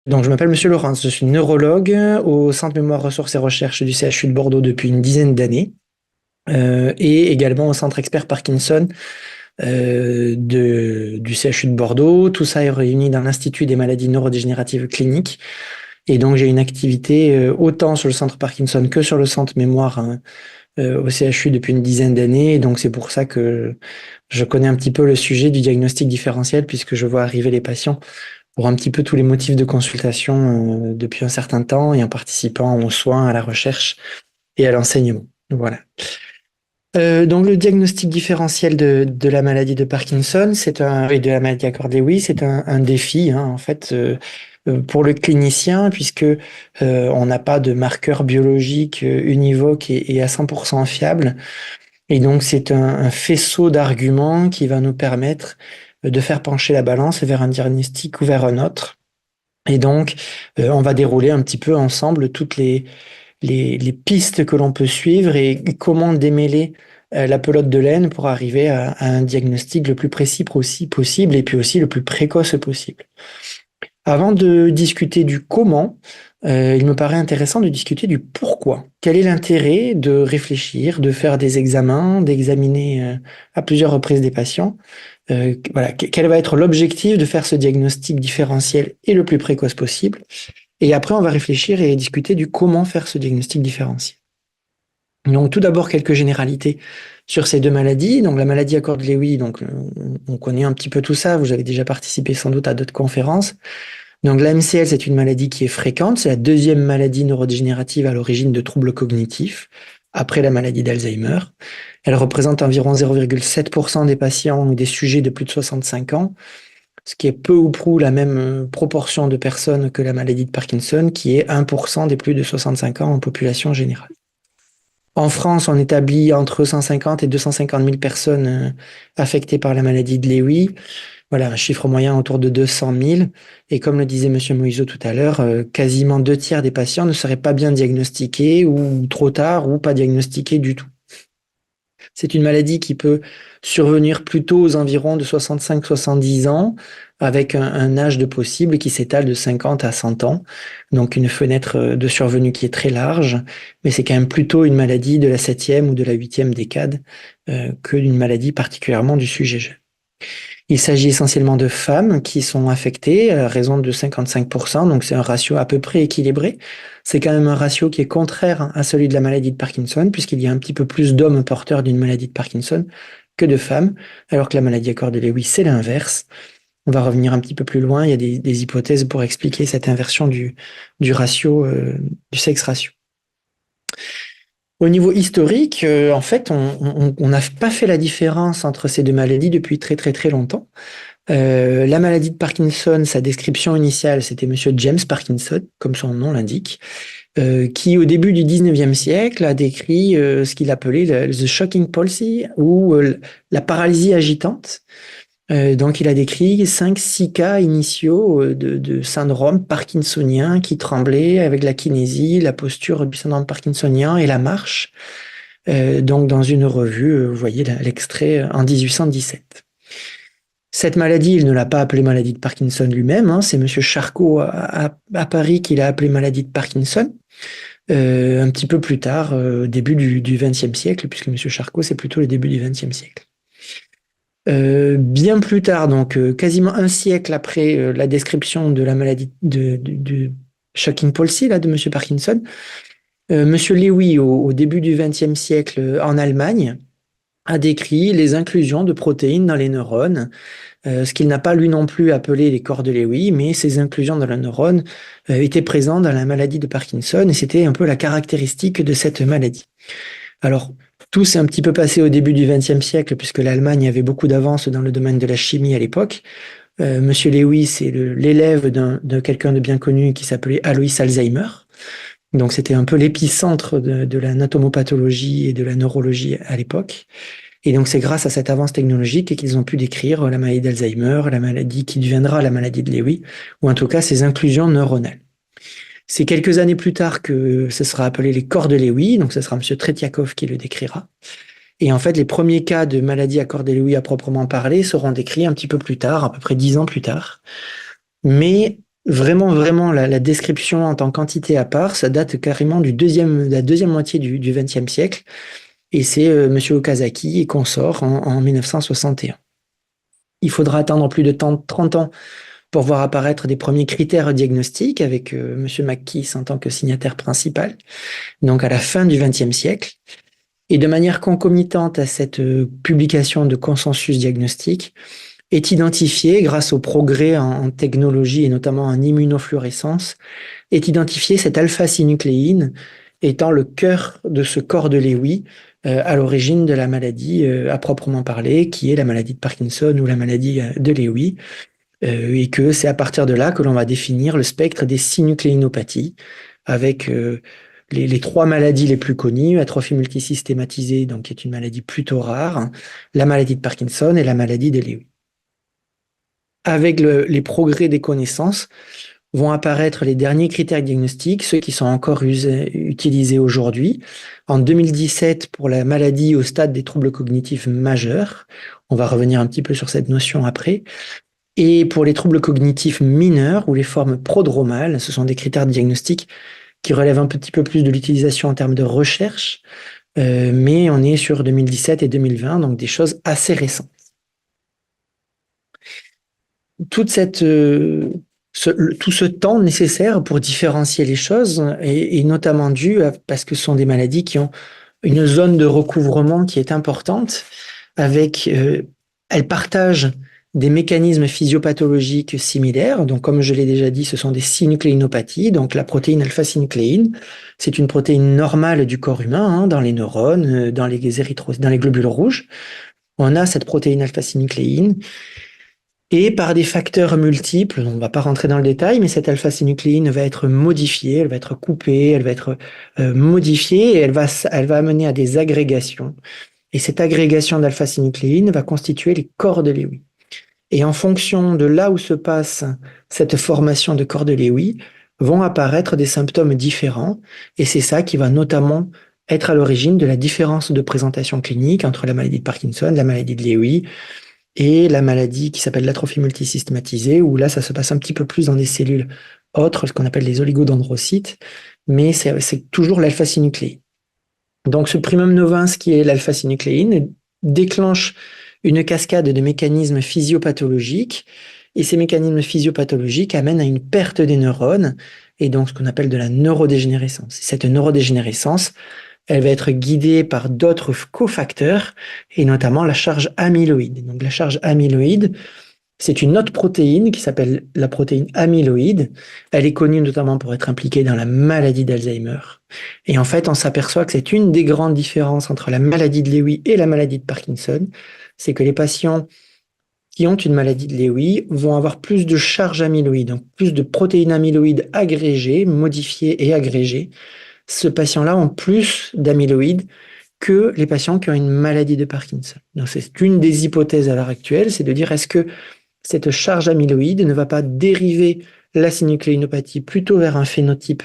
Donc, je m'appelle Monsieur Laurence, je suis neurologue au Centre Mémoire Ressources et Recherche du CHU de Bordeaux depuis une dizaine d'années et également au Centre Expert Parkinson du CHU de Bordeaux. Tout ça est réuni dans l'Institut des maladies neurodégénératives cliniques. Et donc, j'ai une activité autant sur le Centre Parkinson que sur le Centre Mémoire au CHU depuis une dizaine d'années. Et donc, c'est pour ça que je connais un petit peu le sujet du diagnostic différentiel puisque je vois arriver les patients pour un petit peu tous les motifs de consultation depuis un certain temps et en participant aux soins, à la recherche et à l'enseignement. Voilà. Donc le diagnostic différentiel de la maladie de Parkinson, et de la maladie Accord-Lewis, c'est un défi hein, en fait pour le clinicien puisque on n'a pas de marqueur biologique univoque et à 100% fiable. Et donc c'est un faisceau d'arguments qui va nous permettre de faire pencher la balance vers un diagnostic ou vers un autre. Et donc, on va dérouler un petit peu ensemble toutes les pistes que l'on peut suivre et comment démêler la pelote de laine pour arriver à un diagnostic le plus précis possible et puis aussi le plus précoce possible. Avant de discuter du comment, il me paraît intéressant de discuter du pourquoi. Quel est l'intérêt de réfléchir, de faire des examens, d'examiner à plusieurs reprises des patients voilà, quel va être l'objectif de faire ce diagnostic différentiel et le plus précoce possible. Et après, on va réfléchir et discuter du comment faire ce diagnostic différentiel. Donc, tout d'abord, quelques généralités sur ces deux maladies. Donc, la maladie Accord-Lewis, donc, on connaît un petit peu tout ça. Vous avez déjà participé sans doute à d'autres conférences. Donc, la MCL, c'est une maladie qui est fréquente. C'est la deuxième maladie neurodégénérative à l'origine de troubles cognitifs, après la maladie d'Alzheimer. Elle représente environ 0,7% des patients ou des sujets de plus de 65 ans, ce qui est peu ou prou la même proportion de personnes que la maladie de Parkinson, qui est 1% des plus de 65 ans en population générale. En France, on établit entre 150 et 250 000 personnes affectées par la maladie de Lewy. Voilà, un chiffre moyen autour de 200 000. Et comme le disait M. Moïseau tout à l'heure, quasiment 2 tiers des patients ne seraient pas bien diagnostiqués ou trop tard ou pas diagnostiqués du tout. C'est une maladie qui peut survenir plutôt aux environs de 65-70 ans, avec un âge de possible qui s'étale de 50 à 100 ans. Donc une fenêtre de survenue qui est très large, mais c'est quand même plutôt une maladie de la 7e ou de la 8e décade que d'une maladie particulièrement du sujet jeune. Il s'agit essentiellement de femmes qui sont affectées à raison de 55%, donc c'est un ratio à peu près équilibré. C'est quand même un ratio qui est contraire à celui de la maladie de Parkinson, puisqu'il y a un petit peu plus d'hommes porteurs d'une maladie de Parkinson que de femmes, alors que la maladie Accord-Lewis, c'est l'inverse. On va revenir un petit peu plus loin, il y a des hypothèses pour expliquer cette inversion du ratio, du sexe ratio. Au niveau historique, en fait, on n'a pas fait la différence entre ces deux maladies depuis très très très longtemps. La maladie de Parkinson, sa description initiale, c'était Monsieur James Parkinson, comme son nom l'indique, qui au début du 19e siècle a décrit ce qu'il appelait the shocking palsy ou la paralysie agitante. Donc il a décrit 5-6 cas initiaux de syndrome parkinsonien qui tremblaient avec la kinésie, la posture du syndrome parkinsonien et la marche. Donc dans une revue, vous voyez l'extrait en 1817. Cette maladie, il ne l'a pas appelée maladie de Parkinson lui-même, hein, c'est M. Charcot à Paris qui l'a appelée maladie de Parkinson, un petit peu plus tard, début du XXe siècle, puisque M. Charcot, c'est plutôt le début du XXe siècle. Bien plus tard, donc quasiment un siècle après la description de la maladie de shocking palsy là, de M. Parkinson, M. Lewy, au début du XXe siècle en Allemagne, a décrit les inclusions de protéines dans les neurones, ce qu'il n'a pas lui non plus appelé les corps de Lewy, mais ces inclusions dans le neurone étaient présentes dans la maladie de Parkinson et c'était un peu la caractéristique de cette maladie. Alors, tout s'est un petit peu passé au début du XXe siècle, puisque l'Allemagne avait beaucoup d'avance dans le domaine de la chimie à l'époque. Monsieur Lewy, c'est l'élève de quelqu'un de bien connu qui s'appelait Alois Alzheimer. Donc, c'était un peu l'épicentre de la natomopathologie et de la neurologie à l'époque. Et donc, c'est grâce à cette avance technologique qu'ils ont pu décrire la maladie d'Alzheimer, la maladie qui deviendra la maladie de Lewy, ou en tout cas ces inclusions neuronales. C'est quelques années plus tard que ce sera appelé les corps de Lewy, donc ce sera M. Tretiakov qui le décrira. Et en fait, les premiers cas de maladie à corps de Lewy à proprement parler seront décrits un petit peu plus tard, à peu près 10 ans plus tard. Mais vraiment, la description en tant qu'entité à part, ça date carrément de la deuxième moitié du XXe siècle. Et c'est Monsieur Okazaki et consorts en 1961. Il faudra attendre plus de 30 ans pour voir apparaître des premiers critères diagnostiques avec Monsieur McKees en tant que signataire principal, donc à la fin du XXe siècle. Et de manière concomitante à cette publication de consensus diagnostique, est identifié, grâce au progrès en technologie et notamment en immunofluorescence, est identifié cette alpha-synucléine étant le cœur de ce corps de Lewy à l'origine de la maladie à proprement parler, qui est la maladie de Parkinson ou la maladie de Lewy, et que c'est à partir de là que l'on va définir le spectre des synucléinopathies, avec les trois maladies les plus connues, atrophie multisystématisée, donc qui est une maladie plutôt rare, hein, la maladie de Parkinson et la maladie de Lewy. Avec les progrès des connaissances, vont apparaître les derniers critères diagnostiques, ceux qui sont encore utilisés aujourd'hui. En 2017, pour la maladie au stade des troubles cognitifs majeurs, on va revenir un petit peu sur cette notion après. Et pour les troubles cognitifs mineurs ou les formes prodromales, ce sont des critères diagnostiques qui relèvent un petit peu plus de l'utilisation en termes de recherche, mais on est sur 2017 et 2020, donc des choses assez récentes. Toute cette tout ce temps nécessaire pour différencier les choses est notamment dû parce que ce sont des maladies qui ont une zone de recouvrement qui est importante, avec elles partagent des mécanismes physiopathologiques similaires. Donc, comme je l'ai déjà dit, ce sont des synucléinopathies. Donc, la protéine alpha-synucléine, c'est une protéine normale du corps humain, hein, dans les neurones, dans les globules rouges. On a cette protéine alpha-synucléine. Et par des facteurs multiples, on ne va pas rentrer dans le détail, mais cette alpha-synucléine va être modifiée, elle va être coupée, elle va être modifiée et elle va amener à des agrégations. Et cette agrégation d'alpha-synucléine va constituer les corps de Lewy. Et en fonction de là où se passe cette formation de corps de Lewy, vont apparaître des symptômes différents. Et c'est ça qui va notamment être à l'origine de la différence de présentation clinique entre la maladie de Parkinson, la maladie de Lewy, et la maladie qui s'appelle l'atrophie multisystématisée, où là, ça se passe un petit peu plus dans des cellules autres, ce qu'on appelle les oligodendrocytes, mais c'est toujours l'alpha-synucléine. Donc, ce primum novum, qui est l'alpha-synucléine, déclenche une cascade de mécanismes physiopathologiques, et ces mécanismes physiopathologiques amènent à une perte des neurones, et donc ce qu'on appelle de la neurodégénérescence. Cette neurodégénérescence, elle va être guidée par d'autres cofacteurs, et notamment la charge amyloïde. Donc la charge amyloïde, c'est une autre protéine qui s'appelle la protéine amyloïde. Elle est connue notamment pour être impliquée dans la maladie d'Alzheimer. Et en fait, on s'aperçoit que c'est une des grandes différences entre la maladie de Lewy et la maladie de Parkinson, c'est que les patients qui ont une maladie de Lewy vont avoir plus de charge amyloïde, donc plus de protéines amyloïdes agrégées, modifiées et agrégées. Ce patient-là ont plus d'amyloïdes que les patients qui ont une maladie de Parkinson. Donc, c'est une des hypothèses à l'heure actuelle, c'est de dire est-ce que cette charge amyloïde ne va pas dériver la synucléinopathie plutôt vers un phénotype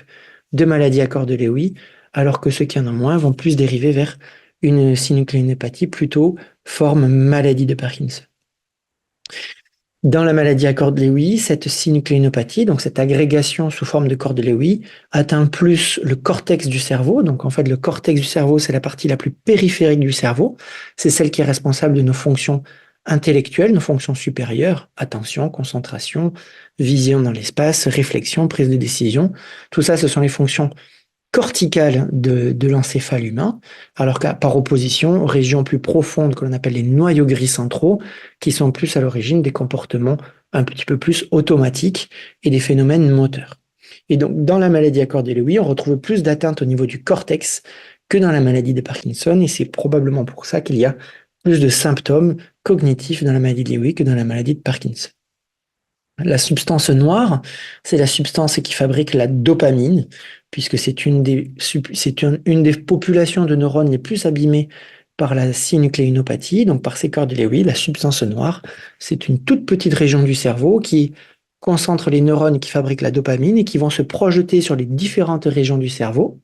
de maladie à corps de Lewy, alors que ceux qui en ont moins vont plus dériver vers une synucléinopathie plutôt forme maladie de Parkinson. Dans la maladie à corps de Lewy, cette synucléinopathie, donc cette agrégation sous forme de corps de Lewy, atteint plus le cortex du cerveau. Donc en fait, le cortex du cerveau, c'est la partie la plus périphérique du cerveau. C'est celle qui est responsable de nos fonctions intellectuelles, nos fonctions supérieures, attention, concentration, vision dans l'espace, réflexion, prise de décision. Tout ça, ce sont les fonctions corticales de l'encéphale humain, alors qu'à par opposition aux régions plus profondes que l'on appelle les noyaux gris centraux, qui sont plus à l'origine des comportements un petit peu plus automatiques et des phénomènes moteurs. Et donc, dans la maladie à corps de Lewy, on retrouve plus d'atteintes au niveau du cortex que dans la maladie de Parkinson, et c'est probablement pour ça qu'il y a plus de symptômes cognitifs dans la maladie de Lewy que dans la maladie de Parkinson. La substance noire, c'est la substance qui fabrique la dopamine, puisque c'est une des populations de neurones les plus abîmées par la synucléinopathie, donc par ces corps de Lewy. La substance noire, c'est une toute petite région du cerveau qui concentre les neurones qui fabriquent la dopamine et qui vont se projeter sur les différentes régions du cerveau,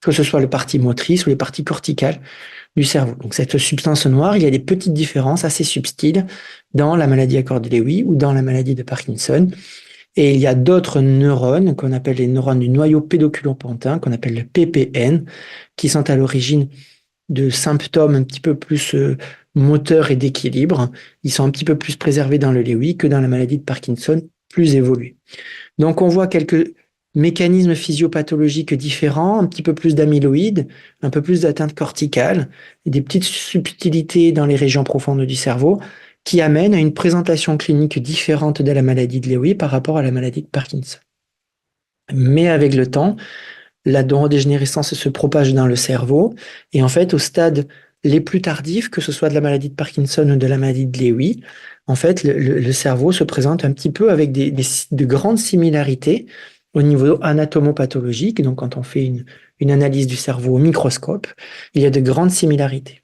que ce soit les parties motrices ou les parties corticales du cerveau. Donc cette substance noire, il y a des petites différences assez subtiles dans la maladie à corps de Lewy ou dans la maladie de Parkinson. Et il y a d'autres neurones qu'on appelle les neurones du noyau pédoculopontin, qu'on appelle le PPN, qui sont à l'origine de symptômes un petit peu plus moteurs et d'équilibre. Ils sont un petit peu plus préservés dans le Lewy que dans la maladie de Parkinson, plus évoluée. Donc on voit quelques mécanismes physiopathologiques différents, un petit peu plus d'amyloïdes, un peu plus d'atteinte corticale, et des petites subtilités dans les régions profondes du cerveau qui amènent à une présentation clinique différente de la maladie de Lewy par rapport à la maladie de Parkinson. Mais avec le temps, la neurodégénérescence se propage dans le cerveau et en fait, au stade les plus tardifs, que ce soit de la maladie de Parkinson ou de la maladie de Lewy, en fait, le cerveau se présente un petit peu avec de grandes similarités au niveau anatomopathologique. Donc, quand on fait une analyse du cerveau au microscope, il y a de grandes similarités.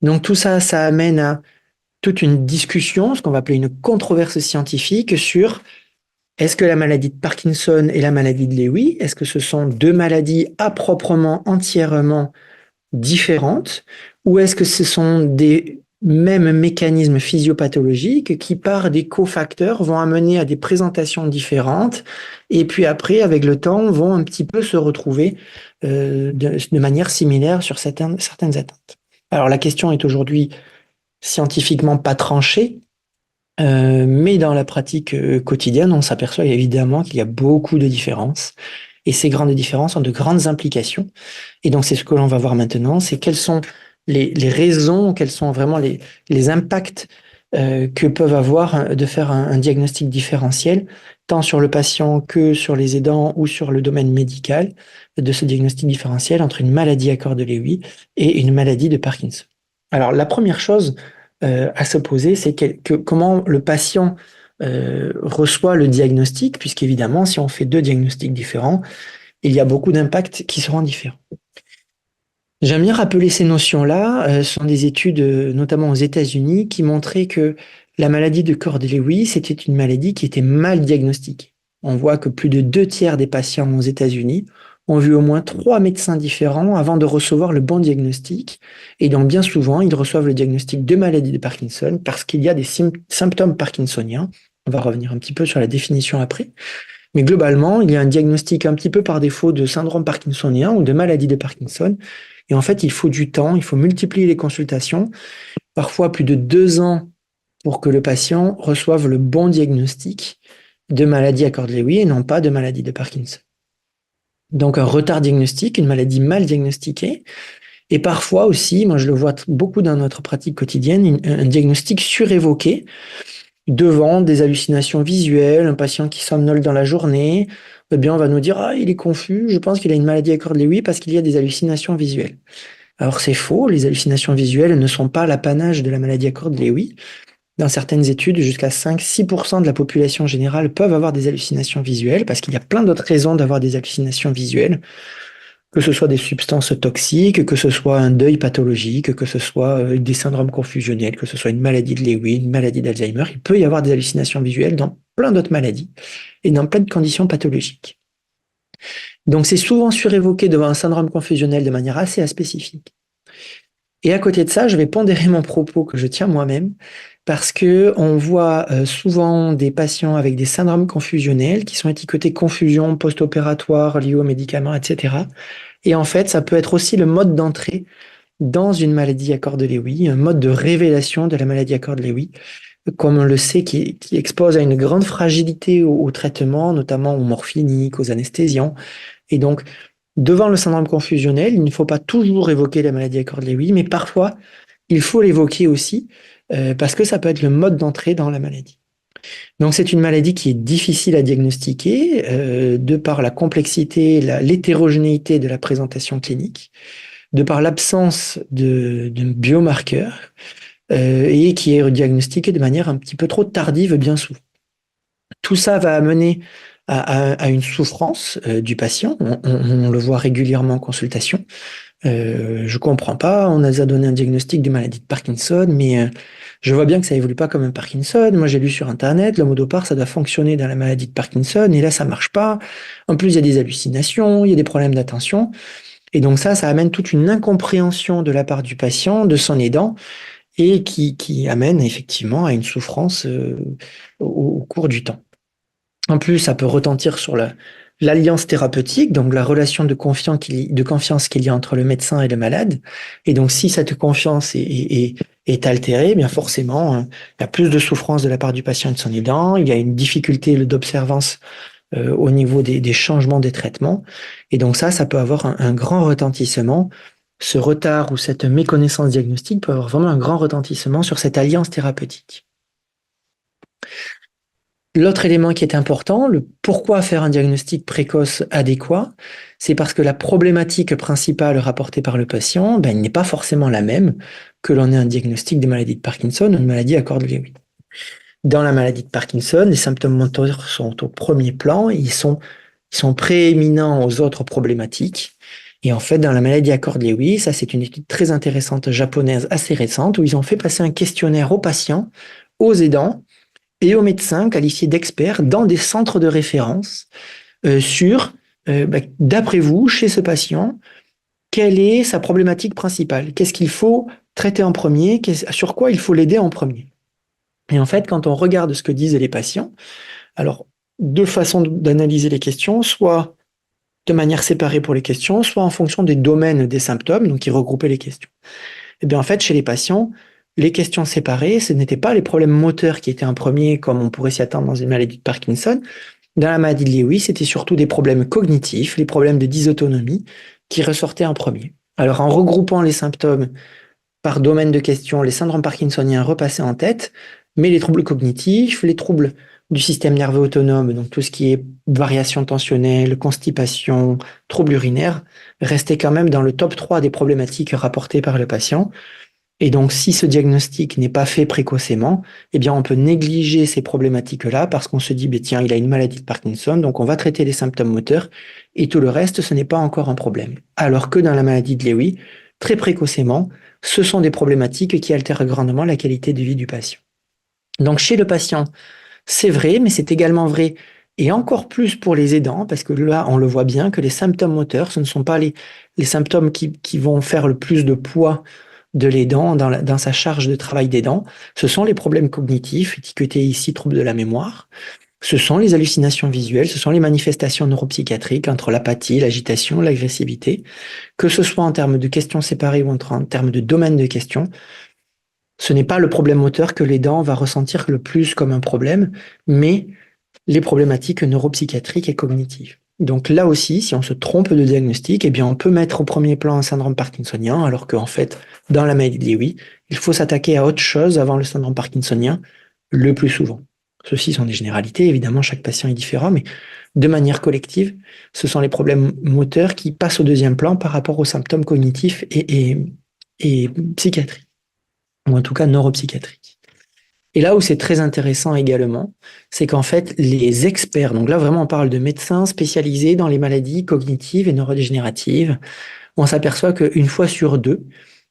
Donc, tout ça, ça amène à toute une discussion, ce qu'on va appeler une controverse scientifique sur est-ce que la maladie de Parkinson et la maladie de Lewy, est-ce que ce sont deux maladies à proprement entièrement différentes ou est-ce que ce sont des mêmes mécanismes physiopathologiques qui, par des cofacteurs, vont amener à des présentations différentes et puis après, avec le temps, vont un petit peu se retrouver de manière similaire sur certaines atteintes. Alors la question est aujourd'hui scientifiquement pas tranchée, mais dans la pratique quotidienne, on s'aperçoit évidemment qu'il y a beaucoup de différences. Et ces grandes différences ont de grandes implications. Et donc, c'est ce que l'on va voir maintenant, c'est quelles sont les raisons, quels sont vraiment les impacts que peuvent avoir de faire un diagnostic différentiel, tant sur le patient que sur les aidants ou sur le domaine médical, de ce diagnostic différentiel entre une maladie à corps de Lewy et une maladie de Parkinson. Alors, la première chose à se poser, c'est comment le patient reçoit le diagnostic, puisqu'évidemment, si on fait deux diagnostics différents, il y a beaucoup d'impacts qui seront différents. J'aime bien rappeler ces notions-là. Ce sont des études, notamment aux États-Unis, qui montraient que la maladie de Cordy-Lewis, c'était une maladie qui était mal diagnostiquée. On voit que plus de 2 tiers des patients aux États-Unis ont vu au moins 3 médecins différents avant de recevoir le bon diagnostic. Et donc, bien souvent, ils reçoivent le diagnostic de maladie de Parkinson parce qu'il y a des symptômes parkinsoniens. On va revenir un petit peu sur la définition après. Mais globalement, il y a un diagnostic un petit peu par défaut de syndrome parkinsonien ou de maladie de Parkinson. Et en fait, il faut du temps, il faut multiplier les consultations, parfois plus de 2 ans pour que le patient reçoive le bon diagnostic de maladie à Cordy-Lewis et non pas de maladie de Parkinson. Donc un retard diagnostique, une maladie mal diagnostiquée, et parfois aussi, moi je le vois beaucoup dans notre pratique quotidienne, un diagnostic surévoqué devant des hallucinations visuelles, un patient qui somnole dans la journée, eh bien on va nous dire ah il est confus, je pense qu'il a une maladie à Cordy-Lewis parce qu'il y a des hallucinations visuelles. Alors c'est faux, les hallucinations visuelles ne sont pas l'apanage de la maladie à Cordy-Lewis. Dans certaines études, jusqu'à 5-6% de la population générale peuvent avoir des hallucinations visuelles parce qu'il y a plein d'autres raisons d'avoir des hallucinations visuelles, que ce soit des substances toxiques, que ce soit un deuil pathologique, que ce soit des syndromes confusionnels, que ce soit une maladie de Lewy, une maladie d'Alzheimer. Il peut y avoir des hallucinations visuelles dans plein d'autres maladies et dans plein de conditions pathologiques. Donc c'est souvent surévoqué devant un syndrome confusionnel de manière assez spécifique. Et à côté de ça, je vais pondérer mon propos que je tiens moi-même parce que on voit souvent des patients avec des syndromes confusionnels qui sont étiquetés confusion post-opératoire liée aux médicaments, etc. Et en fait, ça peut être aussi le mode d'entrée dans une maladie à corps de Lewy, un mode de révélation de la maladie à corps de Lewy, comme on le sait, qui expose à une grande fragilité au traitement, notamment aux morphiniques, aux anesthésiants. Et donc, devant le syndrome confusionnel, il ne faut pas toujours évoquer la maladie à corps de Lewy, mais parfois, il faut l'évoquer aussi parce que ça peut être le mode d'entrée dans la maladie. Donc, c'est une maladie qui est difficile à diagnostiquer de par la complexité, l'hétérogénéité de la présentation clinique, de par l'absence de biomarqueurs et qui est diagnostiquée de manière un petit peu trop tardive bien souvent. Tout ça va amener à une souffrance du patient. On le voit régulièrement en consultation. Je comprends pas, on nous a donné un diagnostic de maladie de Parkinson, mais je vois bien que ça évolue pas comme un Parkinson. Moi, j'ai lu sur Internet, l'omodopar, ça doit fonctionner dans la maladie de Parkinson, et là, ça marche pas. En plus, il y a des hallucinations, il y a des problèmes d'attention. Et donc ça amène toute une incompréhension de la part du patient, de son aidant, et qui amène effectivement à une souffrance au cours du temps. En plus, ça peut retentir sur l'alliance thérapeutique, donc la relation de confiance qu'il y a entre le médecin et le malade. Et donc, si cette confiance est altérée, bien forcément, il y a plus de souffrance de la part du patient et de son aidant. Il y a une difficulté d'observance au niveau des changements des traitements. Et donc ça peut avoir un grand retentissement. Ce retard ou cette méconnaissance diagnostique peut avoir vraiment un grand retentissement sur cette alliance thérapeutique. L'autre élément qui est important, le pourquoi faire un diagnostic précoce adéquat, c'est parce que la problématique principale rapportée par le patient, n'est pas forcément la même que l'on ait un diagnostic de maladie de Parkinson ou une maladie à Corbett-Lewy. Dans la maladie de Parkinson, les symptômes moteurs sont au premier plan et ils sont prééminents aux autres problématiques. Et en fait, dans la maladie à Corbett-Lewy, ça c'est une étude très intéressante japonaise assez récente où ils ont fait passer un questionnaire aux patients, aux aidants, et aux médecins qualifiés d'experts dans des centres de référence sur, d'après vous, chez ce patient, quelle est sa problématique principale? Qu'est-ce qu'il faut traiter en premier? Sur quoi il faut l'aider en premier? Et en fait, quand on regarde ce que disent les patients, alors, deux façons d'analyser les questions, soit de manière séparée pour les questions, soit en fonction des domaines des symptômes, donc ils regroupaient les questions. Et bien en fait, chez les patients, les questions séparées, ce n'étaient pas les problèmes moteurs qui étaient en premier, comme on pourrait s'y attendre dans une maladie de Parkinson. Dans la maladie de Lewy, c'était surtout des problèmes cognitifs, les problèmes de dysautonomie, qui ressortaient en premier. Alors en regroupant les symptômes par domaine de questions, les syndromes parkinsoniens repassaient en tête, mais les troubles cognitifs, les troubles du système nerveux autonome, donc tout ce qui est variation tensionnelle, constipation, troubles urinaires, restaient quand même dans le top 3 des problématiques rapportées par le patient. Et donc, si ce diagnostic n'est pas fait précocement, eh bien, on peut négliger ces problématiques-là parce qu'on se dit, tiens, il a une maladie de Parkinson, donc on va traiter les symptômes moteurs et tout le reste, ce n'est pas encore un problème. Alors que dans la maladie de Lewy, très précocement, ce sont des problématiques qui altèrent grandement la qualité de vie du patient. Donc, chez le patient, c'est vrai, mais c'est également vrai et encore plus pour les aidants, parce que là, on le voit bien que les symptômes moteurs, ce ne sont pas les symptômes qui vont faire le plus de poids de l'aidant dans sa charge de travail d'aidant. Ce sont les problèmes cognitifs, étiquetés ici troubles de la mémoire. Ce sont les hallucinations visuelles, ce sont les manifestations neuropsychiatriques entre l'apathie, l'agitation, l'agressivité, que ce soit en termes de questions séparées ou en termes de domaine de questions. Ce n'est pas le problème moteur que l'aidant va ressentir le plus comme un problème, mais les problématiques neuropsychiatriques et cognitives. Donc là aussi, si on se trompe de diagnostic, eh bien on peut mettre au premier plan un syndrome parkinsonien, alors qu'en fait, dans la maladie de Lewy, il faut s'attaquer à autre chose avant le syndrome parkinsonien, le plus souvent. Ceci sont des généralités, évidemment, chaque patient est différent, mais de manière collective, ce sont les problèmes moteurs qui passent au deuxième plan par rapport aux symptômes cognitifs et psychiatriques, ou en tout cas neuropsychiatriques. Et là où c'est très intéressant également, c'est qu'en fait, les experts, donc là vraiment on parle de médecins spécialisés dans les maladies cognitives et neurodégénératives, on s'aperçoit qu'une fois sur deux,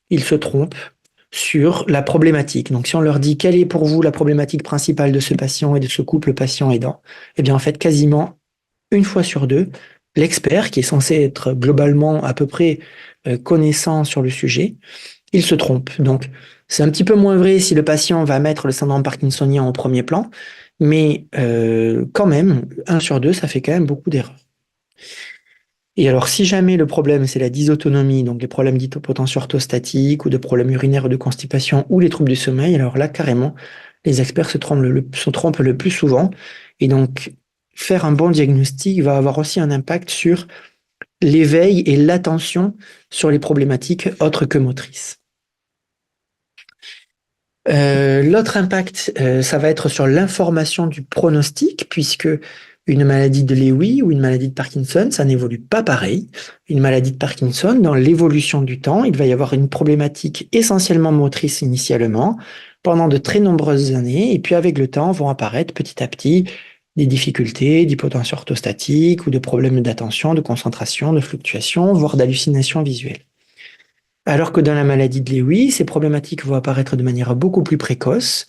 ils se trompent sur la problématique. Donc si on leur dit quelle est pour vous la problématique principale de ce patient et de ce couple patient-aidant, eh bien en fait quasiment une fois sur deux, l'expert qui est censé être globalement à peu près connaissant sur le sujet, il se trompe. Donc c'est un petit peu moins vrai si le patient va mettre le syndrome parkinsonien au premier plan, mais quand même, 1 sur 2, ça fait quand même beaucoup d'erreurs. Et alors, si jamais le problème, c'est la dysautonomie, donc les problèmes d'hypotension orthostatique ou de problèmes urinaires ou de constipation ou les troubles du sommeil, alors là, carrément, les experts se trompent le plus souvent. Et donc, faire un bon diagnostic va avoir aussi un impact sur l'éveil et l'attention sur les problématiques autres que motrices. L'autre impact, ça va être sur l'information du pronostic, puisque une maladie de Lewy ou une maladie de Parkinson, ça n'évolue pas pareil. Une maladie de Parkinson, dans l'évolution du temps, il va y avoir une problématique essentiellement motrice initialement, pendant de très nombreuses années, et puis avec le temps vont apparaître petit à petit des difficultés d'hypotension orthostatique ou de problèmes d'attention, de concentration, de fluctuation, voire d'hallucinations visuelles. Alors que dans la maladie de Lewy, ces problématiques vont apparaître de manière beaucoup plus précoce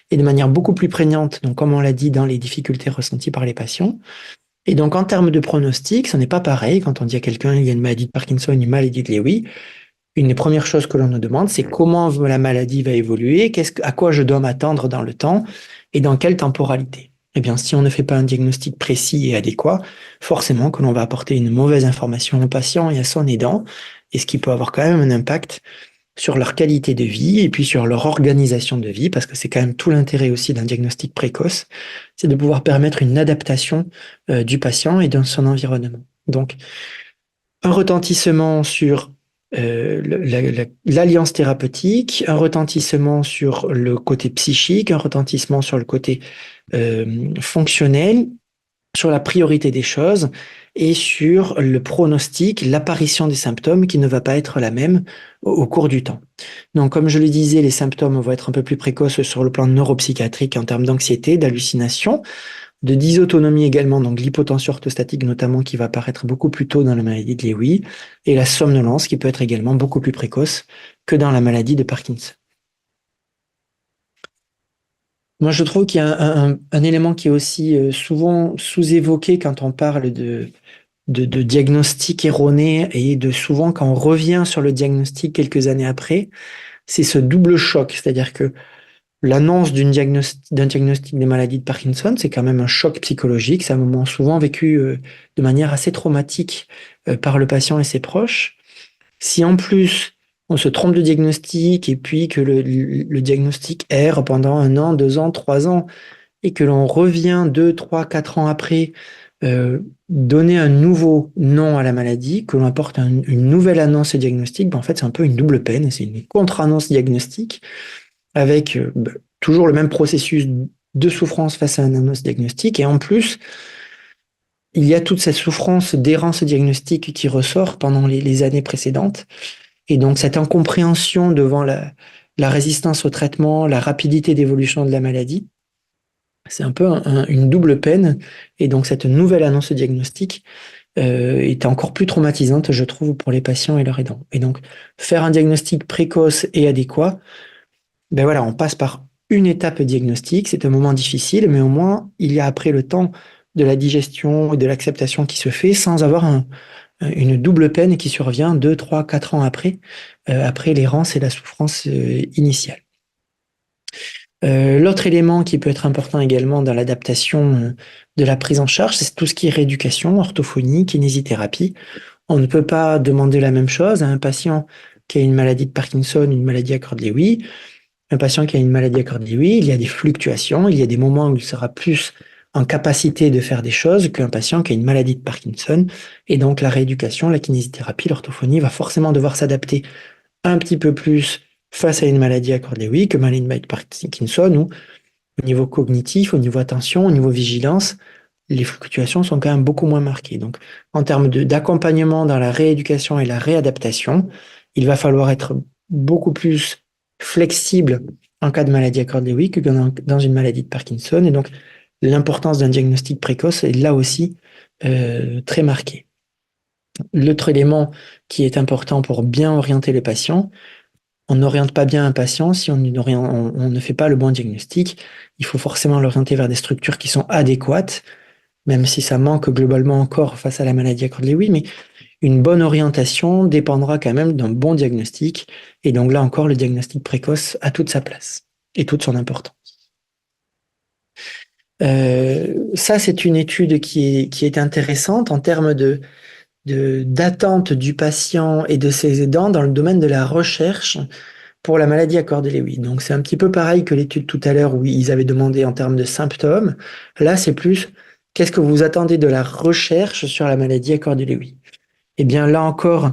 et de manière beaucoup plus prégnante, donc comme on l'a dit, dans les difficultés ressenties par les patients. Et donc en termes de pronostic, ce n'est pas pareil. Quand on dit à quelqu'un il y a une maladie de Parkinson, une maladie de Lewy, une des premières choses que l'on nous demande, c'est comment la maladie va évoluer, à quoi je dois m'attendre dans le temps et dans quelle temporalité. eh bien, si on ne fait pas un diagnostic précis et adéquat, forcément que l'on va apporter une mauvaise information au patient et à son aidant, et ce qui peut avoir quand même un impact sur leur qualité de vie et puis sur leur organisation de vie, parce que c'est quand même tout l'intérêt aussi d'un diagnostic précoce, c'est de pouvoir permettre une adaptation du patient et de son environnement. Donc, un retentissement sur l'alliance thérapeutique, un retentissement sur le côté psychique, un retentissement sur le côté fonctionnel, sur la priorité des choses et sur le pronostic, l'apparition des symptômes qui ne va pas être la même au cours du temps. Donc, comme je le disais, les symptômes vont être un peu plus précoces sur le plan neuropsychiatrique en termes d'anxiété, d'hallucination, de dysautonomie également, donc l'hypotension orthostatique notamment qui va apparaître beaucoup plus tôt dans la maladie de Lewy, et la somnolence qui peut être également beaucoup plus précoce que dans la maladie de Parkinson. Moi, je trouve qu'il y a un élément qui est aussi souvent sous-évoqué quand on parle de diagnostic erroné et de souvent quand on revient sur le diagnostic quelques années après, c'est ce double choc. C'est-à-dire que l'annonce d'un diagnostic des maladies de Parkinson, c'est quand même un choc psychologique. C'est un moment souvent vécu de manière assez traumatique par le patient et ses proches. Si en plus on se trompe de diagnostic et puis que le diagnostic erre pendant 1 an, 2 ans, 3 ans et que l'on revient 2, 3, 4 ans après donner un nouveau nom à la maladie, que l'on apporte une nouvelle annonce diagnostique, ben en fait c'est un peu une double peine, c'est une contre-annonce diagnostique avec toujours le même processus de souffrance face à une annonce diagnostique et en plus il y a toute cette souffrance d'errance diagnostique qui ressort pendant les années précédentes. Et donc, cette incompréhension devant la résistance au traitement, la rapidité d'évolution de la maladie, c'est un peu une double peine. Et donc, cette nouvelle annonce diagnostique est encore plus traumatisante, je trouve, pour les patients et leurs aidants. Et donc, faire un diagnostic précoce et adéquat, ben voilà, on passe par une étape diagnostique. C'est un moment difficile, mais au moins, il y a après le temps de la digestion et de l'acceptation qui se fait sans avoir une double peine qui survient 2, 3, 4 ans après l'errance et la souffrance initiale. L'autre élément qui peut être important également dans l'adaptation de la prise en charge, c'est tout ce qui est rééducation, orthophonie, kinésithérapie. On ne peut pas demander la même chose à un patient qui a une maladie de Parkinson, une maladie à Corbett-Lewy. Un patient qui a une maladie à Corbett-Lewy, il y a des fluctuations, il y a des moments où il sera plus en capacité de faire des choses qu'un patient qui a une maladie de Parkinson. Et donc, la rééducation, la kinésithérapie, l'orthophonie va forcément devoir s'adapter un petit peu plus face à une maladie à Corbett-Lewy que maladie de Parkinson, où au niveau cognitif, au niveau attention, au niveau vigilance, les fluctuations sont quand même beaucoup moins marquées. Donc, en termes d'accompagnement dans la rééducation et la réadaptation, il va falloir être beaucoup plus flexible en cas de maladie à Corbett-Lewy que dans une maladie de Parkinson. Et donc, l'importance d'un diagnostic précoce est là aussi très marquée. L'autre élément qui est important pour bien orienter les patients, on n'oriente pas bien un patient si on ne fait pas le bon diagnostic. Il faut forcément l'orienter vers des structures qui sont adéquates, même si ça manque globalement encore face à la maladie à Corbett-Lewy, mais une bonne orientation dépendra quand même d'un bon diagnostic. Et donc là encore, le diagnostic précoce a toute sa place et toute son importance. Ça, c'est une étude qui est intéressante en termes d'attente du patient et de ses aidants dans le domaine de la recherche pour la maladie à Corbett-Lewy. Donc, c'est un petit peu pareil que l'étude tout à l'heure où ils avaient demandé en termes de symptômes. Là, c'est plus qu'est-ce que vous attendez de la recherche sur la maladie à Corbett-Lewy? Eh bien, là encore,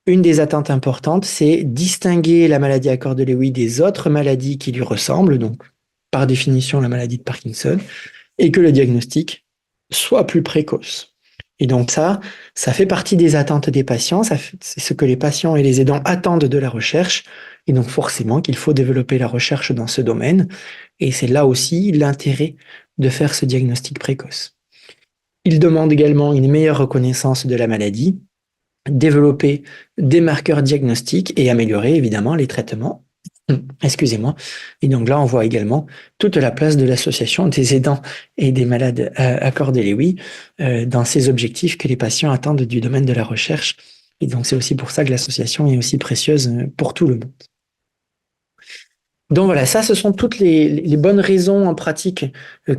une des attentes importantes, c'est distinguer la maladie à Corbett-Lewy des autres maladies qui lui ressemblent, donc par définition la maladie de Parkinson, et que le diagnostic soit plus précoce. Et donc ça fait partie des attentes des patients, c'est ce que les patients et les aidants attendent de la recherche, et donc forcément qu'il faut développer la recherche dans ce domaine, et c'est là aussi l'intérêt de faire ce diagnostic précoce. Il demande également une meilleure reconnaissance de la maladie, développer des marqueurs diagnostiques et améliorer évidemment les traitements. Excusez-moi. Et donc là, on voit également toute la place de l'association des aidants et des malades à Corbett-Lewy dans ces objectifs que les patients attendent du domaine de la recherche. Et donc, c'est aussi pour ça que l'association est aussi précieuse pour tout le monde. Donc voilà, ça, ce sont toutes les bonnes raisons en pratique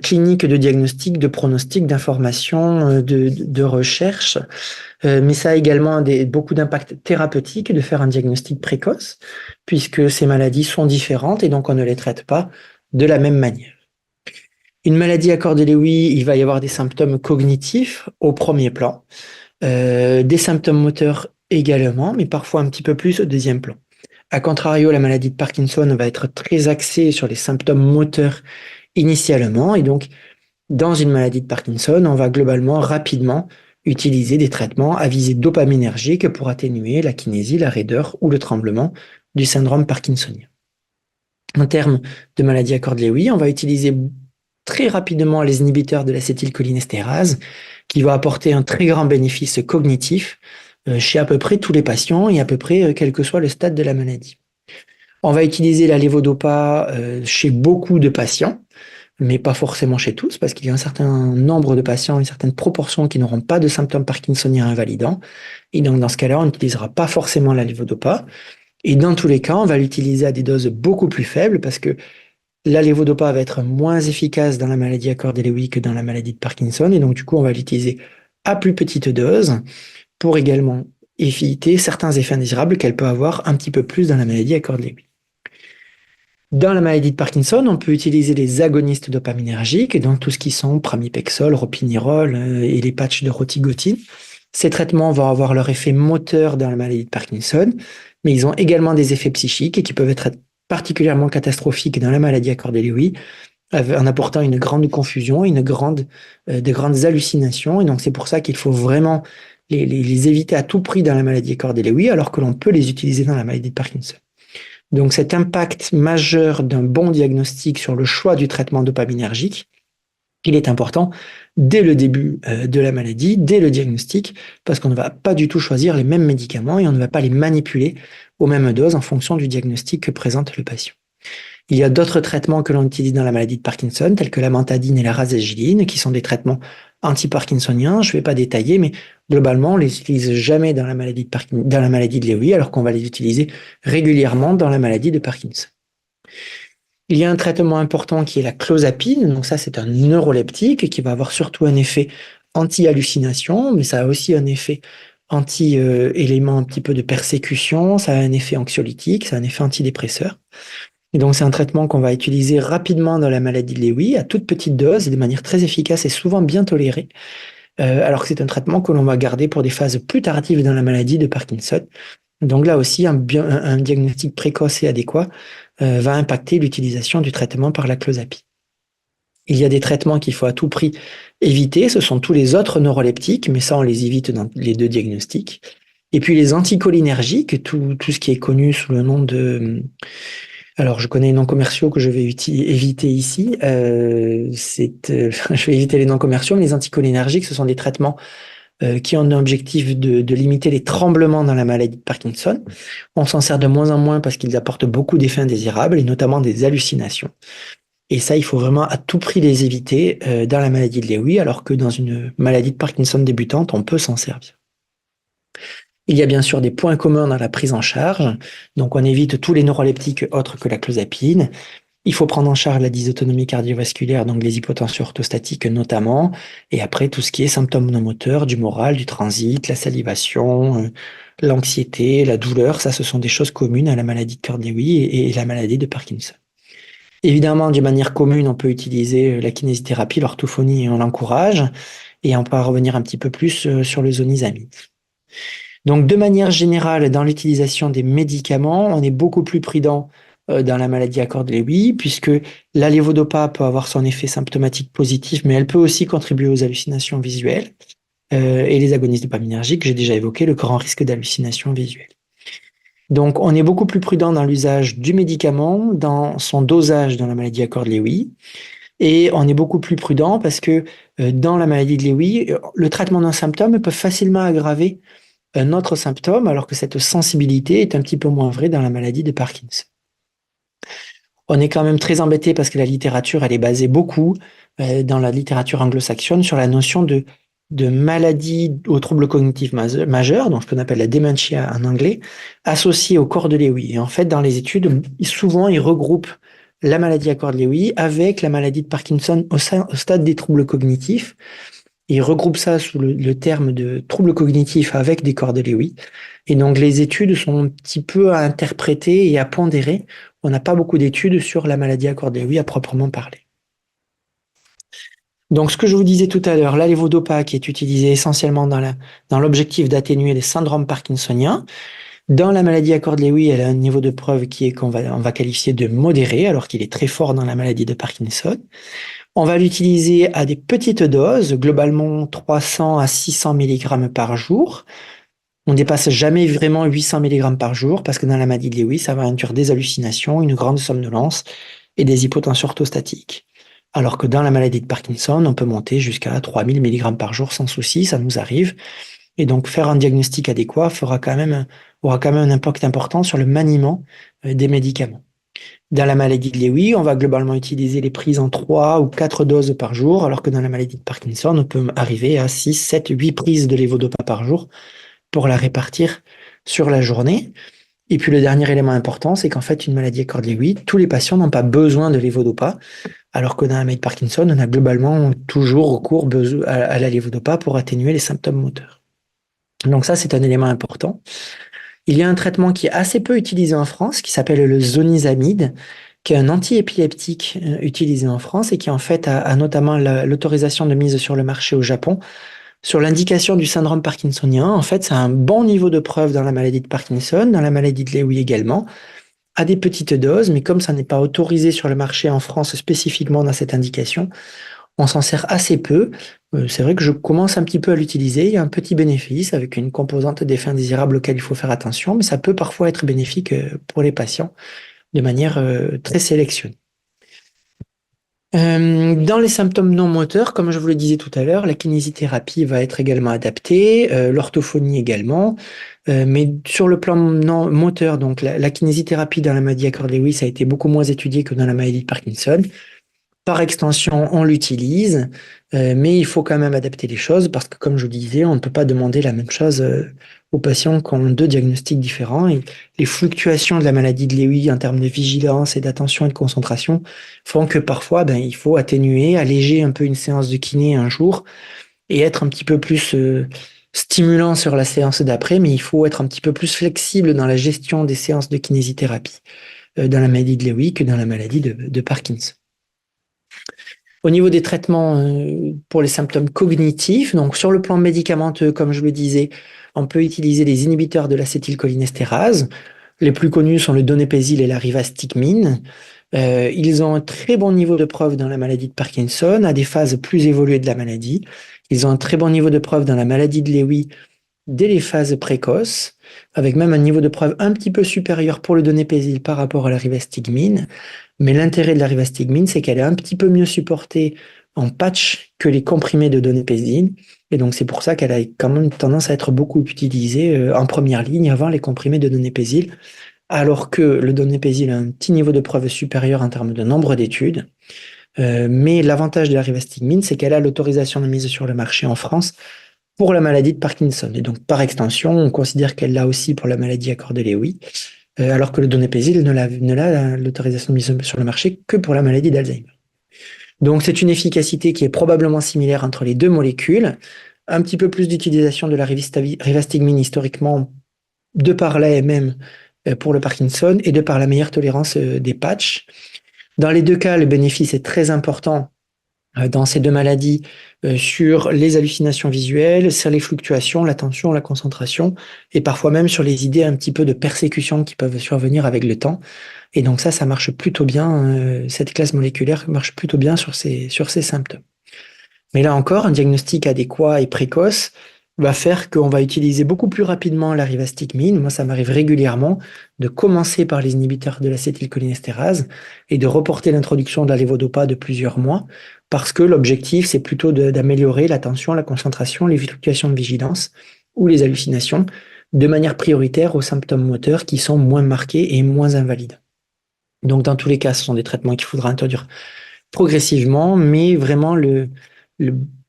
clinique de diagnostic, de pronostic, d'information, de recherche. Mais ça a également beaucoup d'impact thérapeutique de faire un diagnostic précoce, puisque ces maladies sont différentes et donc on ne les traite pas de la même manière. Une maladie à Cordet-Lewy, il va y avoir des symptômes cognitifs au premier plan, des symptômes moteurs également, mais parfois un petit peu plus au deuxième plan. A contrario, la maladie de Parkinson va être très axée sur les symptômes moteurs initialement, et donc dans une maladie de Parkinson, on va globalement rapidement utiliser des traitements à visée dopaminergique pour atténuer la kinésie, la raideur ou le tremblement du syndrome parkinsonien. En termes de maladie à Cordet-Lewy, on va utiliser très rapidement les inhibiteurs de l'acétylcholinestérase qui va apporter un très grand bénéfice cognitif chez à peu près tous les patients et à peu près quel que soit le stade de la maladie. On va utiliser la levodopa chez beaucoup de patients, mais pas forcément chez tous, parce qu'il y a un certain nombre de patients, une certaine proportion qui n'auront pas de symptômes parkinsoniens invalidants. Et donc, dans ce cas-là, on n'utilisera pas forcément la levodopa. Et dans tous les cas, on va l'utiliser à des doses beaucoup plus faibles, parce que la levodopa va être moins efficace dans la maladie à Cordet-Lewy que dans la maladie de Parkinson. Et donc, du coup, on va l'utiliser à plus petite dose pour également éviter certains effets indésirables qu'elle peut avoir un petit peu plus dans la maladie à Cordet-Lewy. Dans la maladie de Parkinson, on peut utiliser les agonistes dopaminergiques, donc tout ce qui sont pramipexole, ropinirole et les patchs de rotigotine. Ces traitements vont avoir leur effet moteur dans la maladie de Parkinson, mais ils ont également des effets psychiques qui peuvent être particulièrement catastrophiques dans la maladie à Cordet-Lewy, en apportant une grande confusion, de grandes hallucinations. Et donc c'est pour ça qu'il faut vraiment les éviter à tout prix dans la maladie à Cordet-Lewy, alors que l'on peut les utiliser dans la maladie de Parkinson. Donc cet impact majeur d'un bon diagnostic sur le choix du traitement dopaminergique, il est important dès le début de la maladie, dès le diagnostic, parce qu'on ne va pas du tout choisir les mêmes médicaments et on ne va pas les manipuler aux mêmes doses en fonction du diagnostic que présente le patient. Il y a d'autres traitements que l'on utilise dans la maladie de Parkinson, tels que la mantadine et la rasagiline, qui sont des traitements anti-parkinsoniens. Je ne vais pas détailler, mais globalement, on ne les utilise jamais dans la maladie de Lewy, alors qu'on va les utiliser régulièrement dans la maladie de Parkinson. Il y a un traitement important qui est la clozapine. Donc ça, c'est un neuroleptique qui va avoir surtout un effet anti-hallucination, mais ça a aussi un effet anti-élément un petit peu de persécution, ça a un effet anxiolytique, ça a un effet antidépresseur. Et donc, c'est un traitement qu'on va utiliser rapidement dans la maladie de Lewy, à toute petite dose et de manière très efficace et souvent bien tolérée, alors que c'est un traitement que l'on va garder pour des phases plus tardives dans la maladie de Parkinson. Donc là aussi, un diagnostic précoce et adéquat va impacter l'utilisation du traitement par la clozapine. Il y a des traitements qu'il faut à tout prix éviter, ce sont tous les autres neuroleptiques, mais ça, on les évite dans les deux diagnostics. Et puis les anticholinergiques, tout ce qui est connu sous le nom de... Alors, je connais les noms commerciaux que je vais éviter ici. Je vais éviter les noms commerciaux, mais les anticholinergiques, ce sont des traitements qui ont un objectif de limiter les tremblements dans la maladie de Parkinson. On s'en sert de moins en moins parce qu'ils apportent beaucoup d'effets indésirables et notamment des hallucinations. Et ça, il faut vraiment à tout prix les éviter dans la maladie de Lewy, alors que dans une maladie de Parkinson débutante, on peut s'en servir. Il y a bien sûr des points communs dans la prise en charge. Donc, on évite tous les neuroleptiques autres que la clozapine. Il faut prendre en charge la dysautonomie cardiovasculaire, donc les hypotensions orthostatiques notamment. Et après, tout ce qui est symptômes non moteurs, du moral, du transit, la salivation, l'anxiété, la douleur, ça, ce sont des choses communes à la maladie de Cordet-Lewy et la maladie de Parkinson. Évidemment, d'une manière commune, on peut utiliser la kinésithérapie, l'orthophonie, et on l'encourage. Et on peut revenir un petit peu plus sur le zonisamide. Donc, de manière générale, dans l'utilisation des médicaments, on est beaucoup plus prudent dans la maladie à Cordet-Lewy, puisque la levodopa peut avoir son effet symptomatique positif, mais elle peut aussi contribuer aux hallucinations visuelles. Et les agonistes dopaminergiques, j'ai déjà évoqué le grand risque d'hallucination visuelle. Donc, on est beaucoup plus prudent dans l'usage du médicament, dans son dosage dans la maladie à Cordet-Lewy. Et on est beaucoup plus prudent parce que dans la maladie de Lewy, le traitement d'un symptôme peut facilement aggraver un autre symptôme, alors que cette sensibilité est un petit peu moins vraie dans la maladie de Parkinson. On est quand même très embêté parce que la littérature, elle est basée beaucoup dans la littérature anglo-saxonne sur la notion de de maladies aux troubles cognitifs majeurs, donc ce qu'on appelle la dementia en anglais, associées au corps de Lewy. Et en fait, dans les études, souvent, ils regroupent la maladie à corps de Lewy avec la maladie de Parkinson au stade des troubles cognitifs. Ils regroupent ça sous le terme de troubles cognitifs avec des corps de Lewy. Et donc, les études sont un petit peu à interpréter et à pondérer. On n'a pas beaucoup d'études sur la maladie à corps de Lewy à proprement parler. Donc, ce que je vous disais tout à l'heure, la levodopa qui est utilisée essentiellement dans l'objectif d'atténuer les syndromes parkinsoniens. Dans la maladie à corps de Lewy, elle a un niveau de preuve qu'on va qualifier de modéré, alors qu'il est très fort dans la maladie de Parkinson. On va l'utiliser à des petites doses, globalement 300 à 600 mg par jour. On ne dépasse jamais vraiment 800 mg par jour, parce que dans la maladie de Lewy, ça va induire des hallucinations, une grande somnolence et des hypotensions orthostatiques. Alors que dans la maladie de Parkinson, on peut monter jusqu'à 3000 mg par jour sans souci, ça nous arrive. Et donc, faire un diagnostic adéquat aura quand même un impact important sur le maniement des médicaments. Dans la maladie de Lewy, on va globalement utiliser les prises en 3 ou 4 doses par jour, alors que dans la maladie de Parkinson, on peut arriver à 6, 7, 8 prises de levodopa par jour pour la répartir sur la journée. Et puis le dernier élément important, c'est qu'en fait, une maladie à corps de Lewy, tous les patients n'ont pas besoin de levodopa, alors que dans la maladie de Parkinson, on a globalement toujours recours à la levodopa pour atténuer les symptômes moteurs. Donc ça, c'est un élément important. Il y a un traitement qui est assez peu utilisé en France, qui s'appelle le zonisamide, qui est un antiépileptique utilisé en France et qui en fait a notamment l'autorisation de mise sur le marché au Japon sur l'indication du syndrome parkinsonien. En fait, c'est un bon niveau de preuve dans la maladie de Parkinson, dans la maladie de Lewy également, à des petites doses, mais comme ça n'est pas autorisé sur le marché en France spécifiquement dans cette indication, on s'en sert assez peu. C'est vrai que je commence un petit peu à l'utiliser. Il y a un petit bénéfice avec une composante d'effet indésirable auquel il faut faire attention, mais ça peut parfois être bénéfique pour les patients de manière très sélectionnée. Dans les symptômes non moteurs, comme je vous le disais tout à l'heure, la kinésithérapie va être également adaptée, l'orthophonie également, mais sur le plan non moteur, donc la kinésithérapie dans la maladie à corps de Lewy, ça a été beaucoup moins étudié que dans la maladie de Parkinson. Par extension, on l'utilise, mais il faut quand même adapter les choses parce que, comme je vous disais, on ne peut pas demander la même chose aux patients qui ont deux diagnostics différents. Et les fluctuations de la maladie de Lewy en termes de vigilance et d'attention et de concentration font que parfois, il faut atténuer, alléger un peu une séance de kiné un jour et être un petit peu plus stimulant sur la séance d'après, mais il faut être un petit peu plus flexible dans la gestion des séances de kinésithérapie dans la maladie de Lewy que dans la maladie de Parkinson. Au niveau des traitements pour les symptômes cognitifs, donc sur le plan médicamenteux, comme je le disais, on peut utiliser les inhibiteurs de l'acétylcholinestérase. Les plus connus sont le donépésil et la rivastigmine. Ils ont un très bon niveau de preuve dans la maladie de Parkinson, à des phases plus évoluées de la maladie. Ils ont un très bon niveau de preuve dans la maladie de Lewy dès les phases précoces, avec même un niveau de preuve un petit peu supérieur pour le donépésil par rapport à la rivastigmine. Mais l'intérêt de la rivastigmine, c'est qu'elle est un petit peu mieux supportée en patch que les comprimés de donépésil. Et donc, c'est pour ça qu'elle a quand même tendance à être beaucoup utilisée en première ligne avant les comprimés de donépésil, alors que le donépésil a un petit niveau de preuve supérieur en termes de nombre d'études. Mais l'avantage de la rivastigmine, c'est qu'elle a l'autorisation de mise sur le marché en France pour la maladie de Parkinson. Et donc, par extension, on considère qu'elle l'a aussi pour la maladie à corps de Lewy, alors que le donépésil ne l'a l'autorisation de mise sur le marché que pour la maladie d'Alzheimer. Donc, c'est une efficacité qui est probablement similaire entre les deux molécules. Un petit peu plus d'utilisation de la rivastigmine historiquement, de par l'AMM pour le Parkinson et de par la meilleure tolérance des patchs. Dans les deux cas, le bénéfice est très important dans ces deux maladies sur les hallucinations visuelles, sur les fluctuations, l'attention, la concentration, et parfois même sur les idées un petit peu de persécution qui peuvent survenir avec le temps. Et donc ça marche plutôt bien, cette classe moléculaire marche plutôt bien sur ces symptômes. Mais là encore, un diagnostic adéquat et précoce va faire qu'on va utiliser beaucoup plus rapidement la rivastigmine. Moi, ça m'arrive régulièrement de commencer par les inhibiteurs de l'acétylcholinestérase et de reporter l'introduction de la levodopa de plusieurs mois parce que l'objectif, c'est plutôt d'améliorer l'attention, la concentration, les fluctuations de vigilance ou les hallucinations de manière prioritaire aux symptômes moteurs qui sont moins marqués et moins invalides. Donc, dans tous les cas, ce sont des traitements qu'il faudra introduire progressivement, mais vraiment le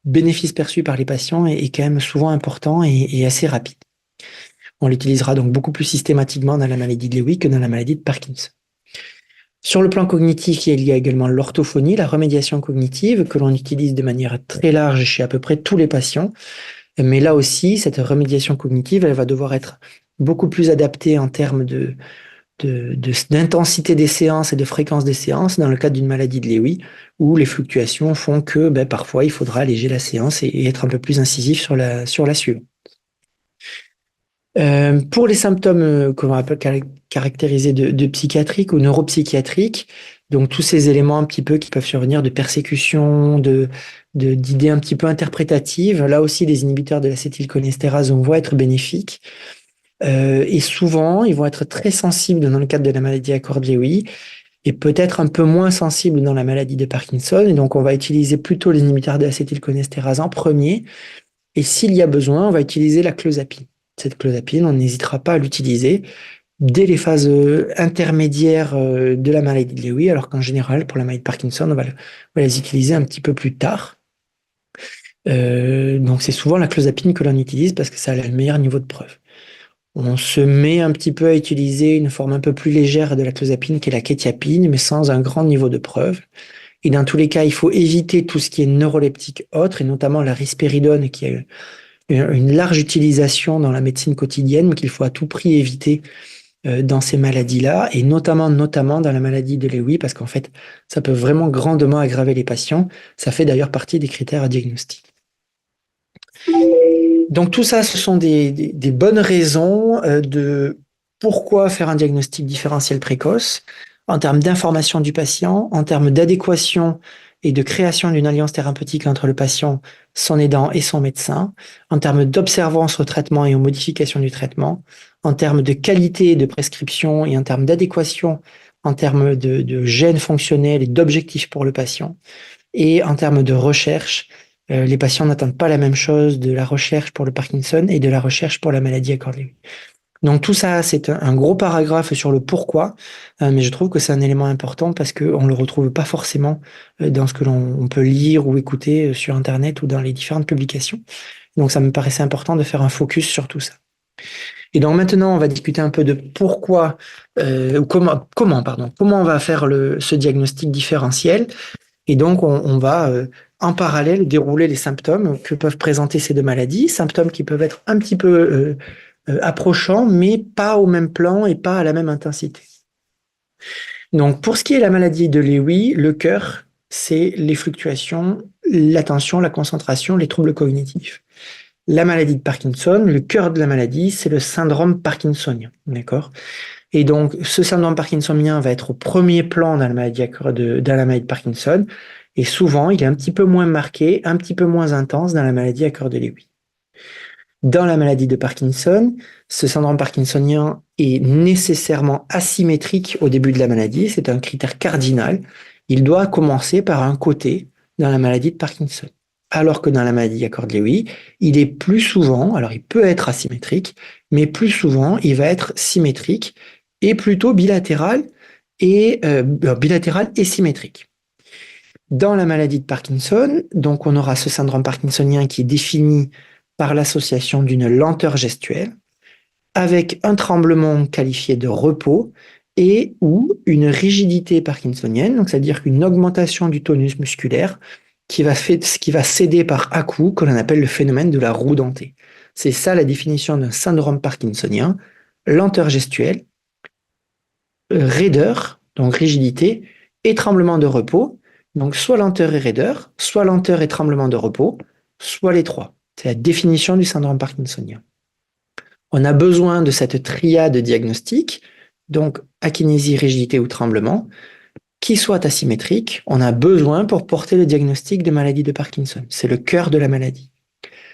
bénéfice perçu par les patients est quand même souvent important et assez rapide. On l'utilisera donc beaucoup plus systématiquement dans la maladie de Lewy que dans la maladie de Parkinson. Sur le plan cognitif, il y a également l'orthophonie, la remédiation cognitive, que l'on utilise de manière très large chez à peu près tous les patients. Mais là aussi, cette remédiation cognitive, elle va devoir être beaucoup plus adaptée en termes d'intensité des séances et de fréquence des séances dans le cadre d'une maladie de Lewy, où les fluctuations font que parfois il faudra alléger la séance et être un peu plus incisif sur la suivante. Pour les symptômes que l'on appelle caractérisés de psychiatriques ou neuropsychiatriques, donc tous ces éléments un petit peu qui peuvent survenir de persécution, d'idées un petit peu interprétatives, là aussi les inhibiteurs de l'acétylcholiestérase vont être bénéfiques. Et souvent, ils vont être très sensibles dans le cadre de la maladie Accord-Lewy et peut-être un peu moins sensibles dans la maladie de Parkinson. Et donc, on va utiliser plutôt les inhibiteurs de l'acétylcholiestérase en premier. Et s'il y a besoin, on va utiliser la clozapine. Cette clozapine, on n'hésitera pas à l'utiliser dès les phases intermédiaires de la maladie de Lewy, alors qu'en général, pour la maladie de Parkinson, on va les utiliser un petit peu plus tard. Donc, c'est souvent la clozapine que l'on utilise parce que ça a le meilleur niveau de preuve. On se met un petit peu à utiliser une forme un peu plus légère de la clozapine qui est la kétiapine, mais sans un grand niveau de preuve. Et dans tous les cas, il faut éviter tout ce qui est neuroleptique autre, et notamment la risperidone, qui a une large utilisation dans la médecine quotidienne, mais qu'il faut à tout prix éviter dans ces maladies-là, et notamment dans la maladie de Lewy, parce qu'en fait, ça peut vraiment grandement aggraver les patients. Ça fait d'ailleurs partie des critères à diagnostic. Donc tout ça, ce sont des bonnes raisons de pourquoi faire un diagnostic différentiel précoce en termes d'information du patient, en termes d'adéquation et de création d'une alliance thérapeutique entre le patient, son aidant et son médecin, en termes d'observance au traitement et aux modifications du traitement, en termes de qualité de prescription et en termes d'adéquation, en termes de gènes fonctionnels et d'objectifs pour le patient, et en termes de recherche. Les patients n'attendent pas la même chose de la recherche pour le Parkinson et de la recherche pour la maladie Accord-Lewy. Donc tout ça, c'est un gros paragraphe sur le pourquoi, mais je trouve que c'est un élément important parce qu'on ne le retrouve pas forcément dans ce que l'on peut lire ou écouter sur Internet ou dans les différentes publications. Donc ça me paraissait important de faire un focus sur tout ça. Et donc maintenant, on va discuter un peu de pourquoi, comment on va faire ce diagnostic différentiel. Et donc, on va en parallèle dérouler les symptômes que peuvent présenter ces deux maladies, symptômes qui peuvent être un petit peu approchants, mais pas au même plan et pas à la même intensité. Donc, pour ce qui est de la maladie de Lewy, le cœur, c'est les fluctuations, l'attention, la concentration, les troubles cognitifs. La maladie de Parkinson, le cœur de la maladie, c'est le syndrome parkinsonien, d'accord ? Et donc, ce syndrome parkinsonien va être au premier plan dans la maladie de Parkinson. Et souvent, il est un petit peu moins marqué, un petit peu moins intense dans la maladie Accord-Lewy. Dans la maladie de Parkinson, ce syndrome parkinsonien est nécessairement asymétrique au début de la maladie. C'est un critère cardinal. Il doit commencer par un côté dans la maladie de Parkinson. Alors que dans la maladie Accord-Lewy, il est plus souvent, alors il peut être asymétrique, mais plus souvent, il va être symétrique et plutôt bilatéral et symétrique. Dans la maladie de Parkinson, donc on aura ce syndrome parkinsonien qui est défini par l'association d'une lenteur gestuelle avec un tremblement qualifié de repos et ou une rigidité parkinsonienne, donc c'est-à-dire qu'une augmentation du tonus musculaire qui va céder par à-coups, que l'on appelle le phénomène de la roue dentée. C'est ça la définition d'un syndrome parkinsonien, lenteur gestuelle, raideur, donc rigidité, et tremblement de repos, donc soit lenteur et raideur, soit lenteur et tremblement de repos, soit les trois. C'est la définition du syndrome parkinsonien. On a besoin de cette triade diagnostique, donc akinésie, rigidité ou tremblement, qui soit asymétrique. On a besoin pour porter le diagnostic de maladie de Parkinson. C'est le cœur de la maladie.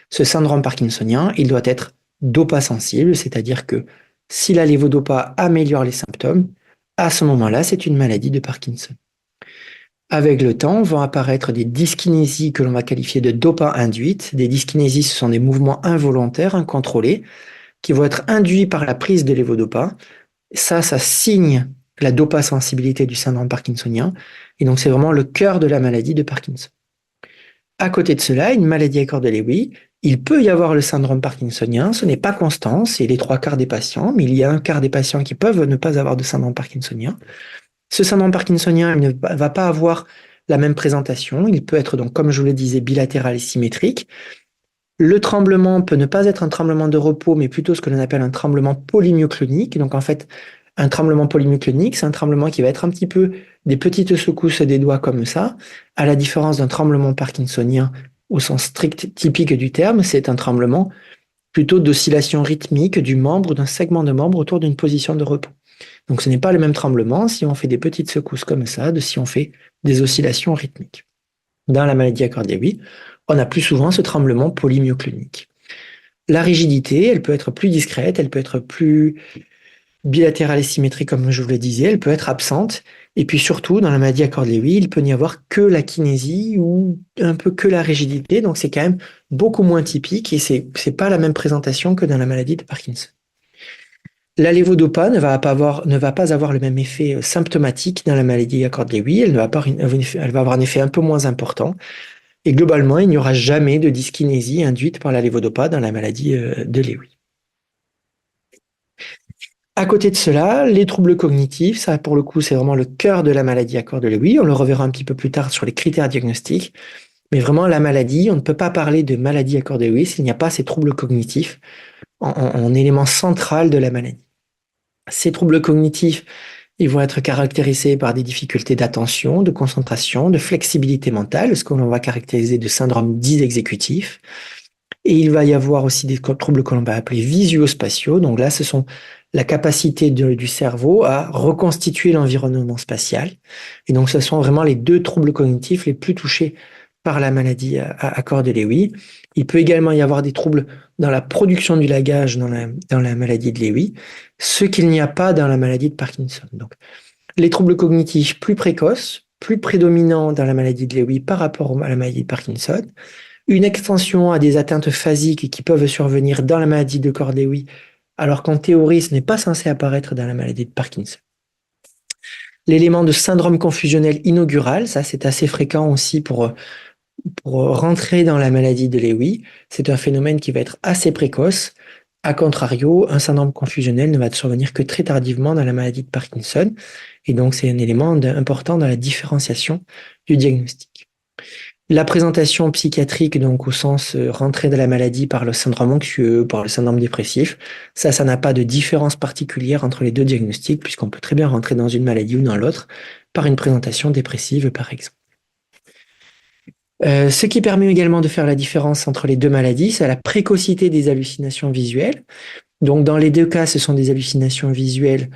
Ce syndrome parkinsonien, il doit être dopa-sensible, c'est-à-dire que si la lévodopa améliore les symptômes, à ce moment-là, c'est une maladie de Parkinson. Avec le temps, vont apparaître des dyskinésies que l'on va qualifier de dopa-induites. Des dyskinésies, ce sont des mouvements involontaires, incontrôlés, qui vont être induits par la prise de lévodopa. Ça signe la dopa-sensibilité du syndrome parkinsonien. Et donc, c'est vraiment le cœur de la maladie de Parkinson. À côté de cela, une maladie à corps de Lewy, il peut y avoir le syndrome parkinsonien, ce n'est pas constant, c'est les trois quarts des patients, mais il y a un quart des patients qui peuvent ne pas avoir de syndrome parkinsonien. Ce syndrome parkinsonien, il ne va pas avoir la même présentation, il peut être donc, comme je vous le disais, bilatéral et symétrique. Le tremblement peut ne pas être un tremblement de repos, mais plutôt ce que l'on appelle un tremblement polymyoclonique. Donc en fait, un tremblement polymyoclonique, c'est un tremblement qui va être un petit peu des petites secousses des doigts comme ça, à la différence d'un tremblement parkinsonien au sens strict typique du terme, c'est un tremblement plutôt d'oscillation rythmique du membre ou d'un segment de membre autour d'une position de repos. Donc ce n'est pas le même tremblement si on fait des petites secousses comme ça, de si on fait des oscillations rythmiques. Dans la maladie à corps de Lewy, on a plus souvent ce tremblement polymyoclonique. La rigidité, elle peut être plus discrète, elle peut être plus bilatérale et symétrique, comme je vous le disais, elle peut être absente. Et puis surtout, dans la maladie à corps de Lewy, il peut n'y avoir que la kinésie ou un peu que la rigidité. Donc c'est quand même beaucoup moins typique et c'est pas la même présentation que dans la maladie de Parkinson. La lévodopa ne va pas avoir le même effet symptomatique dans la maladie à corps de Lewy. Elle va avoir un effet un peu moins important. Et globalement, il n'y aura jamais de dyskinésie induite par la lévodopa dans la maladie de Lewy. À côté de cela, les troubles cognitifs, ça pour le coup, c'est vraiment le cœur de la maladie à corps de Lewy. On le reverra un petit peu plus tard sur les critères diagnostiques. Mais vraiment, la maladie, on ne peut pas parler de maladie à corps de Lewy s'il n'y a pas ces troubles cognitifs en élément central de la maladie. Ces troubles cognitifs, ils vont être caractérisés par des difficultés d'attention, de concentration, de flexibilité mentale, ce que l'on va caractériser de syndrome dit exécutif. Et il va y avoir aussi des troubles que l'on va appeler visuospatiaux. Donc là, ce sont la capacité du cerveau à reconstituer l'environnement spatial. Et donc, ce sont vraiment les deux troubles cognitifs les plus touchés par la maladie à corps de Lewy. Il peut également y avoir des troubles dans la production du langage dans la maladie de Lewy, ce qu'il n'y a pas dans la maladie de Parkinson. Donc, les troubles cognitifs plus précoces, plus prédominants dans la maladie de Lewy par rapport à la maladie de Parkinson, une extension à des atteintes phasiques qui peuvent survenir dans la maladie de corps de Lewy, alors qu'en théorie, ce n'est pas censé apparaître dans la maladie de Parkinson. L'élément de syndrome confusionnel inaugural, ça c'est assez fréquent aussi pour rentrer dans la maladie de Lewy. C'est un phénomène qui va être assez précoce. A contrario, un syndrome confusionnel ne va survenir que très tardivement dans la maladie de Parkinson. Et donc, c'est un élément important dans la différenciation du diagnostic. La présentation psychiatrique, donc au sens rentrée de la maladie par le syndrome anxieux, par le syndrome dépressif, ça n'a pas de différence particulière entre les deux diagnostics, puisqu'on peut très bien rentrer dans une maladie ou dans l'autre par une présentation dépressive, par exemple. Ce qui permet également de faire la différence entre les deux maladies, c'est la précocité des hallucinations visuelles. Donc, dans les deux cas, ce sont des hallucinations visuelles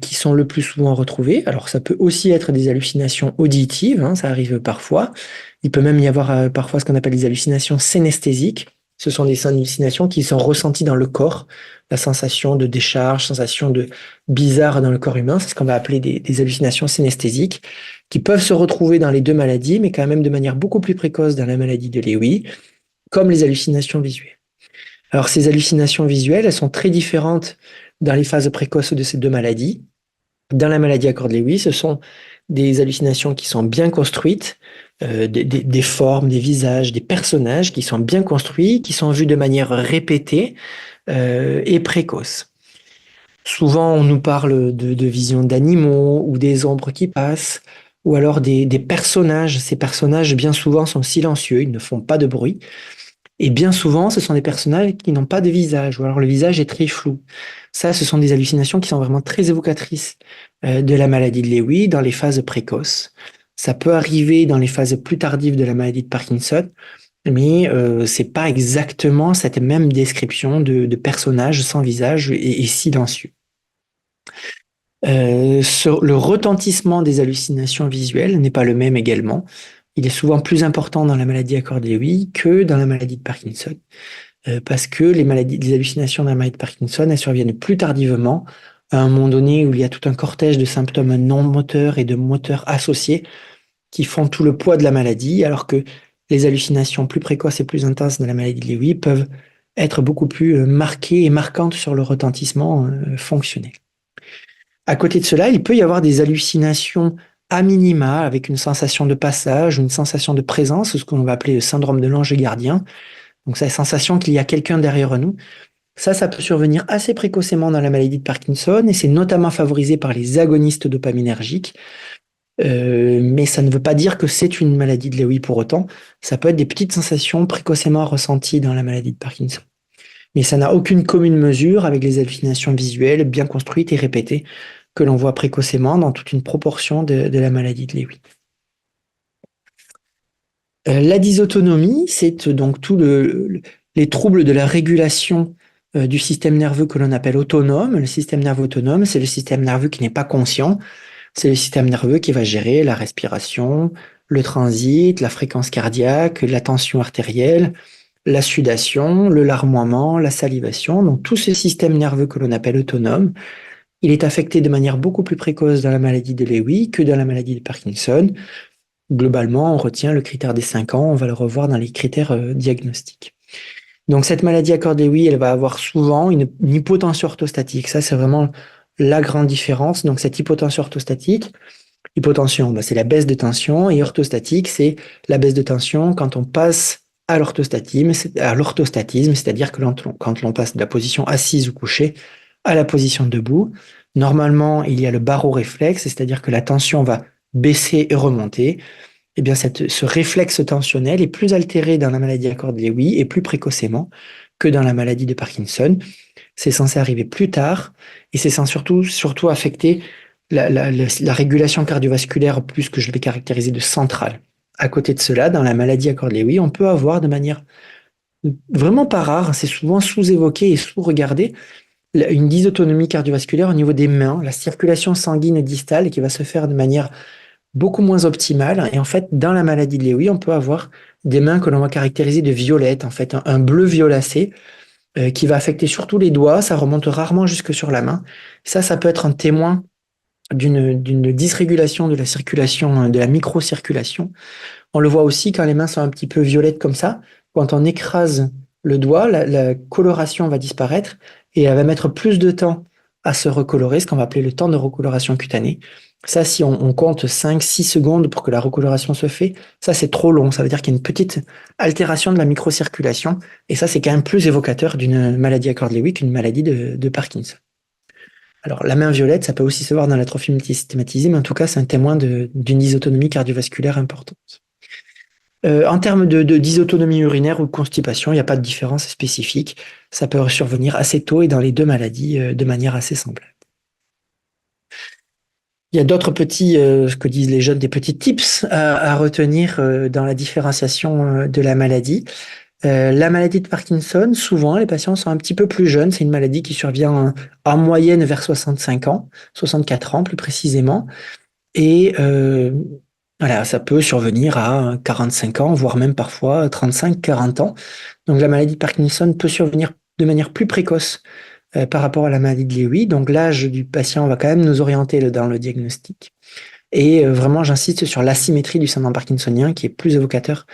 qui sont le plus souvent retrouvées. Alors, ça peut aussi être des hallucinations auditives, hein, ça arrive parfois. Il peut même y avoir parfois ce qu'on appelle des hallucinations synesthésiques. Ce sont des hallucinations qui sont ressenties dans le corps, la sensation de décharge, sensation de bizarre dans le corps humain. C'est ce qu'on va appeler des hallucinations synesthésiques qui peuvent se retrouver dans les deux maladies, mais quand même de manière beaucoup plus précoce dans la maladie de Lewy, comme les hallucinations visuelles. Alors, ces hallucinations visuelles, elles sont très différentes dans les phases précoces de ces deux maladies. Dans la maladie à corps de Lewy, ce sont des hallucinations qui sont bien construites, des formes, des visages, des personnages qui sont bien construits, qui sont vus de manière répétée et précoce. Souvent, on nous parle de visions d'animaux ou des ombres qui passent, ou alors des personnages. Ces personnages, bien souvent, sont silencieux, ils ne font pas de bruit. Et bien souvent, ce sont des personnages qui n'ont pas de visage, ou alors le visage est très flou. Ça, ce sont des hallucinations qui sont vraiment très évocatrices de la maladie de Lewy dans les phases précoces. Ça peut arriver dans les phases plus tardives de la maladie de Parkinson, mais c'est pas exactement cette même description de personnages sans visage et silencieux. Le retentissement des hallucinations visuelles n'est pas le même également. Il est souvent plus important dans la maladie à corps de Lewy que dans la maladie de Parkinson, parce que les hallucinations dans la maladie de Parkinson, elles surviennent plus tardivement, à un moment donné où il y a tout un cortège de symptômes non moteurs et de moteurs associés qui font tout le poids de la maladie, alors que les hallucinations plus précoces et plus intenses de la maladie de Lewy peuvent être beaucoup plus marquées et marquantes sur le retentissement fonctionnel. À côté de cela, il peut y avoir des hallucinations à minima avec une sensation de passage, une sensation de présence, ce qu'on va appeler le syndrome de l'ange gardien. Donc, c'est la sensation qu'il y a quelqu'un derrière nous. Ça peut survenir assez précocement dans la maladie de Parkinson et c'est notamment favorisé par les agonistes dopaminergiques. Mais ça ne veut pas dire que c'est une maladie de Lewy pour autant. Ça peut être des petites sensations précocement ressenties dans la maladie de Parkinson. Mais ça n'a aucune commune mesure avec les hallucinations visuelles bien construites et répétées que l'on voit précocement dans toute une proportion de la maladie de Lewy. La dysautonomie, c'est donc tous les troubles de la régulation du système nerveux que l'on appelle autonome. Le système nerveux autonome, c'est le système nerveux qui n'est pas conscient. C'est le système nerveux qui va gérer la respiration, le transit, la fréquence cardiaque, la tension artérielle, la sudation, le larmoiement, la salivation. Donc tout ce système nerveux que l'on appelle autonome, il est affecté de manière beaucoup plus précoce dans la maladie de Lewy que dans la maladie de Parkinson. Globalement, on retient le critère des 5 ans, on va le revoir dans les critères diagnostiques. Donc cette maladie à corps Lewy, elle va avoir souvent une hypotension orthostatique. Ça, c'est vraiment la grande différence. Donc cette hypotension orthostatique, hypotension, c'est la baisse de tension, et orthostatique, c'est la baisse de tension quand on passe à l'orthostatisme, c'est-à-dire que quand l'on passe de la position assise ou couchée à la position debout, normalement, il y a le baroréflexe, c'est-à-dire que la tension va baisser et remonter. Eh bien, ce réflexe tensionnel est plus altéré dans la maladie à corps de Lewy et plus précocement que dans la maladie de Parkinson. C'est censé arriver plus tard et c'est censé surtout affecter la régulation cardiovasculaire plus que je vais caractériser de centrale. À côté de cela, dans la maladie à corps de Lewy, on peut avoir de manière vraiment pas rare, c'est souvent sous-évoqué et sous-regardé, une dysautonomie cardiovasculaire au niveau des mains, la circulation sanguine distale qui va se faire de manière beaucoup moins optimale. Et en fait, dans la maladie de Lewy, on peut avoir des mains que l'on va caractériser de violettes, en fait, un bleu violacé qui va affecter surtout les doigts. Ça remonte rarement jusque sur la main. Ça peut être un témoin d'une dysrégulation de la circulation, de la microcirculation. On le voit aussi quand les mains sont un petit peu violettes comme ça. Quand on écrase le doigt, la coloration va disparaître et elle va mettre plus de temps à se recolorer, ce qu'on va appeler le temps de recoloration cutanée. Ça, si on compte 5-6 secondes pour que la recoloration se fait, ça c'est trop long. Ça veut dire qu'il y a une petite altération de la microcirculation. Et ça, c'est quand même plus évocateur d'une maladie à corps de Lewy qu'une maladie de Parkinson. Alors, la main violette, ça peut aussi se voir dans l'atrophie multisystématisée, mais en tout cas, c'est un témoin d'une dysautonomie cardiovasculaire importante. En termes de dysautonomie urinaire ou de constipation, il n'y a pas de différence spécifique. Ça peut survenir assez tôt et dans les deux maladies de manière assez semblable. Il y a d'autres petits, ce que disent les jeunes, des petits tips à retenir dans la différenciation de la maladie. La maladie de Parkinson, souvent, les patients sont un petit peu plus jeunes. C'est une maladie qui survient en moyenne vers 65 ans, 64 ans plus précisément. Et voilà, ça peut survenir à 45 ans, voire même parfois 35-40 ans. Donc la maladie de Parkinson peut survenir de manière plus précoce par rapport à la maladie de Lewy. Donc l'âge du patient va quand même nous orienter dans le diagnostic. Et vraiment, j'insiste sur l'asymétrie du syndrome parkinsonien qui est plus évocateur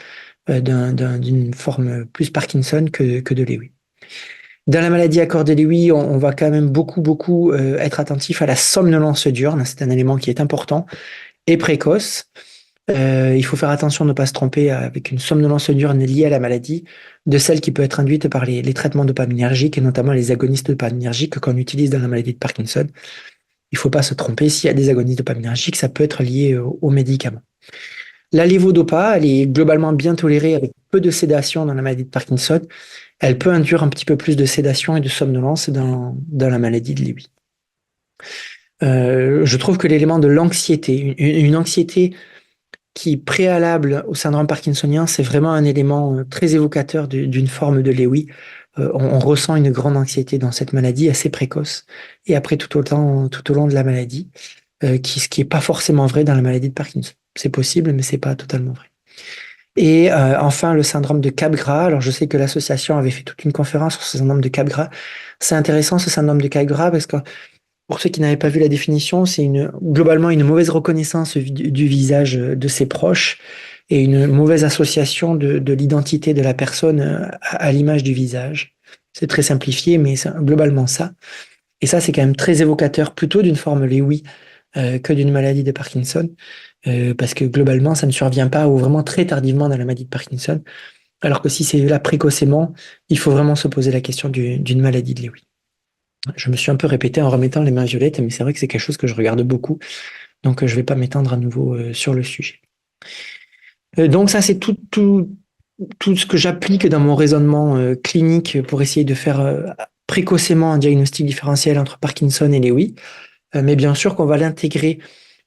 d'une forme plus Parkinson que de Lewy. Dans la maladie à corps de Lewy, on va quand même beaucoup être attentif à la somnolence diurne. C'est un élément qui est important et précoce. Il faut faire attention de ne pas se tromper avec une somnolence diurne liée à la maladie, de celle qui peut être induite par les traitements dopaminergiques et notamment les agonistes dopaminergiques qu'on utilise dans la maladie de Parkinson. Il ne faut pas se tromper, s'il y a des agonistes dopaminergiques, ça peut être lié aux médicaments. La lévodopa, elle est globalement bien tolérée avec peu de sédation dans la maladie de Parkinson. Elle peut induire un petit peu plus de sédation et de somnolence dans la maladie de Lewy. Je trouve que l'élément de l'anxiété, une anxiété qui est préalable au syndrome parkinsonien, c'est vraiment un élément très évocateur d'une forme de Lewy. On ressent une grande anxiété dans cette maladie assez précoce et après tout au long de la maladie, ce qui est pas forcément vrai dans la maladie de Parkinson. C'est possible, mais c'est pas totalement vrai. Et enfin, le syndrome de Capgras. Alors, je sais que l'association avait fait toute une conférence sur ce syndrome de Capgras. C'est intéressant, ce syndrome de Capgras, parce que pour ceux qui n'avaient pas vu la définition, c'est globalement une mauvaise reconnaissance du visage de ses proches et une mauvaise association de l'identité de la personne à l'image du visage. C'est très simplifié, mais c'est globalement ça. Et ça, c'est quand même très évocateur plutôt d'une forme Lewy que d'une maladie de Parkinson, parce que globalement, ça ne survient pas ou vraiment très tardivement dans la maladie de Parkinson. Alors que si c'est là précocement, il faut vraiment se poser la question d'une maladie de Lewy. Je me suis un peu répété en remettant les mains violettes, mais c'est vrai que c'est quelque chose que je regarde beaucoup, donc je ne vais pas m'étendre à nouveau sur le sujet. Donc ça, c'est tout ce que j'applique dans mon raisonnement clinique pour essayer de faire précocement un diagnostic différentiel entre Parkinson et Lewy. Mais bien sûr qu'on va l'intégrer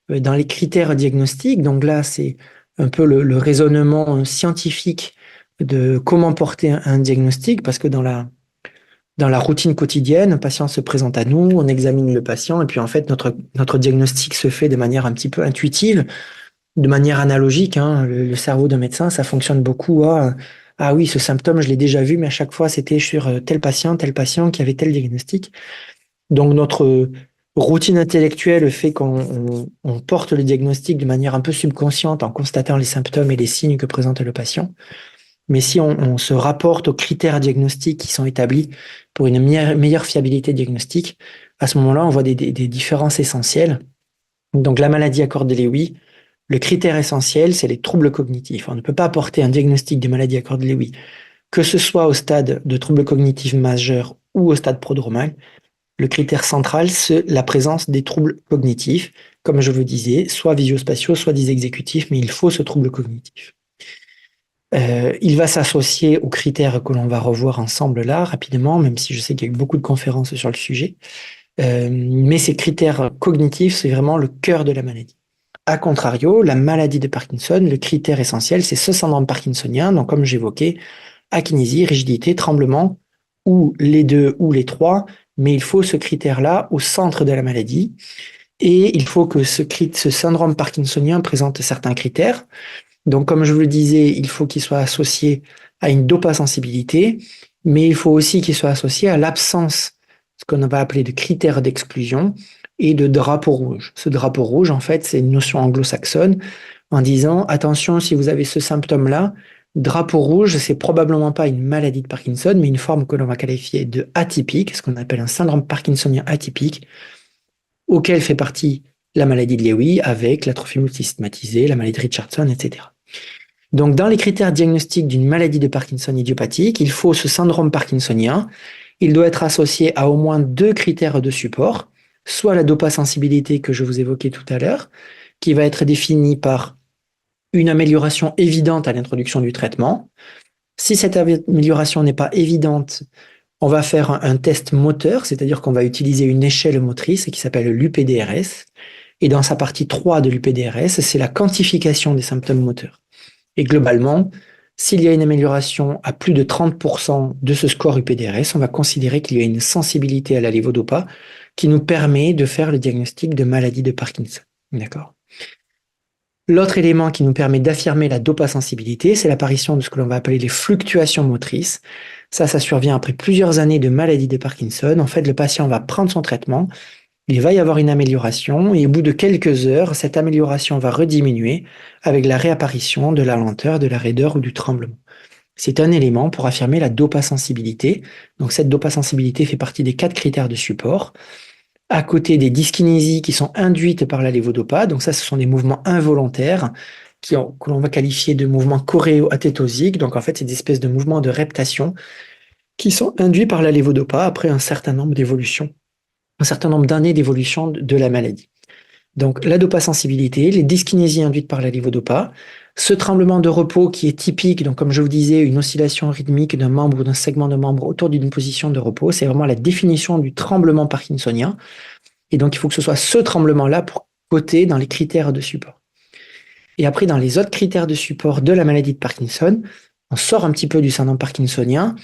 dans les critères diagnostiques. Donc là, c'est un peu le raisonnement scientifique de comment porter un diagnostic, parce que dans la routine quotidienne, un patient se présente à nous, on examine le patient, et puis en fait, notre diagnostic se fait de manière un petit peu intuitive, de manière analogique. Hein. Le cerveau d'un médecin, ça fonctionne beaucoup à ah oui, ce symptôme, je l'ai déjà vu, mais à chaque fois, c'était sur tel patient qui avait tel diagnostic. Donc notre routine intellectuelle fait qu'on porte le diagnostic de manière un peu subconsciente en constatant les symptômes et les signes que présente le patient. Mais si on se rapporte aux critères diagnostiques qui sont établis pour une meilleure fiabilité diagnostique, à ce moment-là, on voit des différences essentielles. Donc la maladie à cordes de Lewy, le critère essentiel, c'est les troubles cognitifs. On ne peut pas apporter un diagnostic de maladie à cordes de Lewy, que ce soit au stade de troubles cognitifs majeurs ou au stade prodromal. Le critère central, c'est la présence des troubles cognitifs, comme je vous disais, soit visio-spatiaux, soit dysexécutifs, mais il faut ce trouble cognitif. Il va s'associer aux critères que l'on va revoir ensemble là, rapidement, même si je sais qu'il y a eu beaucoup de conférences sur le sujet. Mais ces critères cognitifs, c'est vraiment le cœur de la maladie. A contrario, la maladie de Parkinson, le critère essentiel, c'est ce syndrome parkinsonien, donc comme j'évoquais, akinésie, rigidité, tremblement, ou les deux ou les trois, mais il faut ce critère-là au centre de la maladie. Et il faut que ce syndrome parkinsonien présente certains critères. Donc, comme je vous le disais, il faut qu'il soit associé à une dopasensibilité, mais il faut aussi qu'il soit associé à l'absence, ce qu'on va appeler de critères d'exclusion et de drapeau rouge. Ce drapeau rouge, en fait, c'est une notion anglo-saxonne en disant, attention, si vous avez ce symptôme-là, drapeau rouge, c'est probablement pas une maladie de Parkinson, mais une forme que l'on va qualifier de atypique, ce qu'on appelle un syndrome parkinsonien atypique, auquel fait partie la maladie de Lewy avec l'atrophie multisystématisée, la maladie de Richardson, etc. Donc, dans les critères diagnostiques d'une maladie de Parkinson idiopathique, il faut ce syndrome parkinsonien. Il doit être associé à au moins 2 critères de support, soit la dopasensibilité que je vous évoquais tout à l'heure, qui va être définie par une amélioration évidente à l'introduction du traitement. Si cette amélioration n'est pas évidente, on va faire un test moteur, c'est-à-dire qu'on va utiliser une échelle motrice qui s'appelle l'UPDRS. Et dans sa partie 3 de l'UPDRS, c'est la quantification des symptômes moteurs. Et globalement, s'il y a une amélioration à plus de 30% de ce score UPDRS, on va considérer qu'il y a une sensibilité à la lévodopa qui nous permet de faire le diagnostic de maladie de Parkinson. D'accord ? L'autre élément qui nous permet d'affirmer la dopasensibilité, c'est l'apparition de ce que l'on va appeler les fluctuations motrices. Ça survient après plusieurs années de maladie de Parkinson. En fait, le patient va prendre son traitement, il va y avoir une amélioration et au bout de quelques heures, cette amélioration va rediminuer avec la réapparition de la lenteur, de la raideur ou du tremblement. C'est un élément pour affirmer la dopasensibilité. Donc cette dopasensibilité fait partie des 4 critères de support. À côté des dyskinésies qui sont induites par la lévodopa, donc ça ce sont des mouvements involontaires que l'on va qualifier de mouvements choréo-athétosiques. Donc en fait c'est des espèces de mouvements de reptation qui sont induits par la lévodopa après un certain nombre d'évolutions, un certain nombre d'années d'évolution de la maladie. Donc la dopasensibilité, les dyskinésies induites par la lévodopa, ce tremblement de repos qui est typique, donc comme je vous disais, une oscillation rythmique d'un membre ou d'un segment de membre autour d'une position de repos, c'est vraiment la définition du tremblement parkinsonien. Et donc il faut que ce soit ce tremblement-là pour coter dans les critères de support. Et après, dans les autres critères de support de la maladie de Parkinson, on sort un petit peu du syndrome parkinsonien.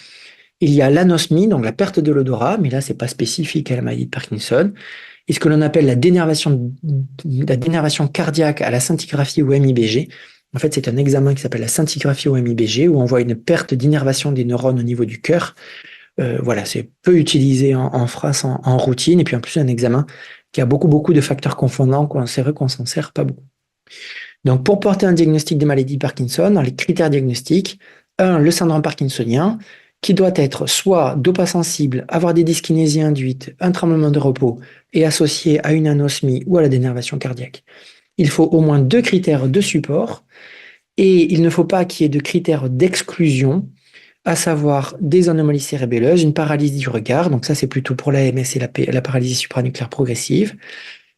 Il y a l'anosmie, donc la perte de l'odorat, mais là, c'est pas spécifique à la maladie de Parkinson. Et ce que l'on appelle la dénervation cardiaque à la scintigraphie ou MIBG. En fait, c'est un examen qui s'appelle la scintigraphie ou MIBG, où on voit une perte d'innervation des neurones au niveau du cœur. Voilà, c'est peu utilisé en France en routine. Et puis en plus, un examen qui a beaucoup de facteurs confondants, c'est vrai qu'on s'en sert pas beaucoup. Donc, pour porter un diagnostic de maladie de Parkinson, dans les critères diagnostiques, 1, le syndrome parkinsonien, qui doit être soit dopa-sensible, avoir des dyskinésies induites, un tremblement de repos et associé à une anosmie ou à la dénervation cardiaque. Il faut au moins 2 critères de support et il ne faut pas qu'il y ait de critères d'exclusion, à savoir des anomalies cérébelleuses, une paralysie du regard, donc ça c'est plutôt pour la l'AMS et la paralysie supranucléaire progressive.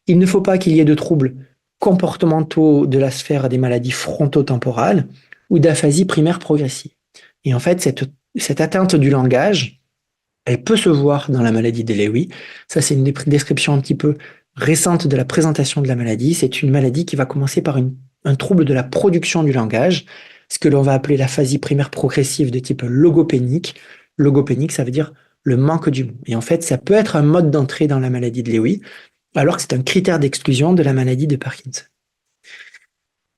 Il ne faut pas qu'il y ait de troubles comportementaux de la sphère des maladies frontotemporales ou d'aphasie primaire progressive. Et en fait, cette atteinte du langage, elle peut se voir dans la maladie de Lewy. Ça, c'est une description un petit peu récente de la présentation de la maladie. C'est une maladie qui va commencer par un trouble de la production du langage, ce que l'on va appeler l'aphasie primaire progressive de type logopénique. Logopénique, ça veut dire le manque du mot. Et en fait, ça peut être un mode d'entrée dans la maladie de Lewy, alors que c'est un critère d'exclusion de la maladie de Parkinson.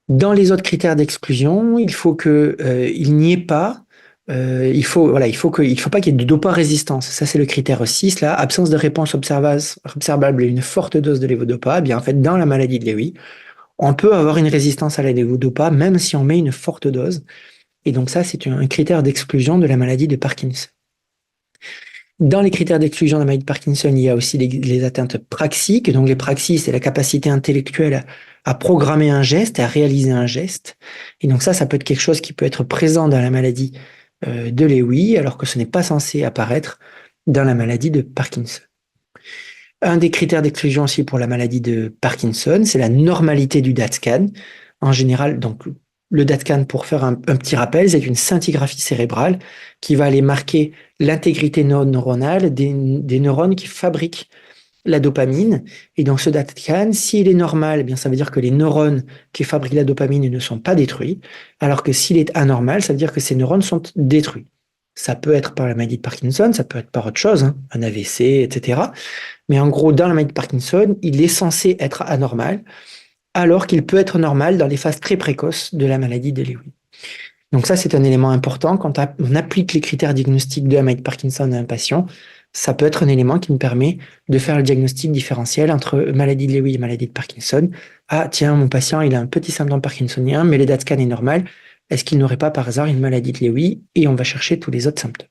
Dans les autres critères d'exclusion, il faut il n'y ait pas il faut pas qu'il y ait de dopa-résistance. Ça, c'est le critère 6, là. Absence de réponse observable à une forte dose de lévodopa. Eh bien, en fait, dans la maladie de Lewy, on peut avoir une résistance à la lévodopa, même si on met une forte dose. Et donc, ça, c'est un critère d'exclusion de la maladie de Parkinson. Dans les critères d'exclusion de la maladie de Parkinson, il y a aussi les atteintes praxiques. Donc, les praxis, c'est la capacité intellectuelle à programmer un geste, à réaliser un geste. Et donc, ça peut être quelque chose qui peut être présent dans la maladie de Lewy, alors que ce n'est pas censé apparaître dans la maladie de Parkinson. Un des critères d'exclusion aussi pour la maladie de Parkinson, c'est la normalité du DaTscan. En général, donc, le DaTscan, pour faire un petit rappel, c'est une scintigraphie cérébrale qui va aller marquer l'intégrité neuronale des neurones qui fabriquent la dopamine. Et dans ce DaTscan, s'il est normal, eh bien, ça veut dire que les neurones qui fabriquent la dopamine ne sont pas détruits, alors que s'il est anormal, ça veut dire que ces neurones sont détruits. Ça peut être par la maladie de Parkinson, ça peut être par autre chose, hein, un AVC, etc. Mais en gros, dans la maladie de Parkinson, il est censé être anormal, alors qu'il peut être normal dans les phases très précoces de la maladie de Lewy. Donc ça, c'est un élément important. Quand on applique les critères diagnostiques de la maladie de Parkinson à un patient, ça peut être un élément qui nous permet de faire le diagnostic différentiel entre maladie de Lewy et maladie de Parkinson. Ah, tiens, mon patient, il a un petit symptôme parkinsonien, mais le DaTscan est normal. Est-ce qu'il n'aurait pas par hasard une maladie de Lewy? Et on va chercher tous les autres symptômes.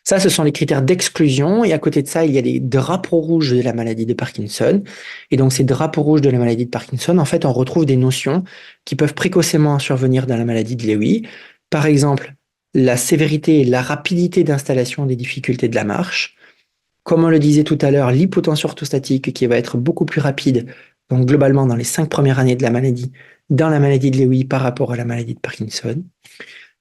Ça, ce sont les critères d'exclusion. Et à côté de ça, il y a les drapeaux rouges de la maladie de Parkinson. Et donc, ces drapeaux rouges de la maladie de Parkinson, en fait, on retrouve des notions qui peuvent précocement survenir dans la maladie de Lewy. Par exemple, la sévérité et la rapidité d'installation des difficultés de la marche. Comme on le disait tout à l'heure, l'hypotension orthostatique qui va être beaucoup plus rapide, donc globalement dans les 5 premières années de la maladie, dans la maladie de Lewy par rapport à la maladie de Parkinson.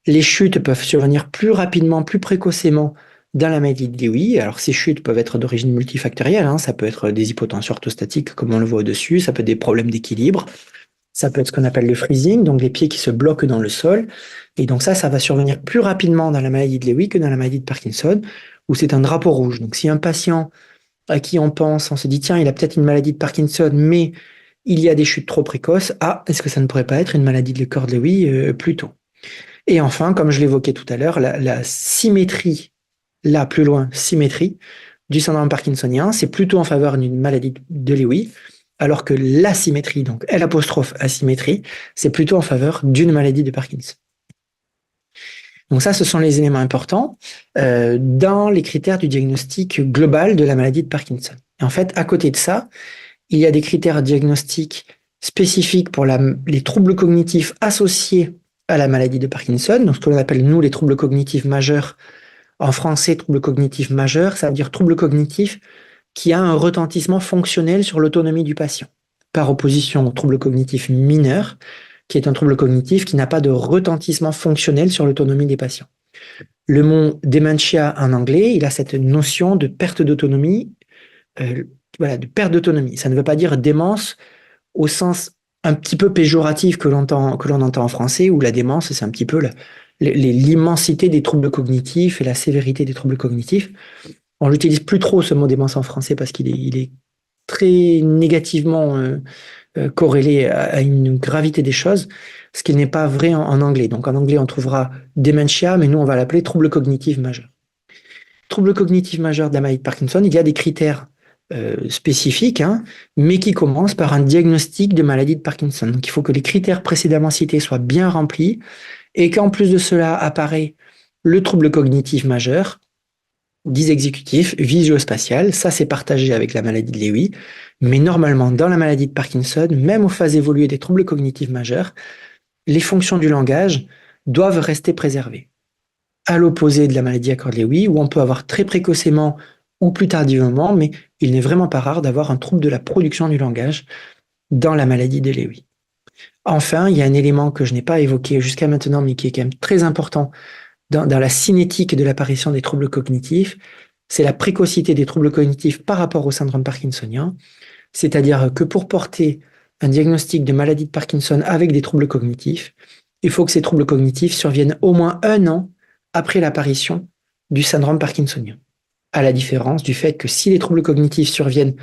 Les chutes peuvent survenir plus rapidement, plus précocement dans la maladie de Lewy. Alors ces chutes peuvent être d'origine multifactorielle, hein. Ça peut être des hypotensions orthostatiques comme on le voit au-dessus, ça peut être des problèmes d'équilibre, ça peut être ce qu'on appelle le freezing, donc les pieds qui se bloquent dans le sol. Et donc ça va survenir plus rapidement dans la maladie de Lewy que dans la maladie de Parkinson, où c'est un drapeau rouge. Donc si un patient à qui on pense, on se dit tiens, il a peut-être une maladie de Parkinson, mais il y a des chutes trop précoces, est-ce que ça ne pourrait pas être une maladie de corps de Lewy plus tôt? Et enfin, comme je l'évoquais tout à l'heure, la symétrie, là plus loin, symétrie du syndrome parkinsonien, c'est plutôt en faveur d'une maladie de Lewy, alors que l'asymétrie, donc L'(asymétrie, c'est plutôt en faveur d'une maladie de Parkinson. Donc ça, ce sont les éléments importants dans les critères du diagnostic global de la maladie de Parkinson. Et en fait, à côté de ça, il y a des critères diagnostiques spécifiques pour les troubles cognitifs associés à la maladie de Parkinson, donc ce que l'on appelle, nous, les troubles cognitifs majeurs. En français, troubles cognitifs majeurs, ça veut dire trouble cognitif qui a un retentissement fonctionnel sur l'autonomie du patient, par opposition au trouble cognitif mineur, qui est un trouble cognitif qui n'a pas de retentissement fonctionnel sur l'autonomie des patients. Le mot dementia en anglais, il a cette notion de perte d'autonomie, de perte d'autonomie. Ça ne veut pas dire démence au sens un petit peu péjoratif que l'on entend en français, où la démence, c'est un petit peu l'immensité des troubles cognitifs et la sévérité des troubles cognitifs. On n'utilise plus trop ce mot démence en français parce qu'il est très négativement corrélé à une gravité des choses, ce qui n'est pas vrai en anglais. Donc en anglais, on trouvera dementia, mais nous, on va l'appeler trouble cognitif majeur. Trouble cognitif majeur de la maladie de Parkinson, il y a des critères spécifiques, hein, mais qui commencent par un diagnostic de maladie de Parkinson. Donc il faut que les critères précédemment cités soient bien remplis et qu'en plus de cela apparaît le trouble cognitif majeur, dysexécutif, visio-spatial, ça c'est partagé avec la maladie de Lewy, mais normalement dans la maladie de Parkinson, même aux phases évoluées des troubles cognitifs majeurs, les fonctions du langage doivent rester préservées. À l'opposé de la maladie Accord-Lewy, où on peut avoir très précocement ou plus tardivement, mais il n'est vraiment pas rare d'avoir un trouble de la production du langage dans la maladie de Lewy. Enfin, il y a un élément que je n'ai pas évoqué jusqu'à maintenant, mais qui est quand même très important dans la cinétique de l'apparition des troubles cognitifs, c'est la précocité des troubles cognitifs par rapport au syndrome parkinsonien. C'est-à-dire que pour porter un diagnostic de maladie de Parkinson avec des troubles cognitifs, il faut que ces troubles cognitifs surviennent au moins 1 an après l'apparition du syndrome parkinsonien. À la différence du fait que si les troubles cognitifs surviennent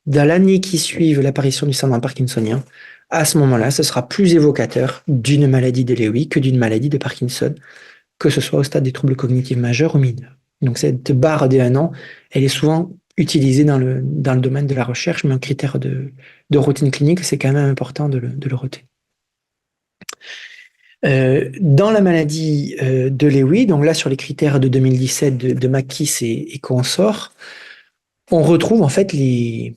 dans l'année qui suit l'apparition du syndrome parkinsonien, à ce moment-là, ce sera plus évocateur d'une maladie de Lewy que d'une maladie de Parkinson, que ce soit au stade des troubles cognitifs majeurs ou mineurs. Donc cette barre des 1 an, elle est souvent utilisée dans le domaine de la recherche, mais un critère de routine clinique, c'est quand même important de le retenir. Dans la maladie de Lewy, donc là sur les critères de 2017 de Makis et consorts, on retrouve en fait les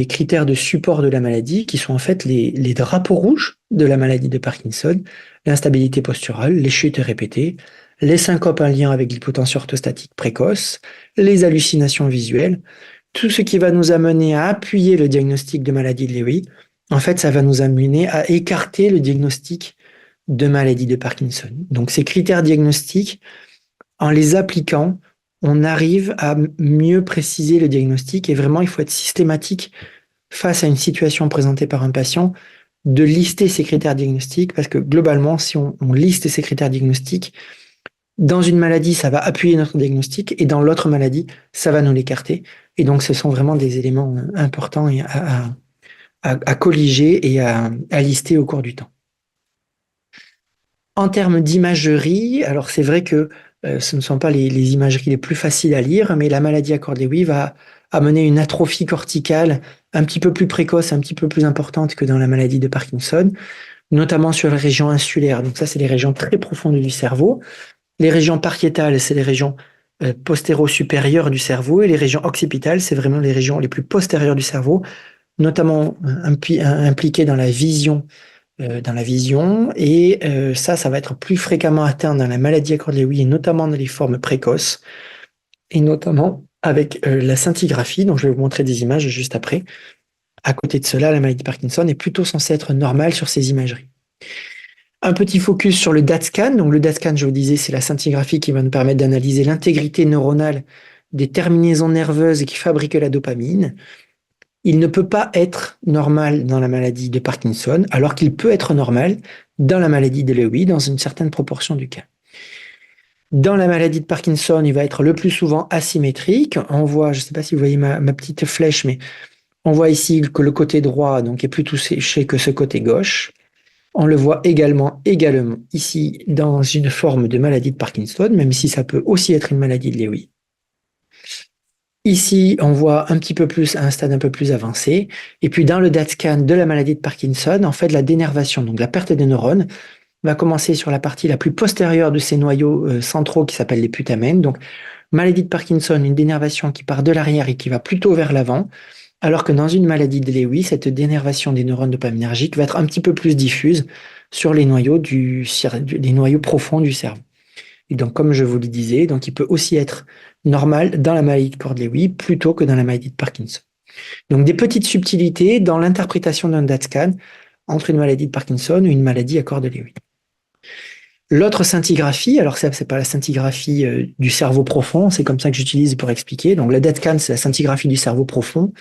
critères de support de la maladie qui sont en fait les drapeaux rouges de la maladie de Parkinson, l'instabilité posturale, les chutes répétées, les syncopes en lien avec l'hypotension orthostatique précoce, les hallucinations visuelles, tout ce qui va nous amener à appuyer le diagnostic de maladie de Lewy. En fait, ça va nous amener à écarter le diagnostic de maladie de Parkinson. Donc ces critères diagnostiques, en les appliquant, on arrive à mieux préciser le diagnostic et vraiment il faut être systématique face à une situation présentée par un patient de lister ces critères diagnostiques parce que globalement si on liste ces critères diagnostiques, dans une maladie ça va appuyer notre diagnostic et dans l'autre maladie ça va nous l'écarter et donc ce sont vraiment des éléments importants à colliger et à lister au cours du temps. En termes d'imagerie, alors c'est vrai que ce ne sont pas les imageries les plus faciles à lire, mais la maladie Accord-Lewy va amener une atrophie corticale un petit peu plus précoce, un petit peu plus importante que dans la maladie de Parkinson, notamment sur les régions insulaires. Donc ça, c'est les régions très profondes du cerveau. Les régions pariétales, c'est les régions postéro-supérieures du cerveau, et les régions occipitales, c'est vraiment les régions les plus postérieures du cerveau, notamment impliquées dans la vision et ça va être plus fréquemment atteint dans la maladie Accord-Lewy et notamment dans les formes précoces et notamment avec la scintigraphie, dont je vais vous montrer des images juste après. À côté de cela, la maladie de Parkinson est plutôt censée être normale sur ces imageries. Un petit focus sur le DaT-scan. Donc le DaT-scan, je vous disais, c'est la scintigraphie qui va nous permettre d'analyser l'intégrité neuronale des terminaisons nerveuses qui fabriquent la dopamine. Il ne peut pas être normal dans la maladie de Parkinson, alors qu'il peut être normal dans la maladie de Lewy, dans une certaine proportion du cas. Dans la maladie de Parkinson, il va être le plus souvent asymétrique. On voit, je ne sais pas si vous voyez ma petite flèche, mais on voit ici que le côté droit donc, est plus touché que ce côté gauche. On le voit également ici dans une forme de maladie de Parkinson, même si ça peut aussi être une maladie de Lewy. Ici, on voit un petit peu plus, à un stade un peu plus avancé. Et puis, dans le DaT-scan de la maladie de Parkinson, en fait, la dénervation, donc la perte des neurones, va commencer sur la partie la plus postérieure de ces noyaux centraux qui s'appellent les putamènes. Donc, maladie de Parkinson, une dénervation qui part de l'arrière et qui va plutôt vers l'avant. Alors que dans une maladie de Lewy, cette dénervation des neurones dopaminergiques va être un petit peu plus diffuse sur les noyaux les noyaux profonds du cerveau. Et donc, comme je vous le disais, donc il peut aussi être normal dans la maladie de Accord-Lewy plutôt que dans la maladie de Parkinson. Donc, des petites subtilités dans l'interprétation d'un DaT-scan entre une maladie de Parkinson ou une maladie Accord-Lewy. L'autre scintigraphie, alors ça, c'est pas la scintigraphie du cerveau profond, c'est comme ça que j'utilise pour expliquer. Donc, le DaT-scan, c'est la scintigraphie du cerveau profond.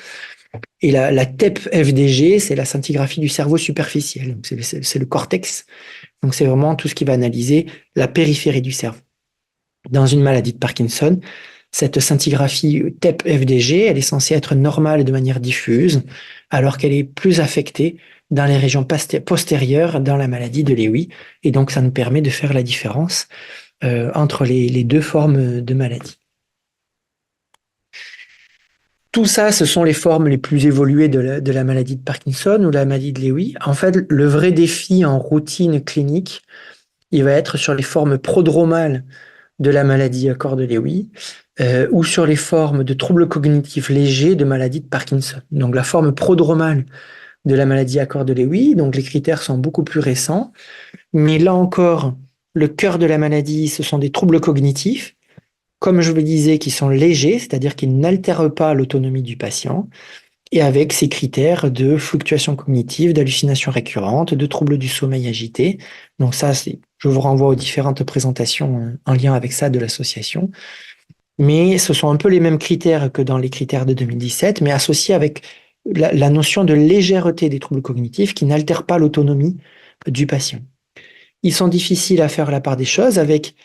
Et la TEP-FDG, c'est la scintigraphie du cerveau superficiel. Donc, c'est le cortex. Donc, c'est vraiment tout ce qui va analyser la périphérie du cerveau. Dans une maladie de Parkinson, cette scintigraphie TEP-FDG, elle est censée être normale de manière diffuse, alors qu'elle est plus affectée dans les régions postérieures dans la maladie de Lewy. Et donc, ça nous permet de faire la différence entre les deux formes de maladie. Tout ça, ce sont les formes les plus évoluées de la maladie de Parkinson ou la maladie de Lewy. En fait, le vrai défi en routine clinique, il va être sur les formes prodromales de la maladie à corps de Lewy ou sur les formes de troubles cognitifs légers de maladie de Parkinson. Donc la forme prodromale de la maladie à corps de Lewy, donc les critères sont beaucoup plus récents, mais là encore, le cœur de la maladie, ce sont des troubles cognitifs, comme je vous le disais, qui sont légers, c'est-à-dire qu'ils n'altèrent pas l'autonomie du patient, et avec ces critères de fluctuations cognitives, d'hallucinations récurrentes, de troubles du sommeil agité. Donc ça, je vous renvoie aux différentes présentations en lien avec ça de l'association. Mais ce sont un peu les mêmes critères que dans les critères de 2017, mais associés avec la notion de légèreté des troubles cognitifs qui n'altèrent pas l'autonomie du patient. Ils sont difficiles à faire la part des choses avec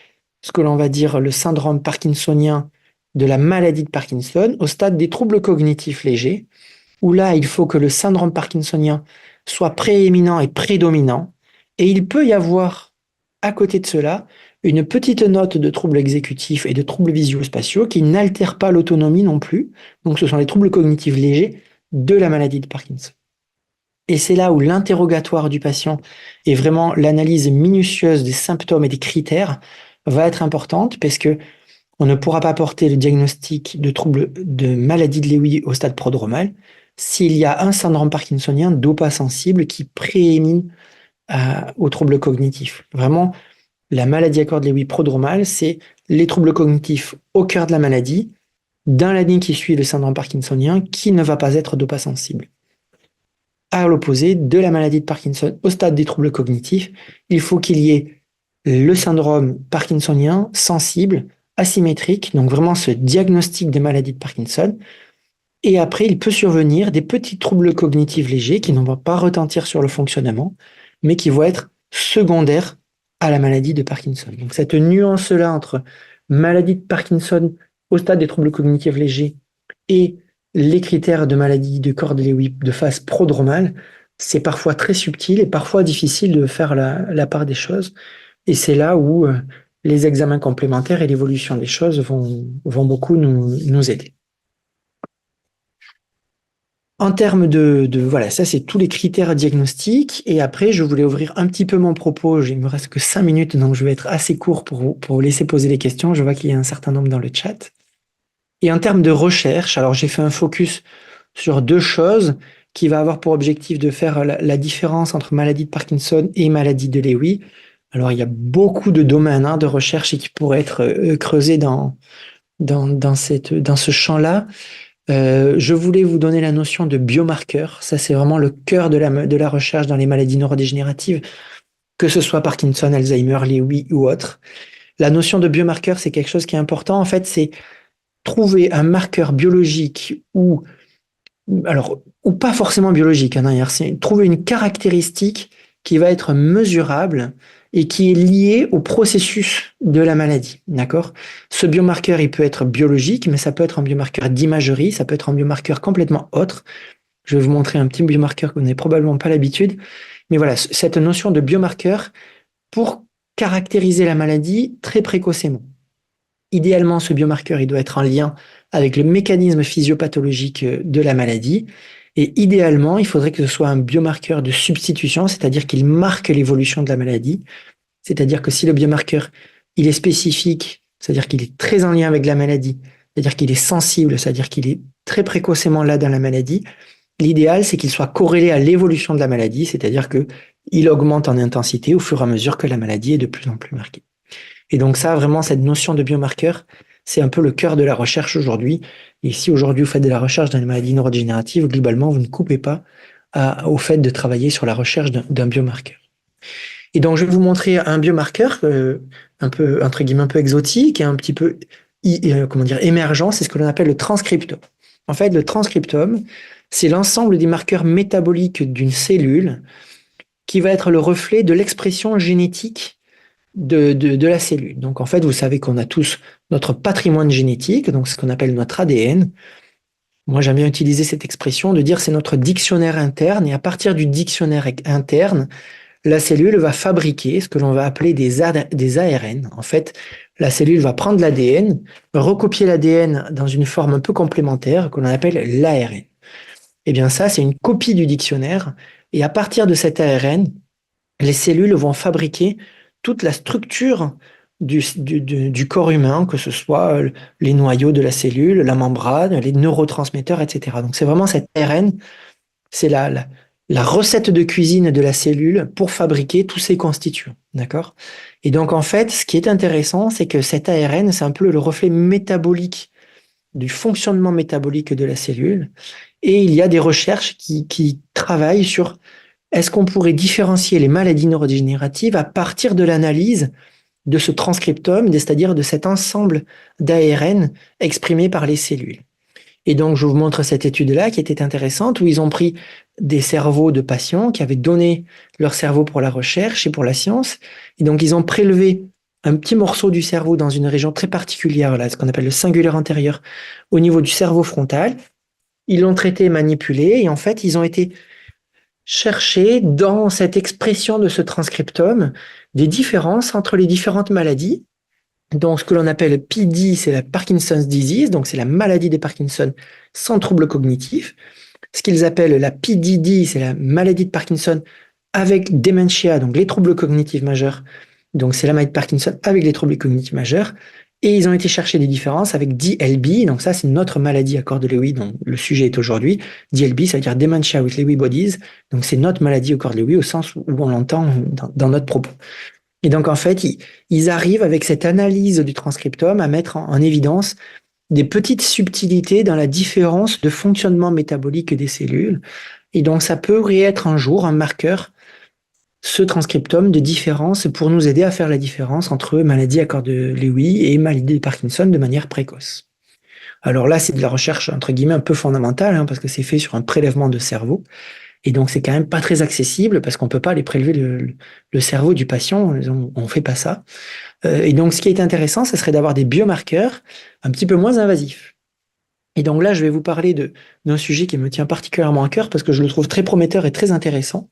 ce que l'on va dire le syndrome parkinsonien de la maladie de Parkinson au stade des troubles cognitifs légers, où là, il faut que le syndrome parkinsonien soit prééminent et prédominant, et il peut y avoir, à côté de cela, une petite note de troubles exécutifs et de troubles visuospatiaux qui n'altèrent pas l'autonomie non plus. Donc ce sont les troubles cognitifs légers de la maladie de Parkinson. Et c'est là où l'interrogatoire du patient et vraiment l'analyse minutieuse des symptômes et des critères va être importante parce que on ne pourra pas porter le diagnostic de trouble de maladie de Lewy au stade prodromal s'il y a un syndrome parkinsonien dopa sensible qui préémine aux troubles cognitifs. Vraiment, la maladie à corps de Lewy prodromale, c'est les troubles cognitifs au cœur de la maladie, dans l'année qui suit le syndrome parkinsonien, qui ne va pas être dopa sensible. À l'opposé de la maladie de Parkinson au stade des troubles cognitifs, il faut qu'il y ait le syndrome parkinsonien sensible, asymétrique, donc vraiment ce diagnostic des maladies de Parkinson. Et après, il peut survenir des petits troubles cognitifs légers qui ne vont pas retentir sur le fonctionnement, mais qui vont être secondaires à la maladie de Parkinson. Donc cette nuance-là entre maladie de Parkinson au stade des troubles cognitifs légers et les critères de maladie de corps de Lewy de phase prodromale, c'est parfois très subtil et parfois difficile de faire la part des choses. Et c'est là où les examens complémentaires et l'évolution des choses vont beaucoup nous aider. En termes voilà, ça c'est tous les critères diagnostiques. Et après, je voulais ouvrir un petit peu mon propos. Il me reste que 5 minutes, donc je vais être assez court pour vous laisser poser les questions. Je vois qu'il y a un certain nombre dans le chat. Et en termes de recherche, alors j'ai fait un focus sur 2 choses qui va avoir pour objectif de faire la différence entre maladie de Parkinson et maladie de Lewy. Alors il y a beaucoup de domaines de recherche qui pourraient être creusés dans ce champ-là. Je voulais vous donner la notion de biomarqueur. Ça, c'est vraiment le cœur de la recherche dans les maladies neurodégénératives, que ce soit Parkinson, Alzheimer, Lewy ou autre. La notion de biomarqueur, c'est quelque chose qui est important. En fait, c'est trouver un marqueur biologique ou pas forcément biologique, d'ailleurs, c'est trouver une caractéristique qui va être mesurable et qui est liée au processus de la maladie, d'accord? Ce biomarqueur, il peut être biologique, mais ça peut être un biomarqueur d'imagerie, ça peut être un biomarqueur complètement autre. Je vais vous montrer un petit biomarqueur que vous n'avez probablement pas l'habitude. Mais voilà, cette notion de biomarqueur pour caractériser la maladie très précocement. Idéalement, ce biomarqueur, il doit être en lien avec le mécanisme physiopathologique de la maladie. Et idéalement, il faudrait que ce soit un biomarqueur de substitution, c'est-à-dire qu'il marque l'évolution de la maladie. C'est-à-dire que si le biomarqueur, il est spécifique, c'est-à-dire qu'il est très en lien avec la maladie, c'est-à-dire qu'il est sensible, c'est-à-dire qu'il est très précocement là dans la maladie, l'idéal, c'est qu'il soit corrélé à l'évolution de la maladie, c'est-à-dire qu'il augmente en intensité au fur et à mesure que la maladie est de plus en plus marquée. Et donc ça, vraiment, cette notion de biomarqueur, c'est un peu le cœur de la recherche aujourd'hui. Et si aujourd'hui vous faites de la recherche dans les maladies neurodégénératives, globalement, vous ne coupez pas au fait de travailler sur la recherche d'un biomarqueur. Et donc, je vais vous montrer un biomarqueur un peu, entre guillemets, un peu exotique et un petit peu, émergent. C'est ce que l'on appelle le transcriptome. En fait, le transcriptome, c'est l'ensemble des marqueurs métaboliques d'une cellule qui va être le reflet de l'expression génétique de la cellule. Donc, en fait, vous savez qu'on a tous notre patrimoine génétique, donc ce qu'on appelle notre ADN. Moi, j'aime bien utiliser cette expression de dire c'est notre dictionnaire interne, et à partir du dictionnaire interne, la cellule va fabriquer ce que l'on va appeler des ARN. En fait, la cellule va prendre l'ADN, recopier l'ADN dans une forme un peu complémentaire que l'on appelle l'ARN. Eh bien, ça, c'est une copie du dictionnaire, et à partir de cet ARN, les cellules vont fabriquer toute la structure du corps humain, que ce soit les noyaux de la cellule, la membrane, les neurotransmetteurs, etc. Donc c'est vraiment cet ARN, c'est la recette de cuisine de la cellule pour fabriquer tous ces constituants. D'accord? Et donc en fait, ce qui est intéressant, c'est que cet ARN, c'est un peu le reflet métabolique du fonctionnement métabolique de la cellule. Et il y a des recherches qui travaillent sur est-ce qu'on pourrait différencier les maladies neurodégénératives à partir de l'analyse de ce transcriptome, c'est-à-dire de cet ensemble d'ARN exprimé par les cellules. Et donc, je vous montre cette étude-là qui était intéressante, où ils ont pris des cerveaux de patients qui avaient donné leur cerveau pour la recherche et pour la science. Et donc, ils ont prélevé un petit morceau du cerveau dans une région très particulière, là, ce qu'on appelle le cingulaire antérieur, au niveau du cerveau frontal. Ils l'ont traité, manipulé, et en fait, ils ont été chercher dans cette expression de ce transcriptome des différences entre les différentes maladies. Donc, ce que l'on appelle PD, c'est la Parkinson's disease, donc c'est la maladie de Parkinson sans trouble cognitif. Ce qu'ils appellent la PDD, c'est la maladie de Parkinson avec dementia, donc les troubles cognitifs majeurs. Donc, c'est la maladie de Parkinson avec les troubles cognitifs majeurs. Et ils ont été chercher des différences avec DLB, donc ça, c'est notre maladie à corps de Lewy, dont le sujet est aujourd'hui. DLB, ça veut dire Dementia with Lewy Bodies, donc c'est notre maladie au corps de Lewy au sens où on l'entend dans notre propos. Et donc, en fait, ils arrivent avec cette analyse du transcriptome à mettre en évidence des petites subtilités dans la différence de fonctionnement métabolique des cellules. Et donc, ça pourrait être un jour un marqueur, ce transcriptome de différence, pour nous aider à faire la différence entre maladie à corps de Lewy et maladie de Parkinson de manière précoce. Alors là, c'est de la recherche, entre guillemets, un peu fondamentale, parce que c'est fait sur un prélèvement de cerveau. Et donc, c'est quand même pas très accessible parce qu'on peut pas aller prélever le cerveau du patient. On fait pas ça. Et donc, ce qui est intéressant, ce serait d'avoir des biomarqueurs un petit peu moins invasifs. Et donc là, je vais vous parler d'un sujet qui me tient particulièrement à cœur parce que je le trouve très prometteur et très intéressant.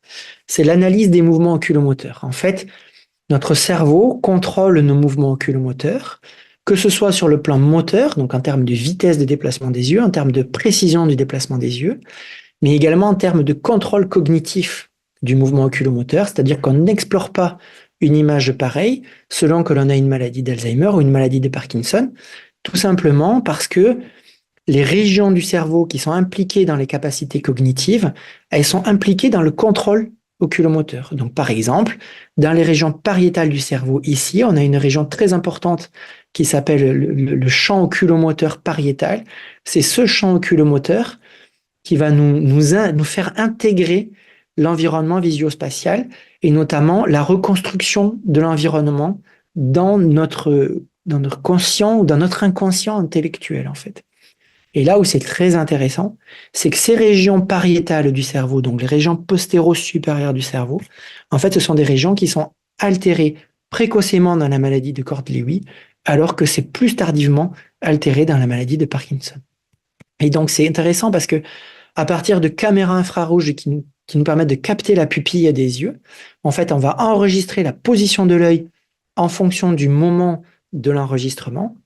C'est l'analyse des mouvements oculomoteurs. En fait, notre cerveau contrôle nos mouvements oculomoteurs, que ce soit sur le plan moteur, donc en termes de vitesse de déplacement des yeux, en termes de précision du déplacement des yeux, mais également en termes de contrôle cognitif du mouvement oculomoteur, c'est-à-dire qu'on n'explore pas une image pareille selon que l'on a une maladie d'Alzheimer ou une maladie de Parkinson, tout simplement parce que les régions du cerveau qui sont impliquées dans les capacités cognitives, elles sont impliquées dans le contrôle oculomoteur. Donc, par exemple, dans les régions pariétales du cerveau, ici, on a une région très importante qui s'appelle le champ oculomoteur pariétal. C'est ce champ oculomoteur qui va nous faire intégrer l'environnement visuospatial et notamment la reconstruction de l'environnement dans notre conscient ou dans notre inconscient intellectuel, en fait. Et là où c'est très intéressant, c'est que ces régions pariétales du cerveau, donc les régions postéro-supérieures du cerveau, en fait, ce sont des régions qui sont altérées précocement dans la maladie de corps de Lewy, alors que c'est plus tardivement altéré dans la maladie de Parkinson. Et donc, c'est intéressant parce que à partir de caméras infrarouges qui nous permettent de capter la pupille des yeux, en fait, on va enregistrer la position de l'œil en fonction du moment de l'enregistrement.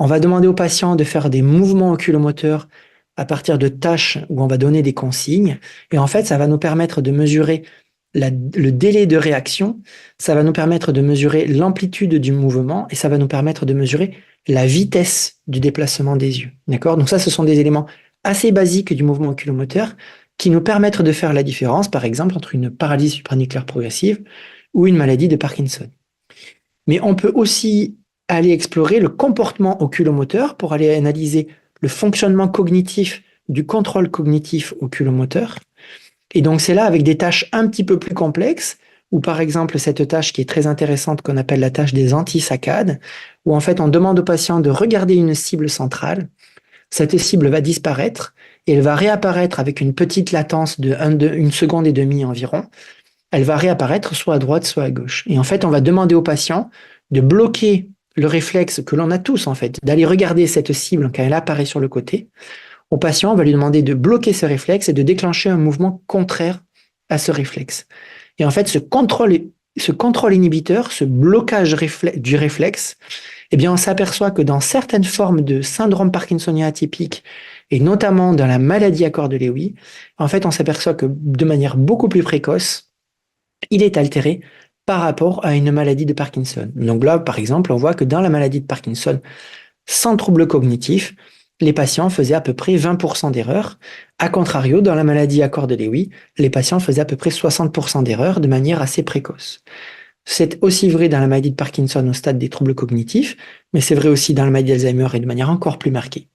On va demander au patient de faire des mouvements oculomoteurs à partir de tâches où on va donner des consignes. Et en fait, ça va nous permettre de mesurer le délai de réaction, ça va nous permettre de mesurer l'amplitude du mouvement et ça va nous permettre de mesurer la vitesse du déplacement des yeux. D'accord? Donc ça, ce sont des éléments assez basiques du mouvement oculomoteur qui nous permettent de faire la différence, par exemple, entre une paralysie supranucléaire progressive ou une maladie de Parkinson. Mais on peut aussi aller explorer le comportement oculomoteur pour aller analyser le fonctionnement cognitif du contrôle cognitif oculomoteur. Et donc, c'est là avec des tâches un petit peu plus complexes, ou par exemple, cette tâche qui est très intéressante qu'on appelle la tâche des antisaccades, où en fait, on demande au patient de regarder une cible centrale. Cette cible va disparaître et elle va réapparaître avec une petite latence de 1 seconde et demie environ. Elle va réapparaître soit à droite, soit à gauche. Et en fait, on va demander au patient de bloquer le réflexe que l'on a tous, en fait, d'aller regarder cette cible quand elle apparaît sur le côté. Au patient, on va lui demander de bloquer ce réflexe et de déclencher un mouvement contraire à ce réflexe. Et en fait, ce contrôle inhibiteur, ce blocage du réflexe, eh bien, on s'aperçoit que dans certaines formes de syndrome parkinsonien atypique, et notamment dans la maladie à corps de Lewy, en fait, on s'aperçoit que de manière beaucoup plus précoce, il est altéré par rapport à une maladie de Parkinson. Donc là, par exemple, on voit que dans la maladie de Parkinson, sans trouble cognitif, les patients faisaient à peu près 20% d'erreurs. A contrario, dans la maladie Accord-de-Lewy, les patients faisaient à peu près 60% d'erreurs de manière assez précoce. C'est aussi vrai dans la maladie de Parkinson au stade des troubles cognitifs, mais c'est vrai aussi dans la maladie d'Alzheimer et de manière encore plus marquée.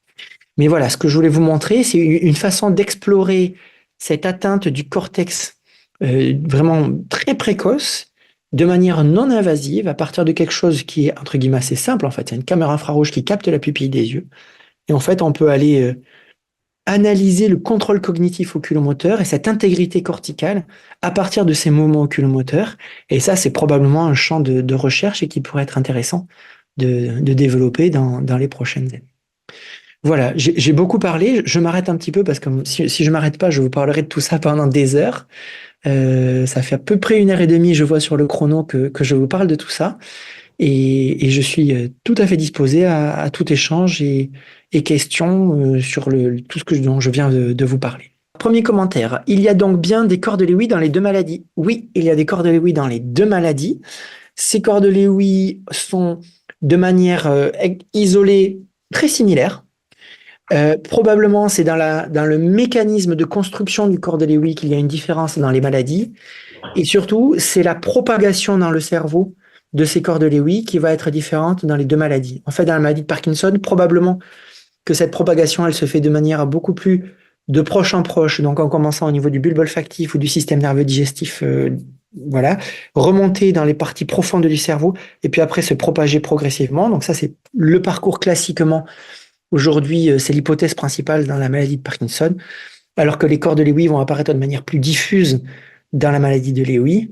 Mais voilà, ce que je voulais vous montrer, c'est une façon d'explorer cette atteinte du cortex vraiment très précoce, de manière non invasive, à partir de quelque chose qui est, entre guillemets, assez simple, en fait. C'est une caméra infrarouge qui capte la pupille des yeux. Et en fait, on peut aller analyser le contrôle cognitif oculomoteur et cette intégrité corticale à partir de ces mouvements oculomoteurs. Et ça, c'est probablement un champ de recherche et qui pourrait être intéressant de développer dans les prochaines années. Voilà, j'ai beaucoup parlé, je m'arrête un petit peu parce que si je m'arrête pas, je vous parlerai de tout ça pendant des heures. Ça fait à peu près 1 heure et demie, je vois sur le chrono que je vous parle de tout ça. Et je suis tout à fait disposé à tout échange et questions sur tout ce dont je viens de vous parler. Premier commentaire, il y a donc bien des corps de Lewy dans les deux maladies. Oui, il y a des corps de Lewy dans les deux maladies. Ces corps de Lewy sont de manière isolée très similaires. Probablement, c'est dans le mécanisme de construction du corps de Lewy qu'il y a une différence dans les maladies. Et surtout, c'est la propagation dans le cerveau de ces corps de Lewy qui va être différente dans les deux maladies. En fait, dans la maladie de Parkinson, probablement que cette propagation, elle se fait de manière beaucoup plus de proche en proche, donc en commençant au niveau du bulbe olfactif ou du système nerveux digestif, voilà, remonter dans les parties profondes du cerveau, et puis après se propager progressivement. Donc ça, c'est le parcours classiquement. Aujourd'hui, c'est l'hypothèse principale dans la maladie de Parkinson, alors que les corps de Lewy vont apparaître de manière plus diffuse dans la maladie de Lewy,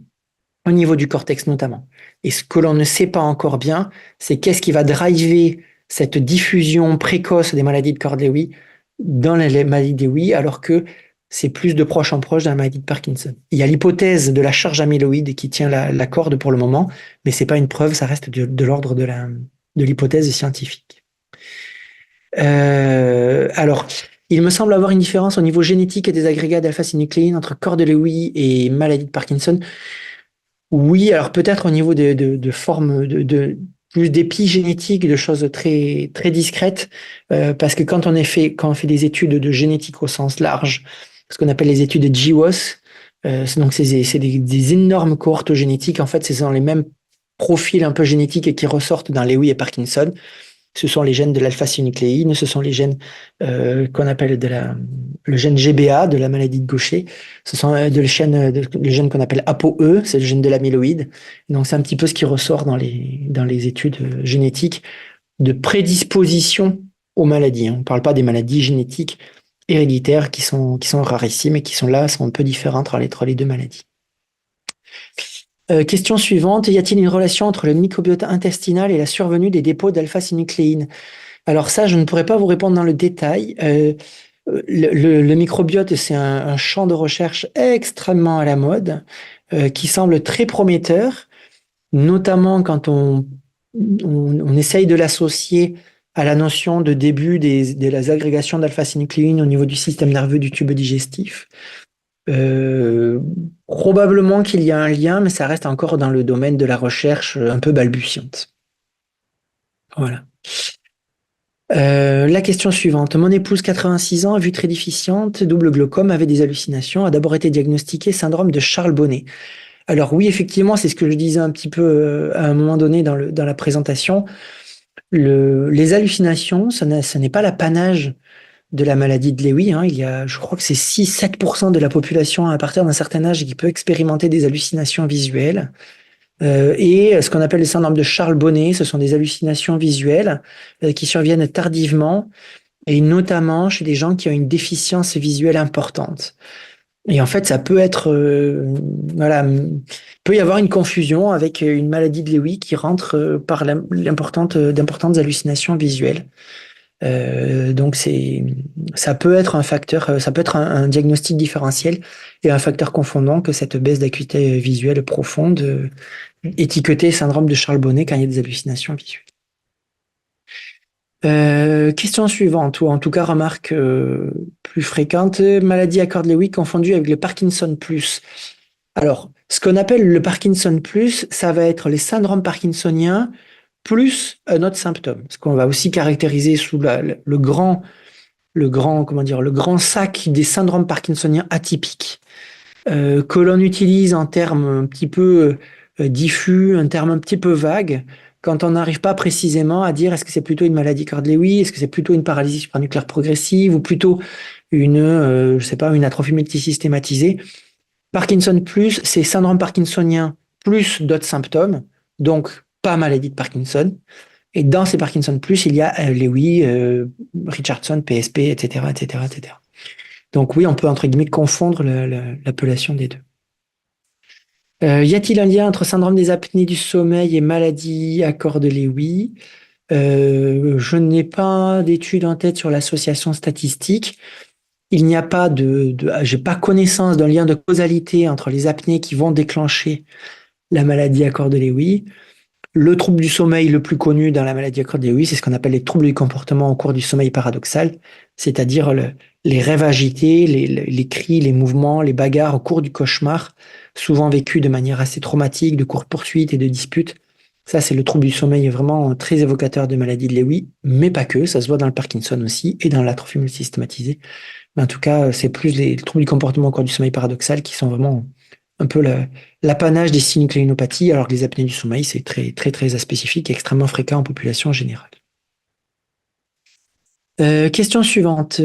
au niveau du cortex notamment. Et ce que l'on ne sait pas encore bien, c'est qu'est-ce qui va driver cette diffusion précoce des maladies de corps de Lewy dans les maladies de Lewy, alors que c'est plus de proche en proche dans la maladie de Parkinson. Il y a l'hypothèse de la charge amyloïde qui tient la corde pour le moment, mais c'est pas une preuve, ça reste de l'ordre de l'hypothèse scientifique. Alors, il me semble avoir une différence au niveau génétique et des agrégats d'alpha-synucléine entre corps de Lewy et maladie de Parkinson. Oui, alors peut-être au niveau de formes plus d'épigénétique, de choses très très discrètes, parce que quand on fait des études de génétique au sens large, ce qu'on appelle les études de GWAS, donc c'est des énormes cohortes génétiques. En fait, ce sont les mêmes profils un peu génétiques qui ressortent dans Lewy et Parkinson. Ce sont les gènes de l'alpha-synucléine, ce sont les gènes qu'on appelle le gène GBA de la maladie de Gaucher. Ce sont les gènes qu'on appelle ApoE, c'est le gène de l'amyloïde. Donc c'est un petit peu ce qui ressort dans les études génétiques de prédisposition aux maladies. On ne parle pas des maladies génétiques héréditaires qui sont rarissimes et qui sont un peu différentes entre les deux maladies. Question suivante, y a-t-il une relation entre le microbiote intestinal et la survenue des dépôts d'alpha-synucléine? Alors ça, je ne pourrais pas vous répondre dans le détail. Le microbiote, c'est un champ de recherche extrêmement à la mode, qui semble très prometteur, notamment quand on essaye de l'associer à la notion de début de la agrégation d'alpha-synucléine au niveau du système nerveux du tube digestif. Probablement qu'il y a un lien, mais ça reste encore dans le domaine de la recherche un peu balbutiante. Voilà. La question suivante. Mon épouse, 86 ans, vue très déficiente, double glaucome, avait des hallucinations, a d'abord été diagnostiquée syndrome de Charles Bonnet. Alors oui, effectivement, c'est ce que je disais un petit peu à un moment donné dans la présentation. Les hallucinations, ce n'est pas l'apanage de la maladie de Lewy. Il y a, je crois que c'est 6-7% de la population à partir d'un certain âge qui peut expérimenter des hallucinations visuelles. Et ce qu'on appelle le syndrome de Charles Bonnet, ce sont des hallucinations visuelles qui surviennent tardivement et notamment chez des gens qui ont une déficience visuelle importante. Et en fait, ça peut être, voilà, peut y avoir une confusion avec une maladie de Lewy qui rentre par d'importantes hallucinations visuelles. Donc ça peut être un facteur, ça peut être un diagnostic différentiel et un facteur confondant que cette baisse d'acuité visuelle profonde, étiquetée syndrome de Charles Bonnet quand il y a des hallucinations visuelles. Question suivante, ou en tout cas remarque plus fréquente, maladie Accord-Lewy confondue avec le Parkinson+. Alors, Ce qu'on appelle le Parkinson plus, ça va être les syndromes parkinsoniens plus un autre symptôme. Ce qu'on va aussi caractériser sous le grand sac des syndromes parkinsoniens atypiques, que l'on utilise en termes un petit peu diffus, un terme un petit peu vague, quand on n'arrive pas précisément à dire est-ce que c'est plutôt une maladie Corde-Lewis, est-ce que c'est plutôt une paralysie supranucléaire progressive ou plutôt je sais pas, une atrophie multisystématisée. Parkinson plus, c'est syndrome parkinsonien plus d'autres symptômes, donc pas maladie de Parkinson. Et dans ces Parkinson plus, il y a Lewy, Richardson, PSP, etc., etc., etc. Donc oui, on peut entre guillemets confondre l'appellation des deux. Y a-t-il un lien entre syndrome des apnées du sommeil et maladie à Corde-Lewis? Je n'ai pas d'études en tête sur l'association statistique. Il n'y a pas j'ai pas connaissance d'un lien de causalité entre les apnées qui vont déclencher la maladie à Corde-Lewis. Le trouble du sommeil le plus connu dans la maladie à Corde-Lewis, c'est ce qu'on appelle les troubles du comportement au cours du sommeil paradoxal, c'est-à-dire les rêves agités, les cris, les mouvements, les bagarres au cours du cauchemar, souvent vécus de manière assez traumatique, de courtes poursuites et de disputes. Ça, c'est le trouble du sommeil vraiment très évocateur de maladie de Lewy, mais pas que, ça se voit dans le Parkinson aussi et dans l'atrophie multisystématisée. Mais en tout cas, c'est plus les troubles du comportement au cours du sommeil paradoxal qui sont vraiment un peu l'apanage des synucléinopathies, alors que les apnées du sommeil, c'est très, très, très aspécifique et extrêmement fréquent en population générale. Question suivante.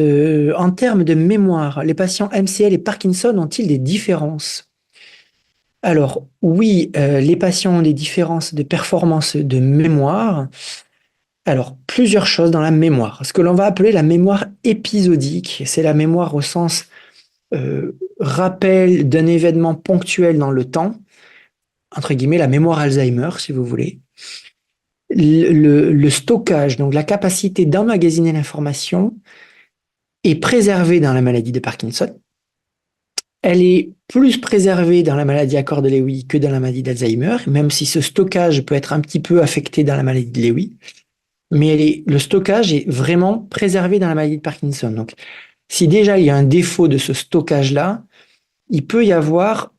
En termes de mémoire, les patients MCL et Parkinson ont-ils des différences? Alors, oui, les patients ont des différences de performance de mémoire. Alors, plusieurs choses dans la mémoire. Ce que l'on va appeler la mémoire épisodique, c'est la mémoire au sens rappel d'un événement ponctuel dans le temps, entre guillemets, la mémoire Alzheimer, si vous voulez. Le stockage, donc la capacité d'emmagasiner l'information, est préservée dans la maladie de Parkinson. Elle est plus préservée dans la maladie à Corde-Lewis que dans la maladie d'Alzheimer, même si ce stockage peut être un petit peu affecté dans la maladie de Lewy. Mais le stockage est vraiment préservé dans la maladie de Parkinson. Donc, si déjà il y a un défaut de ce stockage-là, il peut y avoir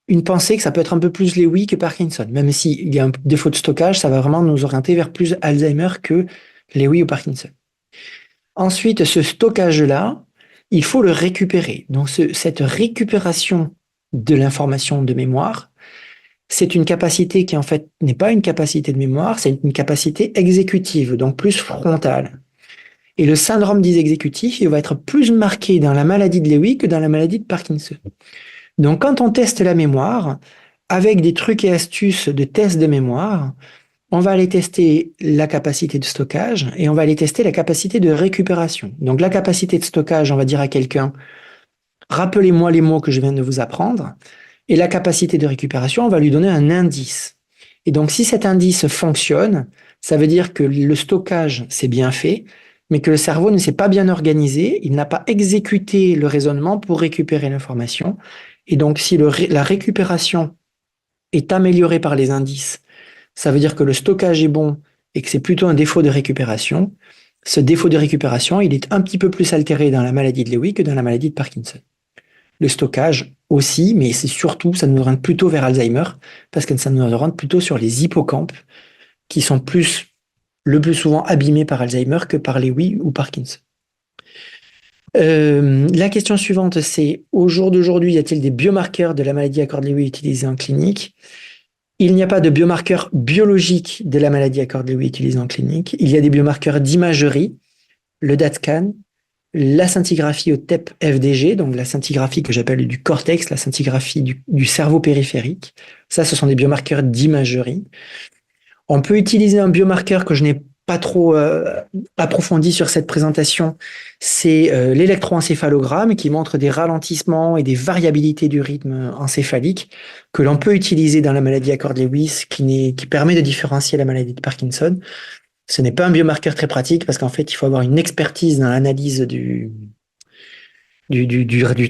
une pensée que ça peut être un peu plus Lewy que Parkinson. Même s'il y a un défaut de stockage, ça va vraiment nous orienter vers plus Alzheimer que Lewy ou Parkinson. Ensuite, ce stockage-là, il faut le récupérer. Donc, cette récupération de l'information de mémoire, c'est une capacité qui, en fait, n'est pas une capacité de mémoire, c'est une capacité exécutive, donc plus frontale. Et le syndrome dysexécutif, il va être plus marqué dans la maladie de Lewy que dans la maladie de Parkinson. Donc, quand on teste la mémoire, avec des trucs et astuces de test de mémoire, on va aller tester la capacité de stockage et on va aller tester la capacité de récupération. Donc, la capacité de stockage, on va dire à quelqu'un, rappelez-moi les mots que je viens de vous apprendre. Et la capacité de récupération, on va lui donner un indice. Et donc, si cet indice fonctionne, ça veut dire que le stockage s'est bien fait, mais que le cerveau ne s'est pas bien organisé, il n'a pas exécuté le raisonnement pour récupérer l'information. Et donc, si la récupération est améliorée par les indices, ça veut dire que le stockage est bon et que c'est plutôt un défaut de récupération. Ce défaut de récupération, il est un petit peu plus altéré dans la maladie de Lewy que dans la maladie de Parkinson. Le stockage aussi, mais c'est surtout, ça nous oriente plutôt vers Alzheimer, parce que ça nous oriente plutôt sur les hippocampes, qui sont le plus souvent abîmés par Alzheimer que par Lewy ou Parkinson. La question suivante, c'est au jour d'aujourd'hui, y a-t-il des biomarqueurs de la maladie à Corde-Lewis utilisés en clinique? Il n'y a pas de biomarqueurs biologiques de la maladie à Corde-Lewis utilisés en clinique. Il y a des biomarqueurs d'imagerie, le DAT-SCAN, la scintigraphie au TEP-FDG, donc la scintigraphie que j'appelle du cortex, la scintigraphie du cerveau périphérique. Ça, ce sont des biomarqueurs d'imagerie. On peut utiliser un biomarqueur que je n'ai pas trop approfondi sur cette présentation, c'est l'électroencéphalogramme qui montre des ralentissements et des variabilités du rythme encéphalique que l'on peut utiliser dans la maladie à Corde-Lewis qui permet de différencier la maladie de Parkinson. Ce n'est pas un biomarqueur très pratique parce qu'en fait, il faut avoir une expertise dans l'analyse du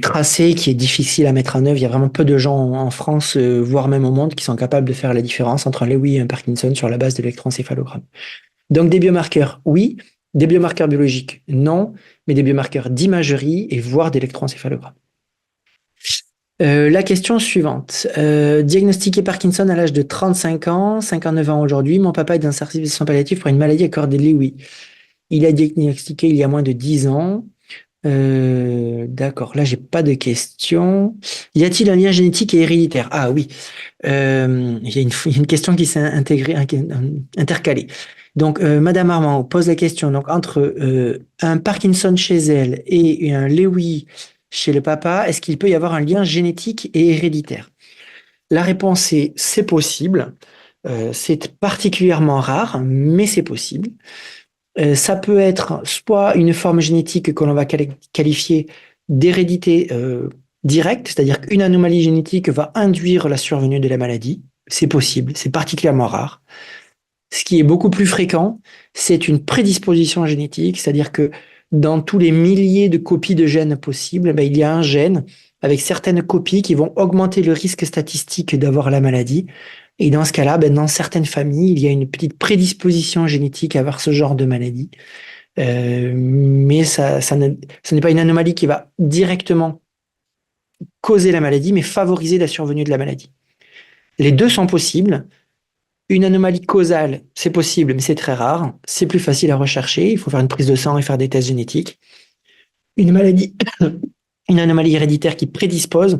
tracé qui est difficile à mettre en œuvre. Il y a vraiment peu de gens en France, voire même au monde, qui sont capables de faire la différence entre un Lewy et un Parkinson sur la base de l'électroencéphalogramme. Donc des biomarqueurs, oui. Des biomarqueurs biologiques, non. Mais des biomarqueurs d'imagerie et voire d'électroencéphalogramme. La question suivante. Diagnostiqué Parkinson à l'âge de 35 ans, 59 ans aujourd'hui, mon papa est dans un service de soins palliatifs pour une maladie accordée Lewy. Il a diagnostiqué il y a moins de 10 ans. D'accord, là j'ai pas de questions. Y a-t-il un lien génétique et héréditaire? Ah oui, il y a une question qui s'est intercalée. Donc, Madame Armand pose la question. Donc, entre un Parkinson chez elle et un Lewy chez le papa, est-ce qu'il peut y avoir un lien génétique et héréditaire? La réponse est c'est possible. C'est particulièrement rare, mais c'est possible. Ça peut être soit une forme génétique que l'on va qualifier d'hérédité directe, c'est-à-dire qu'une anomalie génétique va induire la survenue de la maladie. C'est possible, c'est particulièrement rare. Ce qui est beaucoup plus fréquent, c'est une prédisposition génétique, c'est-à-dire que dans tous les milliers de copies de gènes possibles, il y a un gène avec certaines copies qui vont augmenter le risque statistique d'avoir la maladie. Et dans ce cas-là, dans certaines familles, il y a une petite prédisposition génétique à avoir ce genre de maladie. Mais ce n'est pas une anomalie qui va directement causer la maladie, mais favoriser la survenue de la maladie. Les deux sont possibles. Une anomalie causale, c'est possible, mais c'est très rare. C'est plus facile à rechercher. Il faut faire une prise de sang et faire des tests génétiques. Une maladie, une anomalie héréditaire qui prédispose,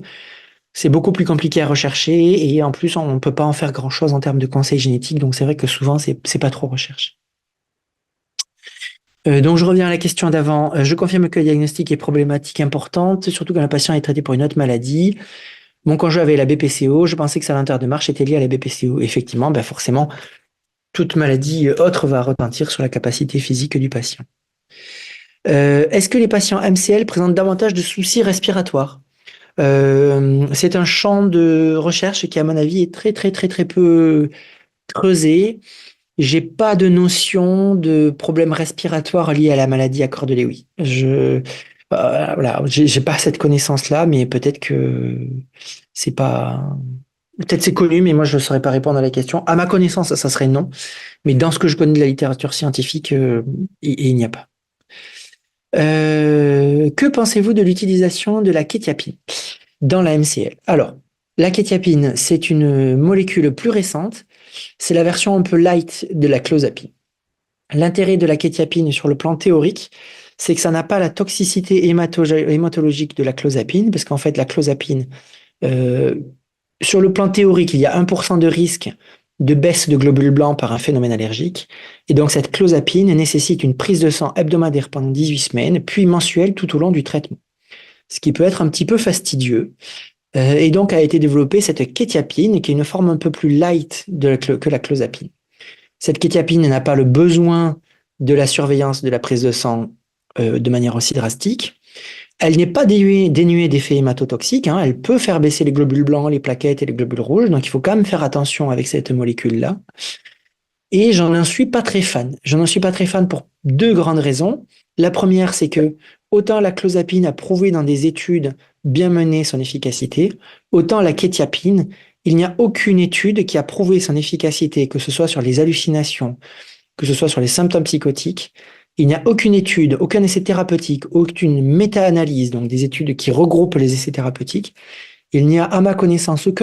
c'est beaucoup plus compliqué à rechercher et en plus, on ne peut pas en faire grand-chose en termes de conseils génétiques. Donc, c'est vrai que souvent, c'est pas trop recherché. Donc, je reviens à la question d'avant. Je confirme que le diagnostic est problématique importante, surtout quand le patient est traité pour une autre maladie. Mon conjoint avait la BPCO. Je pensais que sa lenteur de marche était liée à la BPCO. Effectivement, forcément, toute maladie autre va retentir sur la capacité physique du patient. Est-ce que les patients MCL présentent davantage de soucis respiratoires? C'est un champ de recherche qui, à mon avis, est très, très, très, très peu creusé. J'ai pas de notion de problème respiratoire lié à la maladie à cœur de Lewy. Voilà, j'ai pas cette connaissance-là, mais peut-être que c'est pas, peut-être c'est connu, mais moi je ne saurais pas répondre à la question. À ma connaissance, ça serait non, mais dans ce que je connais de la littérature scientifique, il n'y a pas. Que pensez-vous de l'utilisation de la quétiapine dans la MCL? Alors, la quétiapine, c'est une molécule plus récente. C'est la version un peu light de la clozapine. L'intérêt de la quétiapine sur le plan théorique, c'est que ça n'a pas la toxicité hématologique de la clozapine, parce qu'en fait, la clozapine, sur le plan théorique, il y a 1% de risque de baisse de globules blancs par un phénomène allergique. Et donc, cette clozapine nécessite une prise de sang hebdomadaire pendant 18 semaines, puis mensuelle tout au long du traitement. Ce qui peut être un petit peu fastidieux. Et donc, a été développée cette quétiapine, qui est une forme un peu plus light que la clozapine. Cette quétiapine n'a pas le besoin de la surveillance de la prise de sang de manière aussi drastique. Elle n'est pas dénuée d'effets hématotoxiques. Elle peut faire baisser les globules blancs, les plaquettes et les globules rouges. Donc, il faut quand même faire attention avec cette molécule-là. Et j'en n'en suis pas très fan. J'en suis pas très fan pour deux grandes raisons. La première, c'est que autant la clozapine a prouvé dans des études bien menées son efficacité, autant la quétiapine, il n'y a aucune étude qui a prouvé son efficacité, que ce soit sur les hallucinations, que ce soit sur les symptômes psychotiques. Il n'y a aucune étude, aucun essai thérapeutique, aucune méta-analyse, donc des études qui regroupent les essais thérapeutiques. Il n'y a, à ma connaissance, il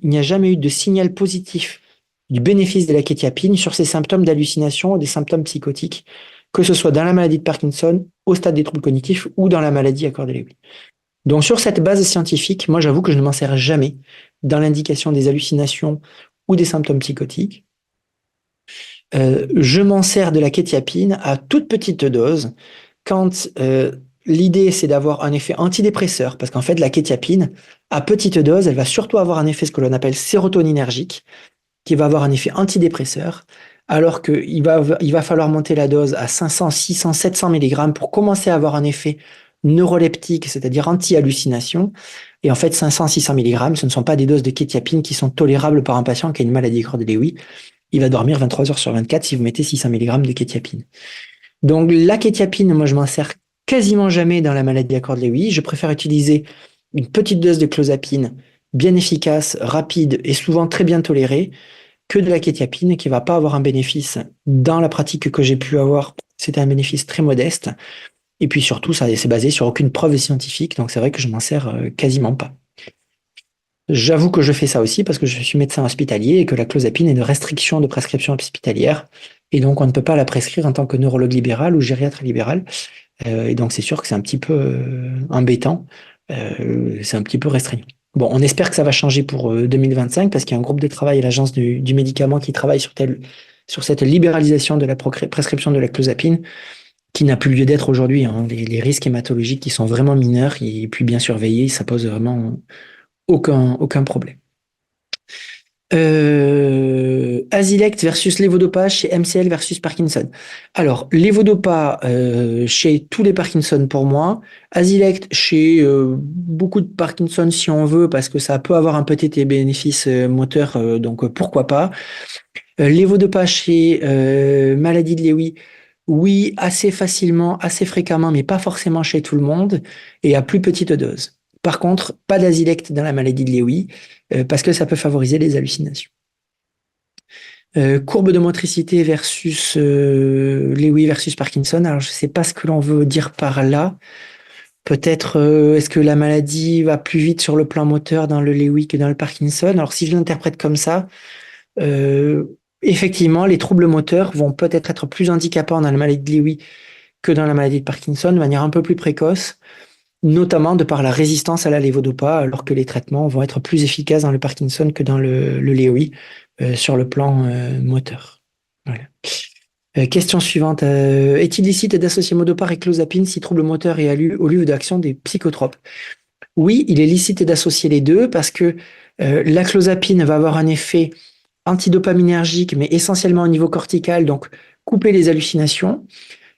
n'y a jamais eu de signal positif du bénéfice de la quétiapine sur ces symptômes d'hallucination ou des symptômes psychotiques, que ce soit dans la maladie de Parkinson, au stade des troubles cognitifs ou dans la maladie à cœur de Lewy. Donc, sur cette base scientifique, moi, j'avoue que je ne m'en sers jamais dans l'indication des hallucinations ou des symptômes psychotiques. Je m'en sers de la quétiapine à toute petite dose quand l'idée, c'est d'avoir un effet antidépresseur, parce qu'en fait, la quétiapine, à petite dose, elle va surtout avoir un effet, ce que l'on appelle sérotoninergique, qui va avoir un effet antidépresseur, alors qu'il va falloir monter la dose à 500, 600, 700 mg pour commencer à avoir un effet neuroleptique, c'est-à-dire anti-hallucination. Et en fait, 500, 600 mg, ce ne sont pas des doses de quétiapine qui sont tolérables par un patient qui a une maladie cœur de Lewy. Il va dormir 23 heures sur 24 si vous mettez 600 mg de quétiapine. Donc, la quétiapine, moi, je m'en sers quasiment jamais dans la maladie à cœur de Lewy. Je préfère utiliser une petite dose de clozapine bien efficace, rapide et souvent très bien tolérée, que de la quétiapine qui va pas avoir un bénéfice dans la pratique que j'ai pu avoir. C'était un bénéfice très modeste. Et puis surtout, ça c'est basé sur aucune preuve scientifique. Donc c'est vrai que je m'en sers quasiment pas. J'avoue que je fais ça aussi parce que je suis médecin hospitalier et que la clozapine est une restriction de prescription hospitalière. Et donc, on ne peut pas la prescrire en tant que neurologue libéral ou gériatre libéral. Et donc, c'est sûr que c'est un petit peu embêtant. C'est un petit peu restreignant. Bon, on espère que ça va changer pour 2025 parce qu'il y a un groupe de travail à l'Agence du médicament qui travaille sur cette libéralisation de la prescription de la clozapine qui n'a plus lieu d'être aujourd'hui, hein. Les risques hématologiques qui sont vraiment mineurs et puis bien surveillés, ça pose vraiment aucun problème. Azilect versus Levodopa chez MCL versus Parkinson. Alors, Levodopa chez tous les Parkinson pour moi, Azilect chez beaucoup de Parkinson si on veut, parce que ça peut avoir un petit bénéfice moteur, donc pourquoi pas. Levodopa chez maladie de Lewy, oui, assez facilement, assez fréquemment, mais pas forcément chez tout le monde, et à plus petite dose. Par contre, pas d'Azilect dans la maladie de Lewy, parce que ça peut favoriser les hallucinations. Courbe de motricité versus Lewy versus Parkinson. Alors, je ne sais pas ce que l'on veut dire par là. Peut-être, est-ce que la maladie va plus vite sur le plan moteur dans le Lewy que dans le Parkinson? Alors, si je l'interprète comme ça, euh, effectivement, les troubles moteurs vont peut-être être plus handicapants dans la maladie de Lewy que dans la maladie de Parkinson de manière un peu plus précoce, notamment de par la résistance à la levodopa, alors que les traitements vont être plus efficaces dans le Parkinson que dans le Lewy sur le plan moteur. Voilà. Question suivante. Est-il licite d'associer Modopar et clozapine si trouble moteur et au lieu d'action des psychotropes? Oui, il est licite d'associer les deux parce que la clozapine va avoir un effet antidopaminergique, mais essentiellement au niveau cortical, donc couper les hallucinations.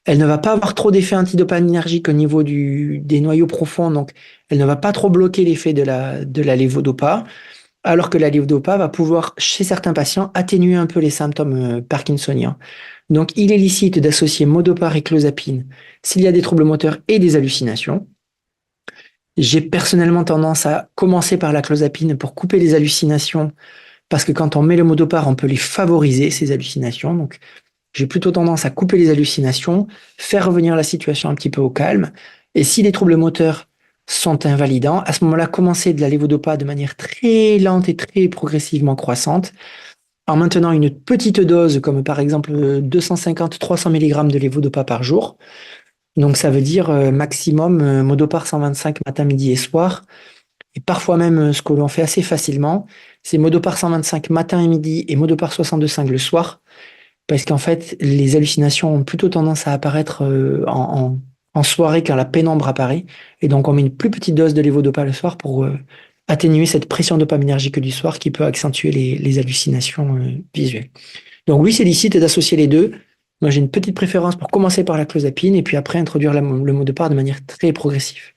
Elle ne va pas avoir trop d'effet antidopaminergique au niveau des noyaux profonds, donc elle ne va pas trop bloquer l'effet de la levodopa, alors que la levodopa va pouvoir, chez certains patients, atténuer un peu les symptômes parkinsoniens. Donc, il est licite d'associer Modopar et clozapine s'il y a des troubles moteurs et des hallucinations. J'ai personnellement tendance à commencer par la clozapine pour couper les hallucinations, parce que quand on met le Modopar, on peut les favoriser, ces hallucinations. Donc, j'ai plutôt tendance à couper les hallucinations, faire revenir la situation un petit peu au calme. Et si les troubles moteurs sont invalidants, à ce moment-là, commencer de la levodopa de manière très lente et très progressivement croissante, en maintenant une petite dose, comme par exemple 250-300 mg de levodopa par jour. Donc ça veut dire maximum Modopar 125 matin, midi et soir. Et parfois même ce que l'on fait assez facilement, c'est Modopar 125 matin et midi et Modopar 62,5 le soir. Parce qu'en fait, les hallucinations ont plutôt tendance à apparaître en soirée quand la pénombre apparaît. Et donc, on met une plus petite dose de levodopa le soir pour atténuer cette pression dopaminergique du soir qui peut accentuer les hallucinations visuelles. Donc oui, c'est licite d'associer les deux. Moi, j'ai une petite préférence pour commencer par la clozapine et puis après introduire le Modopar de manière très progressive.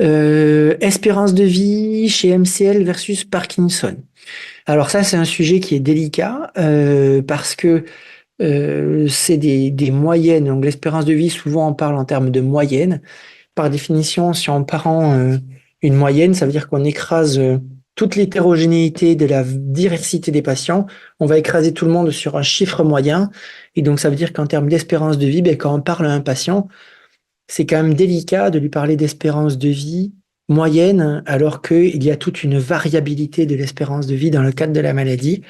Espérance de vie chez MCL versus Parkinson. Alors ça, c'est un sujet qui est délicat parce que c'est des moyennes. Donc l'espérance de vie, souvent on parle en termes de moyenne. Par définition, si on prend une moyenne, ça veut dire qu'on écrase toute l'hétérogénéité de la diversité des patients. On va écraser tout le monde sur un chiffre moyen. Et donc ça veut dire qu'en termes d'espérance de vie, ben, quand on parle à un patient, c'est quand même délicat de lui parler d'espérance de vie moyenne, alors qu'il y a toute une variabilité de l'espérance de vie dans le cadre de la maladie,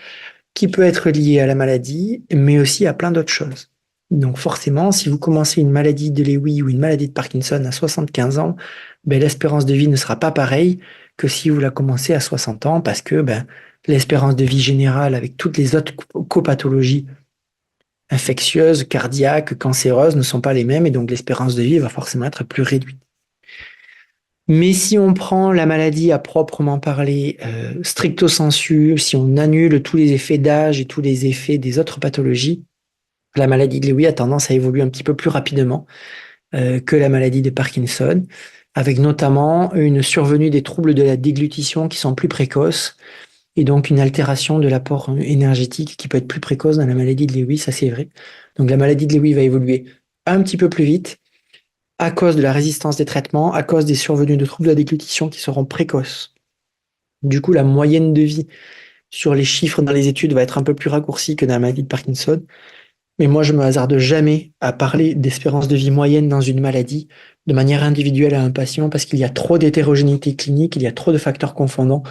qui peut être liée à la maladie, mais aussi à plein d'autres choses. Donc forcément, si vous commencez une maladie de Lewy ou une maladie de Parkinson à 75 ans, ben, l'espérance de vie ne sera pas pareille que si vous la commencez à 60 ans, parce que ben, l'espérance de vie générale avec toutes les autres copathologies infectieuses, cardiaques, cancéreuses ne sont pas les mêmes, et donc l'espérance de vie va forcément être plus réduite. Mais si on prend la maladie à proprement parler, stricto sensu, si on annule tous les effets d'âge et tous les effets des autres pathologies, la maladie de Lewy a tendance à évoluer un petit peu plus rapidement que la maladie de Parkinson, avec notamment une survenue des troubles de la déglutition qui sont plus précoces, et donc une altération de l'apport énergétique qui peut être plus précoce dans la maladie de Lewy, ça c'est vrai. Donc la maladie de Lewy va évoluer un petit peu plus vite, à cause de la résistance des traitements, à cause des survenues de troubles de la déglutition qui seront précoces. Du coup, la moyenne de vie sur les chiffres dans les études va être un peu plus raccourcie que dans la maladie de Parkinson. Mais moi, je me hasarde jamais à parler d'espérance de vie moyenne dans une maladie, de manière individuelle à un patient parce qu'il y a trop d'hétérogénéité clinique, il y a trop de facteurs confondants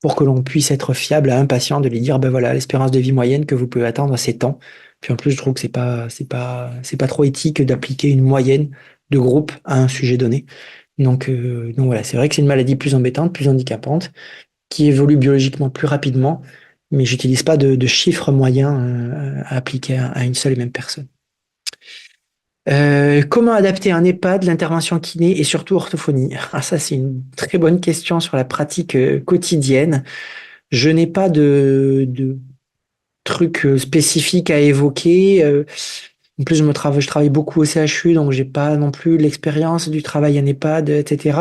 pour que l'on puisse être fiable à un patient, de lui dire, ben voilà, l'espérance de vie moyenne que vous pouvez attendre, c'est tant. Puis en plus, je trouve que c'est pas trop éthique d'appliquer une moyenne de groupe à un sujet donné. Donc voilà, c'est vrai que c'est une maladie plus embêtante, plus handicapante, qui évolue biologiquement plus rapidement, mais j'utilise pas de chiffres moyens à appliquer à une seule et même personne. Comment adapter un EHPAD, l'intervention kiné et surtout orthophonie? Ah, ça, c'est une très bonne question sur la pratique quotidienne. Je n'ai pas de trucs spécifiques à évoquer. En plus, je travaille beaucoup au CHU, donc j'ai pas non plus l'expérience du travail en EHPAD, etc.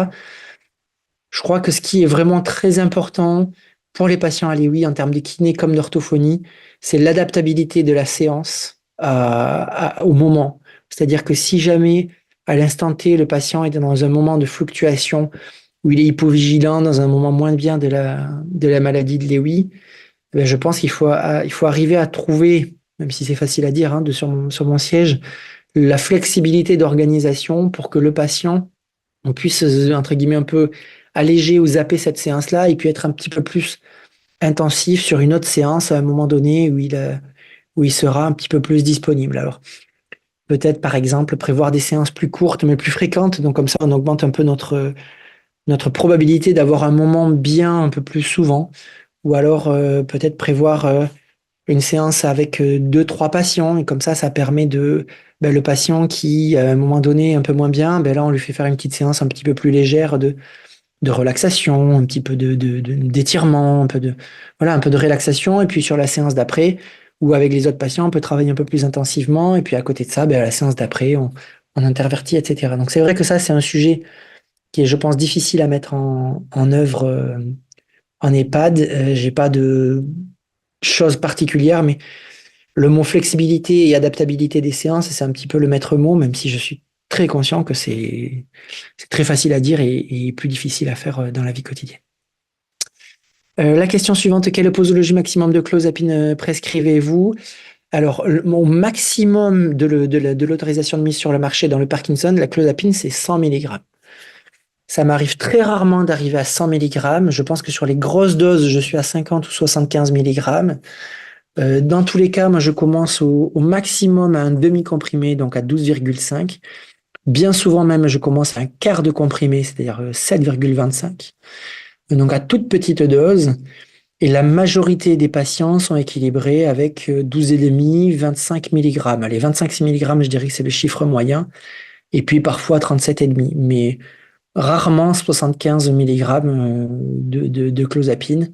Je crois que ce qui est vraiment très important pour les patients à l'EWI en termes de kiné comme d'orthophonie, c'est l'adaptabilité de la séance au moment. C'est-à-dire que si jamais, à l'instant T, le patient est dans un moment de fluctuation où il est hypovigilant, dans un moment moins bien de la maladie de Lewy, ben, je pense qu'il faut arriver à trouver, même si c'est facile à dire sur mon siège, la flexibilité d'organisation pour que le patient, on puisse, entre guillemets, un peu alléger ou zapper cette séance-là et puis être un petit peu plus intensif sur une autre séance à un moment donné où il sera un petit peu plus disponible. Alors, peut-être, par exemple, prévoir des séances plus courtes mais plus fréquentes. Donc, comme ça, on augmente un peu notre probabilité d'avoir un moment bien un peu plus souvent. Ou alors, peut-être prévoir une séance avec deux, trois patients. Et comme ça permet le patient qui, à un moment donné, est un peu moins bien, ben là, on lui fait faire une petite séance un petit peu plus légère de relaxation, un petit peu d'étirement, un peu de relaxation. Et puis sur la séance d'après, ou avec les autres patients, on peut travailler un peu plus intensivement. Et puis à côté de ça, à la séance d'après, on intervertit, etc. Donc c'est vrai que ça, c'est un sujet qui est, je pense, difficile à mettre en œuvre en EHPAD. J'ai pas de choses particulières, mais le mot flexibilité et adaptabilité des séances, c'est un petit peu le maître mot, même si je suis très conscient que c'est très facile à dire et plus difficile à faire dans la vie quotidienne. La question suivante, quelle posologie maximum de clozapine prescrivez-vous? Alors, mon maximum de l'autorisation de mise sur le marché dans le Parkinson, la clozapine, c'est 100 mg. Ça m'arrive très rarement d'arriver à 100 mg. Je pense que sur les grosses doses, je suis à 50 ou 75 mg. Dans tous les cas, moi, je commence au maximum à un demi-comprimé, donc à 12,5. Bien souvent même, je commence à un quart de comprimé, c'est-à-dire 7,25. Donc à toute petite dose. Et la majorité des patients sont équilibrés avec 12,5, 25 mg. Allez, 25 mg, je dirais que c'est le chiffre moyen. Et puis parfois 37,5. Mais rarement 75 mg de clozapine.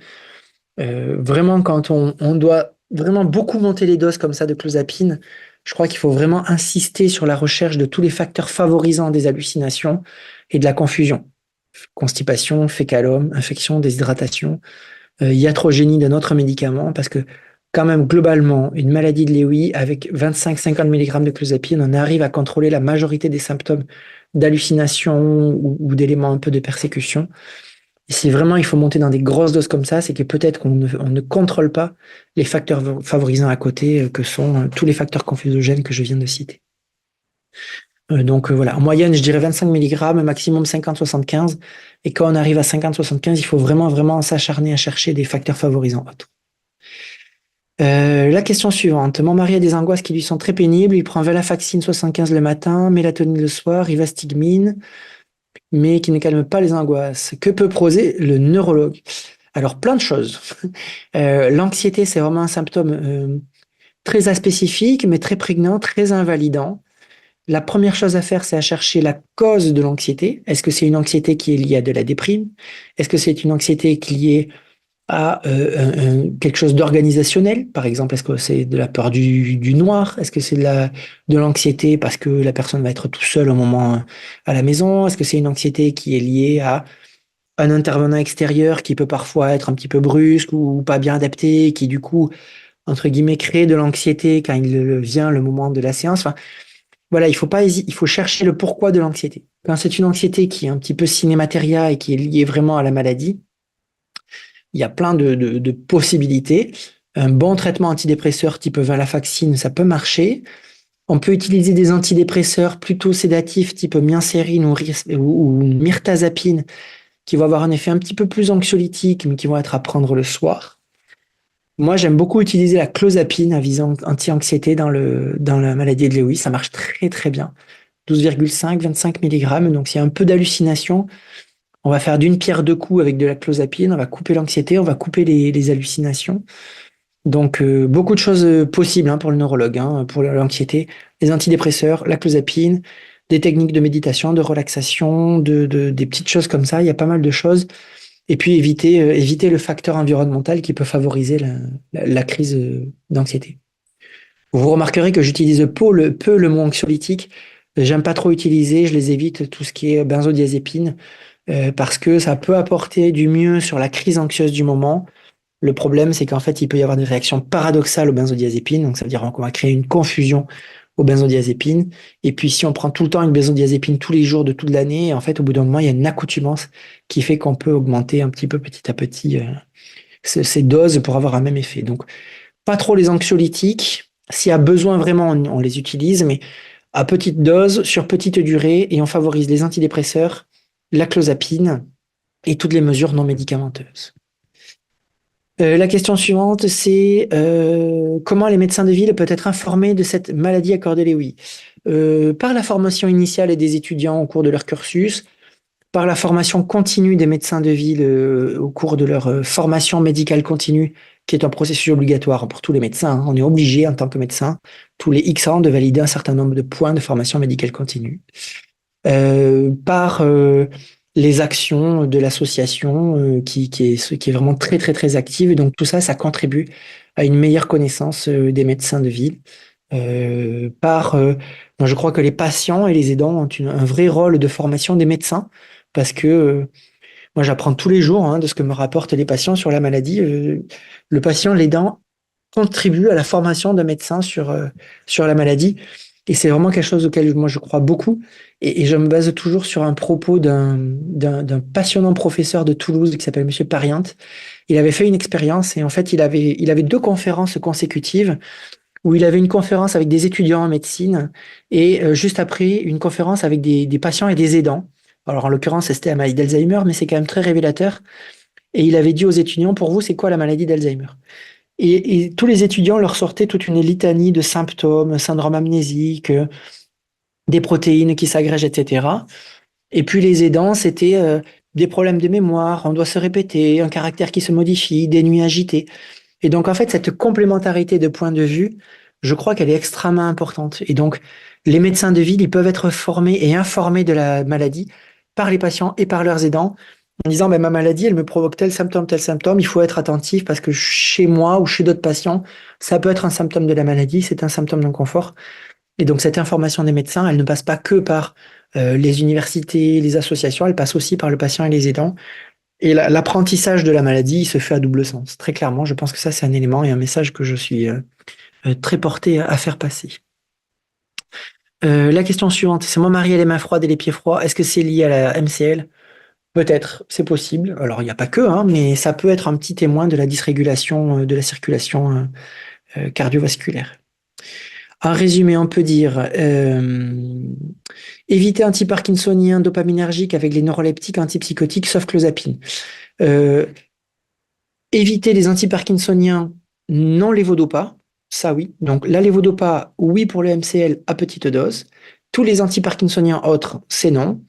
Vraiment, quand on doit vraiment beaucoup monter les doses comme ça de clozapine, je crois qu'il faut vraiment insister sur la recherche de tous les facteurs favorisant des hallucinations et de la confusion. Constipation, fécalome, infection, déshydratation, iatrogénie d'un autre médicament, parce que quand même, globalement, une maladie de Lewy, avec 25-50 mg de clozapine, on arrive à contrôler la majorité des symptômes d'hallucination ou d'éléments un peu de persécution. Et si vraiment il faut monter dans des grosses doses comme ça, c'est que peut-être on ne contrôle pas les facteurs favorisants à côté, que sont tous les facteurs confusogènes que je viens de citer. Donc voilà, en moyenne, je dirais 25 mg, maximum 50-75. Et quand on arrive à 50-75, il faut vraiment, vraiment s'acharner à chercher des facteurs favorisants autres. La question suivante. Mon mari a des angoisses qui lui sont très pénibles. Il prend Venlafaxine 75 le matin, mélatonine le soir, rivastigmine, mais qui ne calme pas les angoisses. Que peut proposer le neurologue? Alors, plein de choses. L'anxiété, c'est vraiment un symptôme très aspécifique, mais très prégnant, très invalidant. La première chose à faire, c'est à chercher la cause de l'anxiété. Est-ce que c'est une anxiété qui est liée à de la déprime? Est-ce que c'est une anxiété qui est liée à quelque chose d'organisationnel? Par exemple, est-ce que c'est de la peur du noir? Est-ce que c'est de l'anxiété parce que la personne va être tout seule au moment à la maison? Est-ce que c'est une anxiété qui est liée à un intervenant extérieur qui peut parfois être un petit peu brusque ou pas bien adapté, qui du coup, entre guillemets, crée de l'anxiété quand il vient le moment de la séance? Enfin, voilà, il faut pas hésiter, il faut chercher le pourquoi de l'anxiété. Quand c'est une anxiété qui est un petit peu cinématéria et qui est liée vraiment à la maladie, il y a plein de possibilités. Un bon traitement antidépresseur type venlafaxine, ça peut marcher. On peut utiliser des antidépresseurs plutôt sédatifs type mincérine ou mirtazapine qui vont avoir un effet un petit peu plus anxiolytique mais qui vont être à prendre le soir. Moi, j'aime beaucoup utiliser la clozapine à visant anti-anxiété dans la maladie de Lewy. Ça marche très très bien. 12,5, 25 mg. Donc, s'il y a un peu d'hallucination, on va faire d'une pierre deux coups avec de la clozapine. On va couper l'anxiété, on va couper les hallucinations. Donc, beaucoup de choses possibles pour le neurologue, pour l'anxiété. Les antidépresseurs, la clozapine, des techniques de méditation, de relaxation, des petites choses comme ça. Il y a pas mal de choses. Et puis, éviter le facteur environnemental qui peut favoriser la crise d'anxiété. Vous remarquerez que j'utilise peu le mot anxiolytique. J'aime pas trop utiliser, je les évite, tout ce qui est benzodiazépine, parce que ça peut apporter du mieux sur la crise anxieuse du moment. Le problème, c'est qu'en fait, il peut y avoir des réactions paradoxales aux benzodiazépines. Donc, ça veut dire qu'on va créer une confusion aux benzodiazépines. Et puis, si on prend tout le temps une benzodiazépine tous les jours de toute l'année, en fait, au bout d'un moment, il y a une accoutumance qui fait qu'on peut augmenter un petit peu petit à petit ces doses pour avoir un même effet. Donc, pas trop les anxiolytiques. S'il y a besoin vraiment, on les utilise, mais à petite dose, sur petite durée, et on favorise les antidépresseurs, la clozapine et toutes les mesures non médicamenteuses. La question suivante, c'est comment les médecins de ville peuvent être informés de cette maladie à Cordet-Lewy? Par la formation initiale des étudiants au cours de leur cursus, par la formation continue des médecins de ville au cours de leur formation médicale continue, qui est un processus obligatoire pour tous les médecins. On est obligé en tant que médecin, tous les X ans, de valider un certain nombre de points de formation médicale continue. Par les actions de l'association qui est vraiment très, très, très active. Et donc, tout ça, ça contribue à une meilleure connaissance des médecins de ville. Moi, je crois que les patients et les aidants ont un vrai rôle de formation des médecins parce que moi, j'apprends tous les jours de ce que me rapportent les patients sur la maladie. Le patient, l'aidant, contribue à la formation d'un médecin sur la maladie. Et c'est vraiment quelque chose auquel moi je crois beaucoup. Et je me base toujours sur un propos d'un passionnant professeur de Toulouse qui s'appelle Monsieur Pariente. Il avait fait une expérience et en fait, il avait deux conférences consécutives où il avait une conférence avec des étudiants en médecine et juste après, une conférence avec des patients et des aidants. Alors, en l'occurrence, c'était la maladie d'Alzheimer, mais c'est quand même très révélateur. Et il avait dit aux étudiants, pour vous, c'est quoi la maladie d'Alzheimer? Et tous les étudiants leur sortaient toute une litanie de symptômes, syndrome amnésique, des protéines qui s'agrègent, etc. Et puis les aidants, c'était des problèmes de mémoire, on doit se répéter, un caractère qui se modifie, des nuits agitées. Et donc en fait, cette complémentarité de points de vue, je crois qu'elle est extrêmement importante. Et donc les médecins de ville, ils peuvent être formés et informés de la maladie par les patients et par leurs aidants en disant, ben, ma maladie, elle me provoque tel symptôme, il faut être attentif parce que chez moi ou chez d'autres patients, ça peut être un symptôme de la maladie, c'est un symptôme d'inconfort. Et donc cette information des médecins, elle ne passe pas que par les universités, les associations, elle passe aussi par le patient et les aidants. Et l'apprentissage de la maladie, il se fait à double sens. Très clairement, je pense que ça, c'est un élément et un message que je suis très porté à faire passer. La question suivante, c'est mon mari a les mains froides et les pieds froids. Est-ce que c'est lié à la MCL? Peut-être, c'est possible. Alors, il n'y a pas que, mais ça peut être un petit témoin de la dysrégulation de la circulation cardiovasculaire. En résumé, on peut dire éviter antiparkinsonien dopaminergique avec les neuroleptiques antipsychotiques sauf clozapine. Éviter les antiparkinsoniens non lévodopa, ça oui. Donc la lévodopa, oui pour le MCL à petite dose. Tous les antiparkinsoniens autres, c'est non.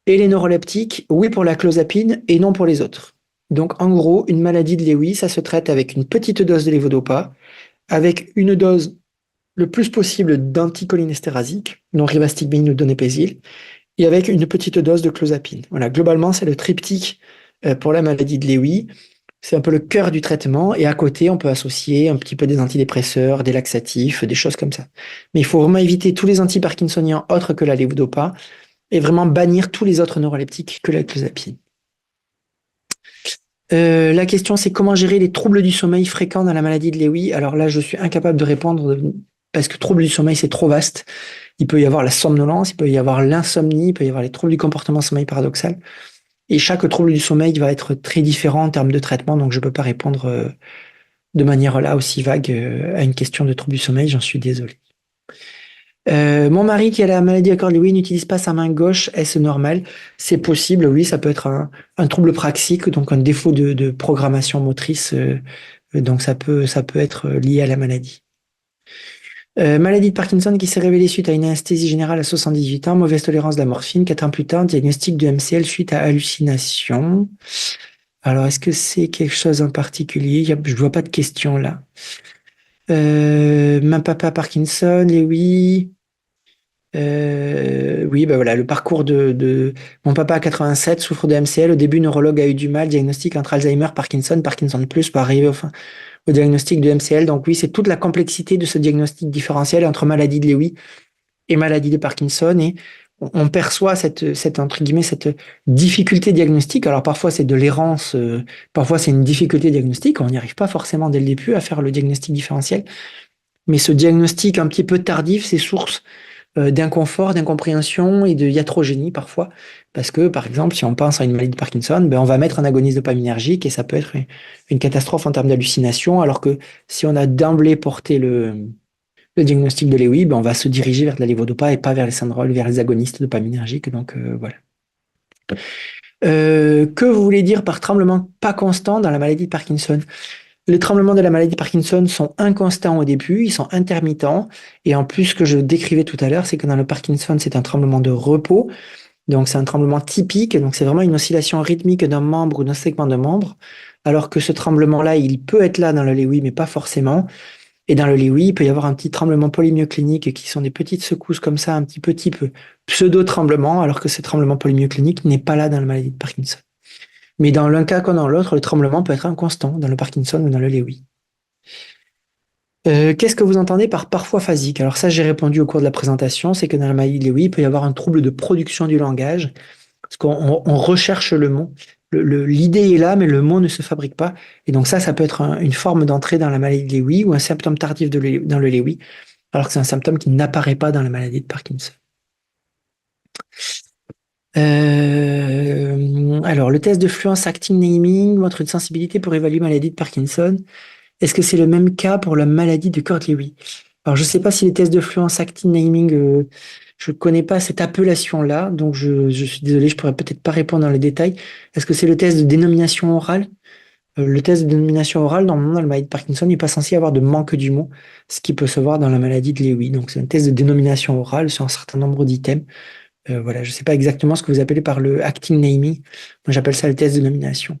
Et les neuroleptiques, oui pour la clozapine et non pour les autres. Donc en gros, une maladie de Lewy, ça se traite avec une petite dose de lévodopa, avec une dose le plus possible d'anticholinésterasique, dont rivastigmine ou donépézil, et avec une petite dose de clozapine. Voilà, globalement, c'est le triptyque pour la maladie de Lewy. C'est un peu le cœur du traitement, et à côté, on peut associer un petit peu des antidépresseurs, des laxatifs, des choses comme ça. Mais il faut vraiment éviter tous les antiparkinsoniens autres que la lévodopa, et vraiment bannir tous les autres neuroleptiques que la clozapine. La question, c'est comment gérer les troubles du sommeil fréquents dans la maladie de Lewy. Alors là, je suis incapable de répondre parce que troubles du sommeil, c'est trop vaste. Il peut y avoir la somnolence, il peut y avoir l'insomnie, il peut y avoir les troubles du comportement sommeil paradoxal. Et chaque trouble du sommeil va être très différent en termes de traitement, donc je ne peux pas répondre de manière là aussi vague à une question de trouble du sommeil, j'en suis désolé. Mon mari qui a la maladie à Cordy-Lewis n'utilise pas sa main gauche, est-ce normal? C'est possible, oui, ça peut être un trouble praxique, donc un défaut de programmation motrice, donc ça peut être lié à la maladie. Maladie de Parkinson qui s'est révélée suite à une anesthésie générale à 78 ans, mauvaise tolérance de la morphine, 4 ans plus tard, diagnostic de MCL suite à hallucination. Alors, est-ce que c'est quelque chose en particulier? Je vois pas de question là. Ma papa Parkinson, et oui. Oui, bah voilà, le parcours de mon papa à 87 souffre de MCL. Au début, neurologue a eu du mal, diagnostic entre Alzheimer, Parkinson, Parkinson plus pour arriver au diagnostic de MCL. Donc oui, c'est toute la complexité de ce diagnostic différentiel entre maladie de Lewy et maladie de Parkinson. Et on perçoit entre guillemets, cette difficulté diagnostique. Alors parfois, c'est de l'errance, parfois, c'est une difficulté diagnostique. On n'y arrive pas forcément dès le début à faire le diagnostic différentiel. Mais ce diagnostic un petit peu tardif, c'est source d'inconfort, d'incompréhension et de iatrogénie parfois. Parce que, par exemple, si on pense à une maladie de Parkinson, ben, on va mettre un agoniste dopaminergique et ça peut être une catastrophe en termes d'hallucination, alors que si on a d'emblée porté le diagnostic de Lewy, ben, on va se diriger vers de la lévodopa et pas vers les syndroles, vers les agonistes dopaminergiques. Donc, voilà. Que vous voulez dire par tremblement pas constant dans la maladie de Parkinson? Les tremblements de la maladie de Parkinson sont inconstants au début, ils sont intermittents. Et en plus, ce que je décrivais tout à l'heure, c'est que dans le Parkinson, c'est un tremblement de repos. Donc, c'est un tremblement typique. Donc, c'est vraiment une oscillation rythmique d'un membre ou d'un segment de membre. Alors que ce tremblement-là, il peut être là dans le Lewy, mais pas forcément. Et dans le Lewy, il peut y avoir un petit tremblement polymyoclinique qui sont des petites secousses comme ça, un petit peu type pseudo-tremblement, alors que ce tremblement polymyoclinique n'est pas là dans la maladie de Parkinson. Mais dans l'un cas comme dans l'autre, le tremblement peut être inconstant dans le Parkinson ou dans le Lewy. Qu'est-ce que vous entendez par parfois phasique? Alors ça, j'ai répondu au cours de la présentation, c'est que dans la maladie de Lewy, il peut y avoir un trouble de production du langage, parce qu'on recherche le mot. L'idée est là, mais le mot ne se fabrique pas. Et donc ça peut être une forme d'entrée dans la maladie de Lewy ou un symptôme tardif dans le Lewy, alors que c'est un symptôme qui n'apparaît pas dans la maladie de Parkinson. Alors, le test de fluence acting naming montre une sensibilité pour évaluer la maladie de Parkinson. Est-ce que c'est le même cas pour la maladie de Court-Lewy? Alors, je ne sais pas si les tests de fluence acting naming, je ne connais pas cette appellation-là, donc je suis désolé, je pourrais peut-être pas répondre dans les détails. Est-ce que c'est le test de dénomination orale? Le test de dénomination orale, normalement, dans la maladie de Parkinson, n'est pas censé avoir de manque du mot, ce qui peut se voir dans la maladie de Lewy. Donc, c'est un test de dénomination orale sur un certain nombre d'items. Voilà, je ne sais pas exactement ce que vous appelez par le acting naming. Moi, j'appelle ça le test de nomination.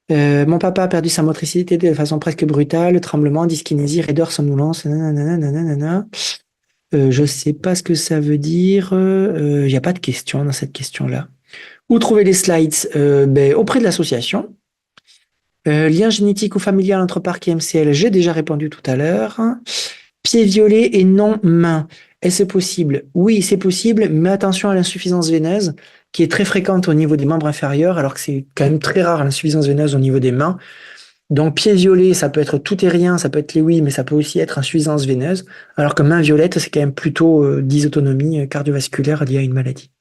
Mon papa a perdu sa motricité de façon presque brutale, tremblement, dyskinésie, raideur, somnolence, nanana. Je ne sais pas ce que ça veut dire. Il n'y a pas de question dans cette question-là. Où trouver les slides? Auprès de l'association. Lien génétique ou familial entre PARC et MCL, j'ai déjà répondu tout à l'heure. Pied violet et non main. Est-ce possible? Oui, c'est possible, mais attention à l'insuffisance veineuse, qui est très fréquente au niveau des membres inférieurs, alors que c'est quand même très rare l'insuffisance veineuse au niveau des mains. Donc, pied violet, ça peut être tout et rien, ça peut être Lewy, mais ça peut aussi être insuffisance veineuse, alors que main violette, c'est quand même plutôt dysautonomie cardiovasculaire liée à une maladie.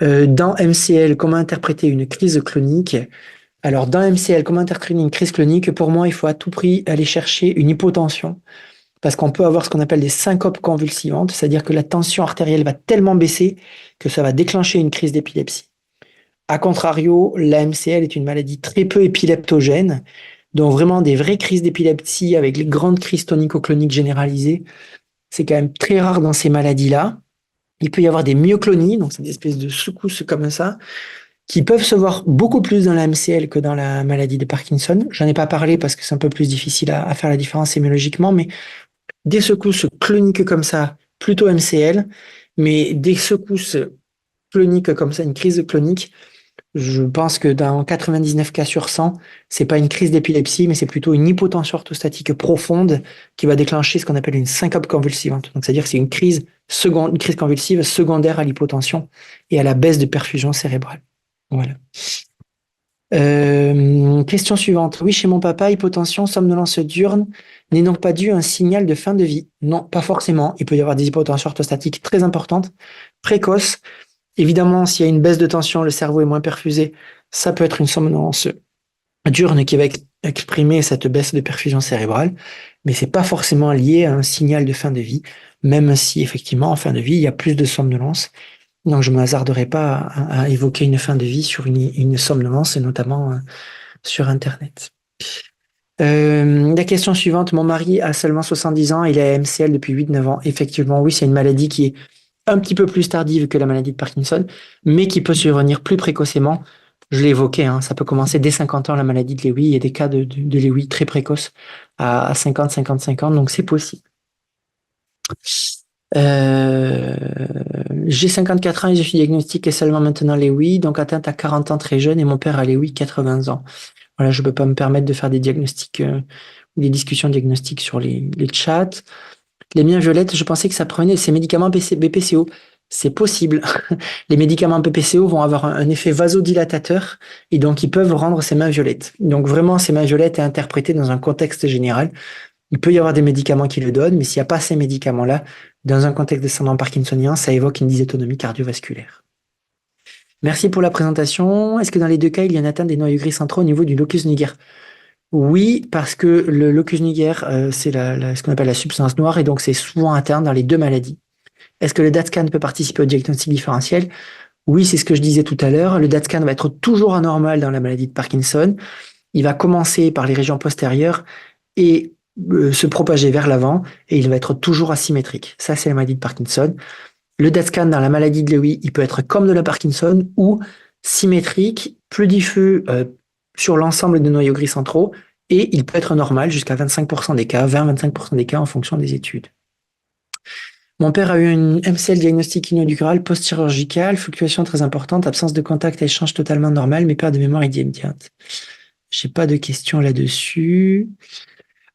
Dans MCL, comment interpréter une crise clonique? Alors, dans MCL, comment interpréter une crise clonique? Pour moi, il faut à tout prix aller chercher une hypotension, parce qu'on peut avoir ce qu'on appelle des syncopes convulsivantes, c'est-à-dire que la tension artérielle va tellement baisser que ça va déclencher une crise d'épilepsie. A contrario, la MCL est une maladie très peu épileptogène, donc vraiment des vraies crises d'épilepsie avec les grandes crises tonico-cloniques généralisées, c'est quand même très rare dans ces maladies-là. Il peut y avoir des myoclonies, donc c'est des espèces de secousses comme ça, qui peuvent se voir beaucoup plus dans la MCL que dans la maladie de Parkinson. J'en ai pas parlé parce que c'est un peu plus difficile à faire la différence sémiologiquement, mais des secousses cloniques comme ça, plutôt MCL, mais des secousses cloniques comme ça, une crise clonique, je pense que dans 99 cas sur 100, c'est pas une crise d'épilepsie, mais c'est plutôt une hypotension orthostatique profonde qui va déclencher ce qu'on appelle une syncope convulsivante. Donc, c'est-à-dire que c'est une crise convulsive secondaire à l'hypotension et à la baisse de perfusion cérébrale. Voilà. Question suivante. Oui, chez mon papa, hypotension, somnolence diurne n'est donc pas dû à un signal de fin de vie? Non, pas forcément. Il peut y avoir des hypotensions orthostatiques très importantes, précoces. Évidemment, s'il y a une baisse de tension, le cerveau est moins perfusé, ça peut être une somnolence diurne qui va exprimer cette baisse de perfusion cérébrale. mais c'est pas forcément lié à un signal de fin de vie, même si effectivement en fin de vie il y a plus de somnolence. Donc je me hasarderai pas à évoquer une fin de vie sur une somnolence, et notamment sur Internet. La question suivante, mon mari a seulement 70 ans, il a MCL depuis 8-9 ans. Effectivement, oui, c'est une maladie qui est un petit peu plus tardive que la maladie de Parkinson, mais qui peut survenir plus précocement. Je l'ai évoqué, hein, ça peut commencer dès 50 ans, la maladie de Lewy. Il y a des cas de Lewy très précoces à 50-55 ans, donc c'est possible. Euh, j'ai 54 ans et je suis diagnostiqué seulement maintenant Lewy, donc atteinte à 40 ans très jeune, et mon père a Lewy 80 ans. Voilà, je peux pas me permettre de faire des diagnostics ou des discussions diagnostiques sur les chats. Les miens violettes, je pensais que ça prenait ces médicaments BPCO. C'est possible. Les médicaments BPCO vont avoir un effet vasodilatateur et donc ils peuvent rendre ces mains violettes. Donc vraiment, ces mains violettes est interprété dans un contexte général. Il peut y avoir des médicaments qui le donnent, mais s'il n'y a pas ces médicaments-là, dans un contexte descendant parkinsonien, ça évoque une dysautonomie cardiovasculaire. Merci pour la présentation. Est-ce que dans les deux cas, il y a une atteinte des noyaux gris centraux au niveau du locus niger? Oui, parce que le locus niger, c'est ce qu'on appelle la substance noire, et donc c'est souvent atteint dans les deux maladies. Est-ce que le DaT-scan peut participer au diagnostic différentiel? Oui, c'est ce que je disais tout à l'heure. Le DaT-scan va être toujours anormal dans la maladie de Parkinson. Il va commencer par les régions postérieures et se propager vers l'avant, et il va être toujours asymétrique. Ça, c'est la maladie de Parkinson. Le DaT-scan dans la maladie de Lewy, il peut être comme de la Parkinson ou symétrique, plus diffus sur l'ensemble des noyaux gris centraux, et il peut être normal jusqu'à 25% des cas, 20-25% des cas en fonction des études. Mon père a eu une MCL diagnostic inaugurale post-chirurgicale, fluctuation très importante, absence de contact, échange totalement normal, mais perte de mémoire immédiate. J'ai pas de questions là-dessus.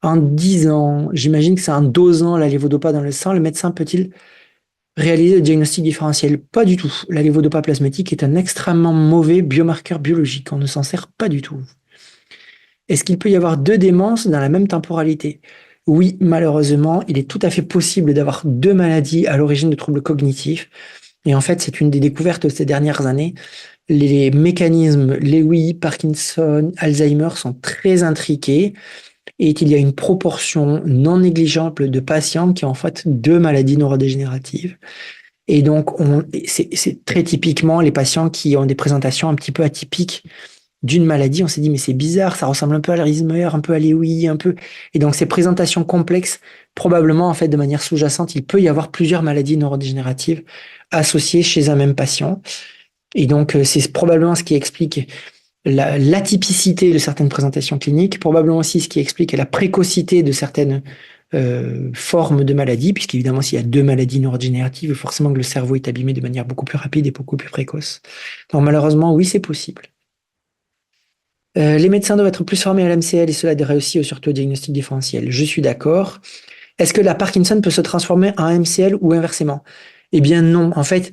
En 10 ans, j'imagine que c'est en dosant la lévodopa dans le sang, le médecin peut-il réaliser le diagnostic différentiel? Pas du tout. La lévodopa plasmatique est un extrêmement mauvais biomarqueur biologique. On ne s'en sert pas du tout. Est-ce qu'il peut y avoir deux démences dans la même temporalité? Oui, malheureusement, il est tout à fait possible d'avoir deux maladies à l'origine de troubles cognitifs. Et en fait, c'est une des découvertes de ces dernières années. Les mécanismes Lewy, Parkinson, Alzheimer sont très intriqués, et qu'il y a une proportion non négligeable de patients qui ont en fait deux maladies neurodégénératives. Et donc, c'est très typiquement les patients qui ont des présentations un petit peu atypiques d'une maladie. On s'est dit, mais c'est bizarre, ça ressemble un peu à l'Alzheimer, un peu à Lewy, un peu. Et donc, ces présentations complexes, probablement, en fait, de manière sous-jacente, il peut y avoir plusieurs maladies neurodégénératives associées chez un même patient. Et donc, c'est probablement ce qui explique l'atypicité de certaines présentations cliniques, probablement aussi ce qui explique la précocité de certaines formes de maladies, puisqu'évidemment, s'il y a deux maladies neurodégénératives, forcément que le cerveau est abîmé de manière beaucoup plus rapide et beaucoup plus précoce. Donc malheureusement, oui, c'est possible. Les médecins doivent être plus formés à l'MCL et cela aiderait aussi surtout au diagnostic différentiel. Je suis d'accord. Est-ce que la Parkinson peut se transformer en MCL ou inversement? Eh bien non. En fait,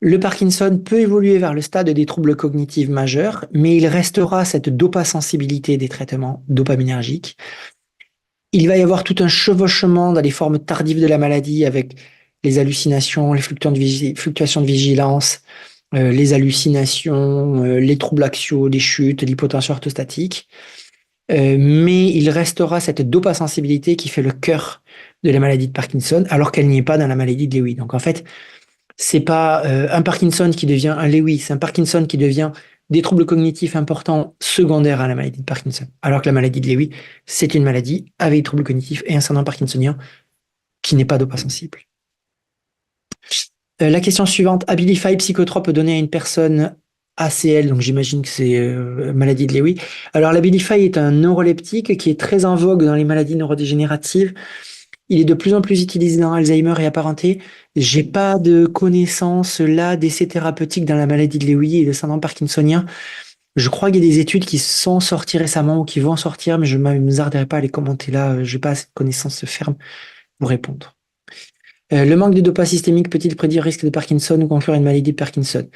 le Parkinson peut évoluer vers le stade des troubles cognitifs majeurs, mais il restera cette dopasensibilité des traitements dopaminergiques. Il va y avoir tout un chevauchement dans les formes tardives de la maladie avec les hallucinations, les fluctuations de vigilance, les hallucinations, les troubles axiaux, les chutes, l'hypotension orthostatique. Mais il restera cette dopasensibilité qui fait le cœur de la maladie de Parkinson, alors qu'elle n'y est pas dans la maladie de Lewy. Donc en fait, c'est pas un Parkinson qui devient un Lewy, c'est un Parkinson qui devient des troubles cognitifs importants secondaires à la maladie de Parkinson. Alors que la maladie de Lewy, c'est une maladie avec des troubles cognitifs et un syndrome parkinsonien qui n'est pas dopasensible. La question suivante, Abilify psychotrope donné à une personne ACL, donc j'imagine que c'est maladie de Lewy. Alors l'Abilify est un neuroleptique qui est très en vogue dans les maladies neurodégénératives. Il est de plus en plus utilisé dans Alzheimer et apparenté. J'ai pas de connaissances là d'essais thérapeutiques dans la maladie de Lewy et le syndrome parkinsonien. Je crois qu'il y a des études qui sont sorties récemment ou qui vont sortir, mais je ne m'arrêterai pas à les commenter là. Je n'ai pas assez de connaissances fermes pour répondre. Le manque de dopamine systémique peut-il prédire risque de Parkinson ou conclure une maladie de Parkinson?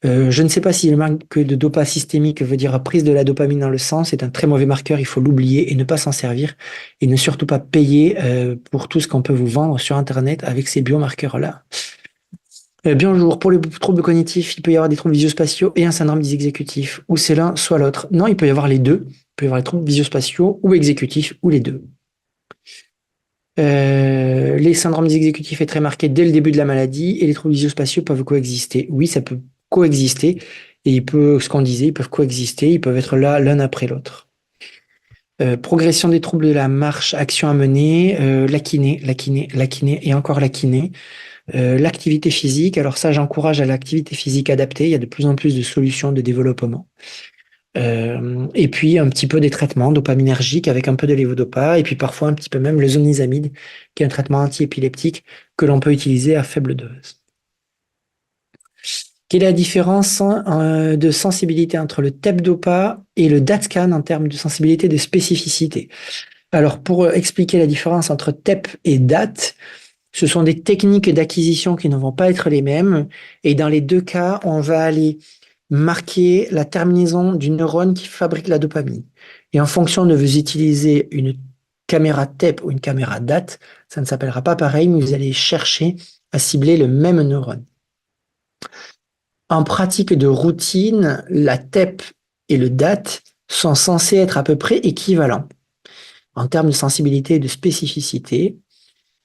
Je ne sais pas si le manque de dopamine systémique veut dire prise de la dopamine dans le sang. C'est un très mauvais marqueur, il faut l'oublier et ne pas s'en servir. Et ne surtout pas payer pour tout ce qu'on peut vous vendre sur Internet avec ces biomarqueurs-là. Bonjour, pour les troubles cognitifs, il peut y avoir des troubles visuospatiaux et un syndrome dysexécutif, ou c'est l'un, soit l'autre. Non, il peut y avoir les deux. Il peut y avoir les troubles visuospatiaux ou exécutifs, ou les deux. Les syndromes exécutifs est très marqué dès le début de la maladie et les troubles visio-spatiaux peuvent coexister. Oui, ça peut coexister et ce qu'on disait, ils peuvent coexister, ils peuvent être là l'un après l'autre. Progression des troubles de la marche, action à mener, la kiné, et encore la kiné. L'activité physique, alors ça, j'encourage à l'activité physique adaptée. Il y a de plus en plus de solutions de développement. Et puis un petit peu des traitements dopaminergiques avec un peu de lévodopa et puis parfois un petit peu même le zonisamide, qui est un traitement antiépileptique que l'on peut utiliser à faible dose. Quelle est la différence de sensibilité entre le TEP-DOPA et le DAT-SCAN en termes de sensibilité et de spécificité? Alors, pour expliquer la différence entre TEP et DAT, ce sont des techniques d'acquisition qui ne vont pas être les mêmes. Et dans les deux cas, on va aller marquer la terminaison du neurone qui fabrique la dopamine. Et en fonction de vous utiliser une caméra TEP ou une caméra DAT, ça ne s'appellera pas pareil, mais vous allez chercher à cibler le même neurone. En pratique de routine, la TEP et le DAT sont censés être à peu près équivalents en termes de sensibilité et de spécificité.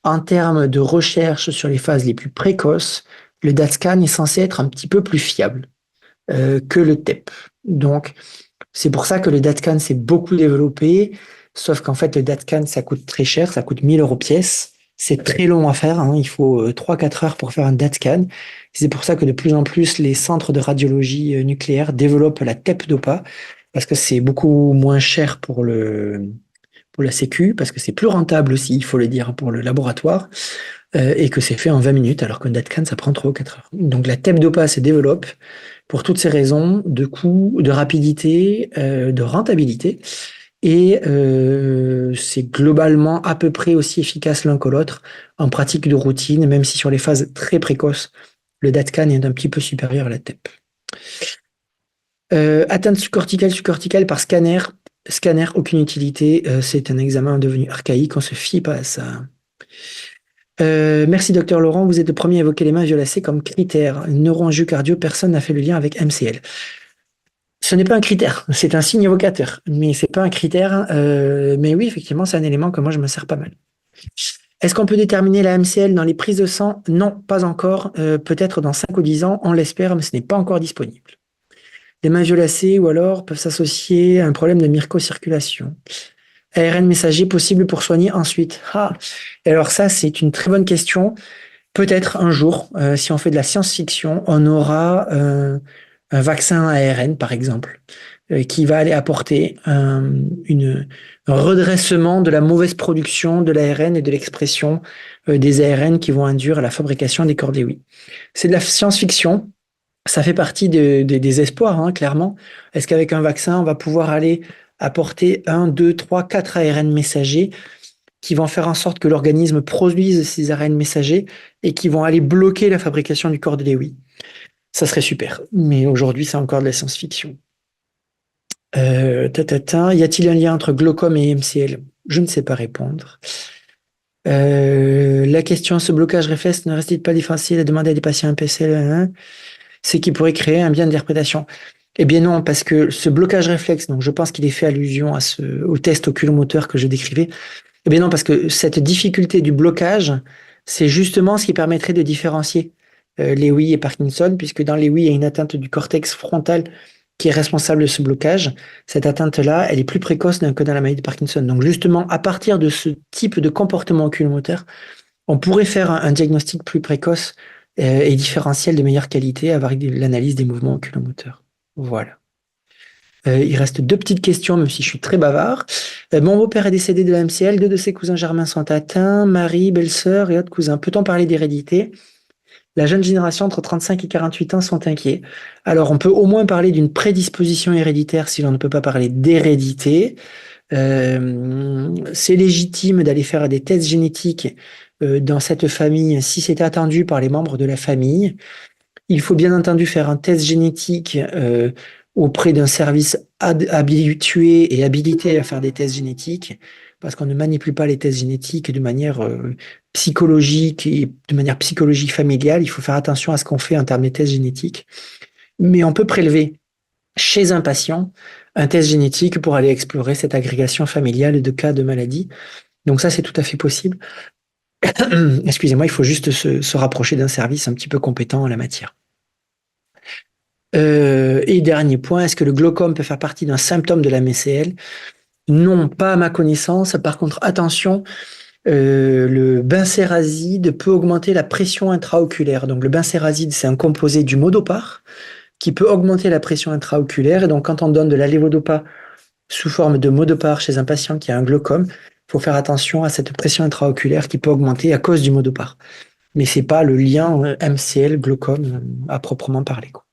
En termes de recherche sur les phases les plus précoces, le DAT-SCAN est censé être un petit peu plus fiable que le TEP. Donc, c'est pour ça que le DAT-SCAN s'est beaucoup développé, sauf qu'en fait, le DAT-SCAN, ça coûte très cher, ça coûte 1 000 € pièce. C'est très long à faire, hein, il faut 3-4 heures pour faire un DAT-SCAN. C'est pour ça que de plus en plus, les centres de radiologie nucléaire développent la TEP-DOPA, parce que c'est beaucoup moins cher pour la Sécu, parce que c'est plus rentable aussi, il faut le dire, pour le laboratoire, et que c'est fait en 20 minutes, alors qu'un DATCAN, ça prend 3 ou 4 heures. Donc la TEP-DOPA se développe pour toutes ces raisons de coût, de rapidité, de rentabilité, et c'est globalement à peu près aussi efficace l'un que l'autre en pratique de routine, même si sur les phases très précoces, le DATCAN est un petit peu supérieur à la TEP. Atteinte subcorticale par scanner. Scanner, aucune utilité. C'est un examen devenu archaïque. On se fie pas à ça. Merci, docteur Laurent. Vous êtes le premier à évoquer les mains violacées comme critère. Neuroangiocardio, personne n'a fait le lien avec MCL. Ce n'est pas un critère, c'est un signe évocateur, mais c'est pas un critère. Mais oui, effectivement, c'est un élément que moi je me sers pas mal. Est-ce qu'on peut déterminer la MCL dans les prises de sang? Non, pas encore. Peut-être dans 5 ou 10 ans, on l'espère, mais ce n'est pas encore disponible. Les mains violacées ou alors peuvent s'associer à un problème de microcirculation. ARN messager possible pour soigner ensuite. Ah, et alors ça, c'est une très bonne question. Peut-être un jour, si on fait de la science-fiction, on aura un vaccin ARN, par exemple, qui va aller apporter un redressement de la mauvaise production de l'ARN et de l'expression des ARN qui vont induire la fabrication des cordéoïdes. C'est de la science-fiction. Ça fait partie des espoirs, hein, clairement. Est-ce qu'avec un vaccin, on va pouvoir aller apporter 1, 2, 3, 4 ARN messagers qui vont faire en sorte que l'organisme produise ces ARN messagers et qui vont aller bloquer la fabrication du cordéoïde? Ça serait super. Mais aujourd'hui, c'est encore de la science-fiction. Y a-t-il un lien entre glaucome et MCL? Je ne sais pas répondre. La question, ce blocage réflexe ne reste-t-il pas difficile à demander à des patients MPCL, hein? C'est qui pourrait créer un biais d'interprétation. Eh bien non, parce que ce blocage réflexe, donc je pense qu'il est fait allusion au test oculomoteur que je décrivais. Eh bien non, parce que cette difficulté du blocage, c'est justement ce qui permettrait de différencier Lewy et Parkinson, puisque dans Lewy, il y a une atteinte du cortex frontal qui est responsable de ce blocage. Cette atteinte-là, elle est plus précoce que dans la maladie de Parkinson. Donc justement, à partir de ce type de comportement oculomoteur, on pourrait faire un diagnostic plus précoce et différentiel de meilleure qualité avec l'analyse des mouvements oculomoteurs. Voilà. Il reste 2 petites questions, même si je suis très bavard. Mon beau-père est décédé de la MCL, 2 de ses cousins germains sont atteints, mari, belle-sœur et autres cousins. Peut-on parler d'hérédité? La jeune génération entre 35 et 48 ans sont inquiets. Alors, on peut au moins parler d'une prédisposition héréditaire si l'on ne peut pas parler d'hérédité. C'est légitime d'aller faire des tests génétiques dans cette famille si c'est attendu par les membres de la famille. Il faut bien entendu faire un test génétique auprès d'un service habitué et habilité à faire des tests génétiques, parce qu'on ne manipule pas les tests génétiques de manière psychologique et de manière psychologique familiale. Il faut faire attention à ce qu'on fait en termes de tests génétiques. Mais on peut prélever chez un patient un test génétique pour aller explorer cette agrégation familiale de cas de maladie. Donc ça, c'est tout à fait possible. Excusez-moi, il faut juste se rapprocher d'un service un petit peu compétent en la matière. Et dernier point, est-ce que le glaucome peut faire partie d'un symptôme de la MCL? Non, pas à ma connaissance. Par contre, attention, le bencérazide peut augmenter la pression intraoculaire. Donc le bencérazide, c'est un composé du modopar qui peut augmenter la pression intraoculaire. Et donc quand on donne de la lévodopa sous forme de modopar chez un patient qui a un glaucome, il faut faire attention à cette pression intraoculaire qui peut augmenter à cause du modopar. Mais c'est pas le lien MCL glaucome à proprement parler, quoi.